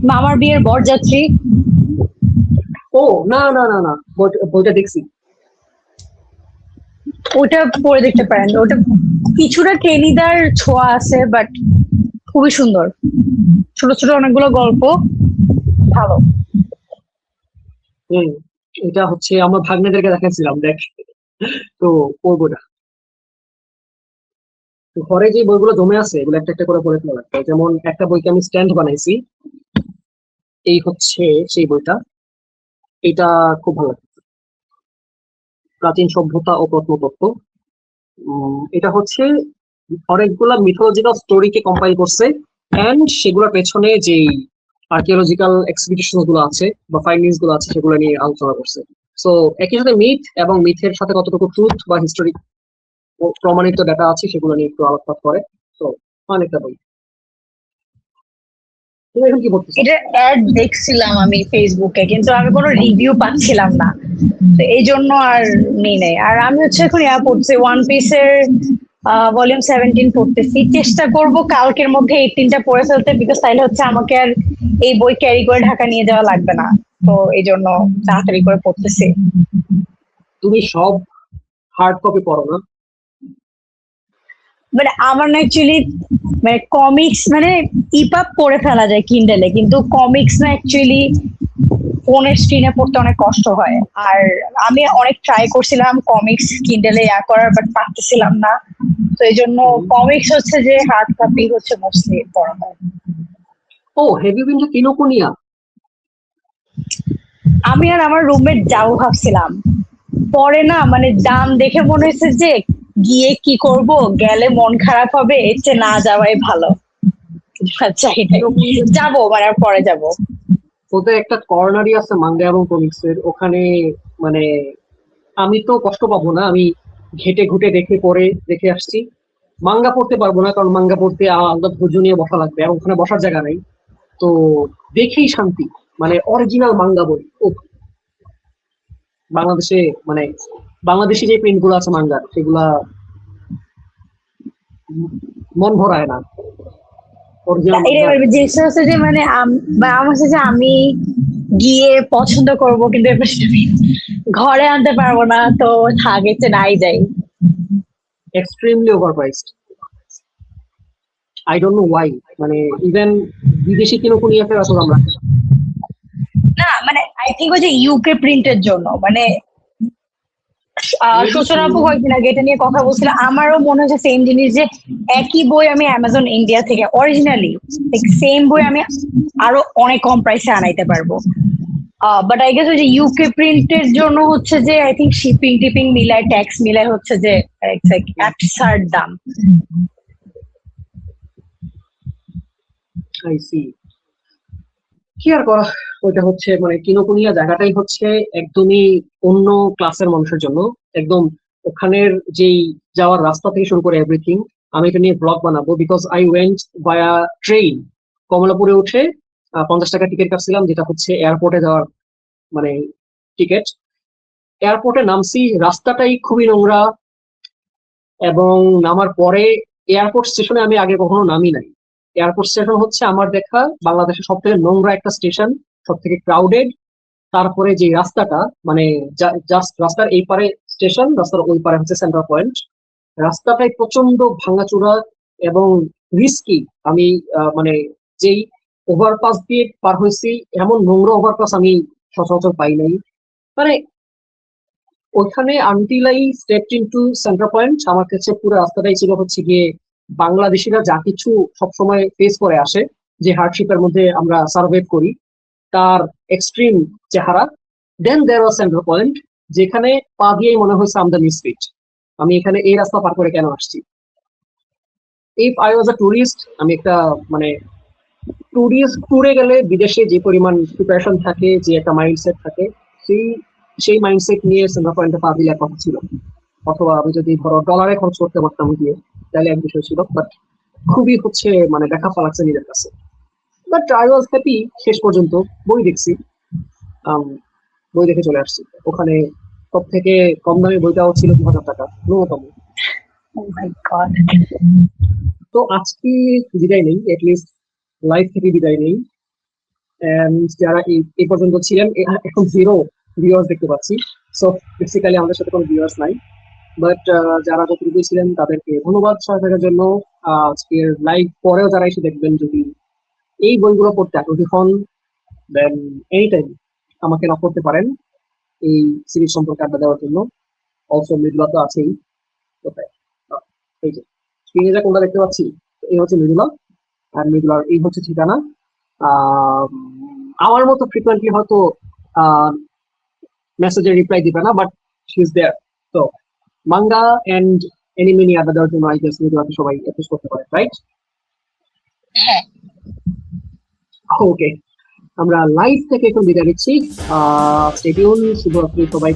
মামার বিয়ের বরযাত্রী? ও না না না না, বইটা দেখছি। ওটা পড়ে দেখতে পারেন, ওটা কিছুটা টেনিদার ছোঁয়া আছে, বাট খুবই সুন্দর, ছোট ছোট অনেকগুলো গল্প, ভালো। হম, এটা হচ্ছে আমার ভাগ্নেদেরকে দেখাচ্ছিলাম, দেখ। তো ওই বইটা, তো ঘরে যে বইগুলো জমে আছে এগুলো একটা একটা করে পড়ে ফেলা লাগবে। যেমন একটা বইকে আমি স্ট্যান্ড বানাইছি, এই হচ্ছে সেই বইটা, এটা খুব ভালো লাগে, প্রাচীন সভ্যতা ও প্রত্নতত্ত্ব। এটা হচ্ছে অনেকগুলা মিথোলজিক্যাল স্টোরিকে কম্পাইল করছে, এন্ড সেগুলোর পেছনে যে আর্কিওলজিক্যাল এক্সপিডিশন গুলো আছে বা ফাইন্ডিংস গুলো আছে সেগুলো নিয়ে আলোচনা করছে। সো একই সাথে মিথ এবং মিথের সাথে কতটুকু ট্রুথ বা হিস্টোরি প্রমাণিত ডাটা আছে সেগুলো নিয়ে একটু আলোকপাত করে। তো অনেকটা বই। তুমি এখন কি পড়তেছো? এটা অ্যাড দেখছিলাম আমি ফেসবুকে, কিন্তু আমি কোনো রিভিউ পাচ্ছিলাম না, তো এই জন্য আর নিই নাই। আর আমি হচ্ছে এখন ইয়া পড়ছি, ওয়ান পিসের ভলিউম 17 পড়তেছি, চেষ্টা করব কালকের মধ্যে 18টা পড়ে ফেলতে, বিকজ তাইলে হচ্ছে আমাকে আর এই বই ক্যারি করে ঢাকা নিয়ে যাওয়া লাগবে না, তো এই জন্য তাড়াতাড়ি করে পড়তেছি। তুমি সব হার্ড কপি পড়ো না? মানে আমার না অ্যাকচুয়ালি মানে কমিক্স মানে ইপাব পড়ে ফেলা যায় কিন্ডেলে, কিন্তু কমিক্স না অ্যাকচুয়ালি ফোনের স্ক্রিনে পড়তে অনেক কষ্ট হয়। আর আমি অনেক ট্রাই করছিলাম কমিক্স কিন্ডেলে করার, বাট পারতেছিলাম না। তো এই জন্য কমিক্স হচ্ছে যে হার্ড কপি হচ্ছে মোস্টলি পড়া হয়। ও, হ্যাভ ইউ বিন টু কিনোকুনিয়া? আমি আর আমার রুমমেট যাবো ভাবছিলাম, পরে না মানে দাম দেখে মনে হয়েছে যে গিয়ে কি করব, গেলে মন খারাপ হবে, এর চেয়ে না যাওয়াই ভালো। চাই নাই, যাবো মানে আর পরে যাবো। ওদের একটা কর্নারই আছে মাঙ্গা এবং কমিক্স এর ওখানে। মানে আমি তো কষ্ট পাবো না, আমি ঘেটে ঘুটে দেখে পড়ে দেখে আসছি। মাঙ্গা পড়তে পারবো না, কারণ মাঙ্গা পড়তে আলাদা ধৈর্য নিয়ে বসা লাগবে, আর ওখানে বসার জায়গা নাই। তো দেখেই শান্তি, মানে অরিজিনাল মাঙ্গা বই। বাংলাদেশে মানে বাংলাদেশি যে প্রিন্ট গুলো আছে মাঙ্গার, সেগুলা মন ভরায় না। অরিজিনাল এটা মাঙ্গা। এবার জিনিসটা হচ্ছে যে মানে বা আমার হচ্ছে যে আমি গিয়ে পছন্দ করব, কিন্তু এবার সেটা আমি ঘরে আনতে পারবো না, তো থাক, এর চেয়ে নাই যাই। Extremely over priced. I don't no Y. মানে ইভেন বিদেশি কিনোকুনিয়াতে এত দাম রাখে না। না মানে আই থিঙ্ক ওই যে ইউকে প্রিন্টের জন্য মানে Maybe সূচনা আপু true. কয়েকদিন আগে এটা নিয়ে কথা বলছিল, আমারও মনে হচ্ছে সেম জিনিস, যে একই বই আমি অ্যামাজন ইন্ডিয়া থেকে অরিজিনালি সেম বই আমি আরো অনেক কম প্রাইসে আনাইতে পারবো। বাট আই গেস ওই যে ইউকে প্রিন্টের জন্য হচ্ছে যে আই থিঙ্ক শিপিং টিপিং মিলায়, ট্যাক্স মিলায় হচ্ছে যে অ্যাবসার্ড দাম। I see. কি আর করা। ওইটা হচ্ছে মানে কিনোকুনিয়া জায়গাটাই হচ্ছে একদমই অন্য ক্লাসের মানুষের জন্য। একদম ওখানের যেই যাওয়ার রাস্তা থেকে শুরু করে এভরিথিং। আমি এটা নিয়ে ব্লগ বানাবো, because I went via train. কমলাপুরে উঠে 50 টাকা টিকিট কাটছিলাম, যেটা হচ্ছে এয়ারপোর্টে যাওয়ার মানে টিকিট। এয়ারপোর্টে নামছি, রাস্তাটাই খুবই নোংরা। এবং নামার পরে এয়ারপোর্ট স্টেশনে আমি আগে কখনো নামি নাই। এয়ারপোর্ট স্টেশন হচ্ছে আমার দেখা বাংলাদেশের সব থেকে নোংরা একটা স্টেশন, সব থেকে ক্রাউডেড। তারপরে যে রাস্তাটা মানে জাস্ট রাস্তার এই পারে স্টেশন, রাস্তার ওই পারে হচ্ছে সেন্টার পয়েন্ট। রাস্তাটাই প্রচন্ড ভাঙাচোরা এবং রিস্কি। আমি মানে যেই ওভারপাস দিয়ে পার হয়েছি, এমন নোংরা ওভারপাস আমি সচরাচর পাই নাই। মানে ওইখানে until I stepped into centre point, আমার কাছে পুরো রাস্তাটাই ছিল হচ্ছে গিয়ে বাংলাদেশিরা যা কিছু সবসময় ফেস করে আসে, যে হার্ডশিপের মধ্যে আমরা সার্ভাইভ করি, তার এক্সট্রিম চেহারা। দেন দেয়ার ওয়াজ সেন্টার পয়েন্ট, যেখানে পা দিয়েই মনে হয়েছে আমাদের মিসফিট। আমি এখানে এই রাস্তা পার করে কেন আসছি? If I was a tourist, আমি একটা মানে টুরিস্ট ট্যুরে গেলে বিদেশে যে পরিমাণ প্রিপারেশন থাকে, যে একটা মাইন্ডসেট থাকে, সেই সেই মাইন্ডসেট নিয়ে সেন্টার পয়েন্টে পা দিলে কথা ছিল। অথবা আমি যদি ধরো ডলারে খরচ করতে পারতাম গিয়ে, তাহলে এক বিষয় ছিল। বাট খুবই হচ্ছে মানে দেখা লাগছে নিজের কাছে। বাট আই ওয়াজ হ্যাপি শেষ পর্যন্ত। বই দেখছি, বই দেখে চলে আসছি। ওখানে সব থেকে কম দামি বইটাও ছিল 2000 টাকা ন্যূনতম। Oh my God. তো আজকে বিদায় নেই, এটলিস্ট লাইফ থেকে বিদায় নেই। যারা এই পর্যন্ত ছিলেন, এখন জিরো ভিউয়ার্স দেখতে পাচ্ছি। সো বেসিক্যালি আমাদের সাথে কোনো ভিউয়ার্স নাই। বাট যারা যতটুকু ছিলেন তাদেরকে ধন্যবাদ সহায় থাকার জন্য। আজকের লাইভ পরেও যারা এসে দেখবেন, যদি এই বইগুলো পড়তে আগ্রহী হন, দেন এনি টাইম আমাকে নক করতে পারেন এই সিরিজ সম্পর্কে আড্ডা দেওয়ার জন্য। অলসো মৃদুলা তো আছেই। কোথায়? এই যে স্ক্রিনে যা কোনটা দেখতে পাচ্ছি, এই হচ্ছে মৃদুলা। আর মৃদুলার এই হচ্ছে ঠিকানা। আমার মতো ফ্রিকুয়েন্টলি হয়তো মেসেজের রিপ্লাই দিবে না, বাট শি ইজ দেয়ার। তো মাঙ্গা এন্ড এনিমে নিয়ে আড্ডা দেওয়ার জন্য আই গেস মৃদুলাকে সবাই অ্যাপ্রোচ করতে পারে, রাইট? ওকে, আমরা লাইভ থেকে এখন বিদায় নিচ্ছি। Stay tune. শুভরাত্রি সবাই।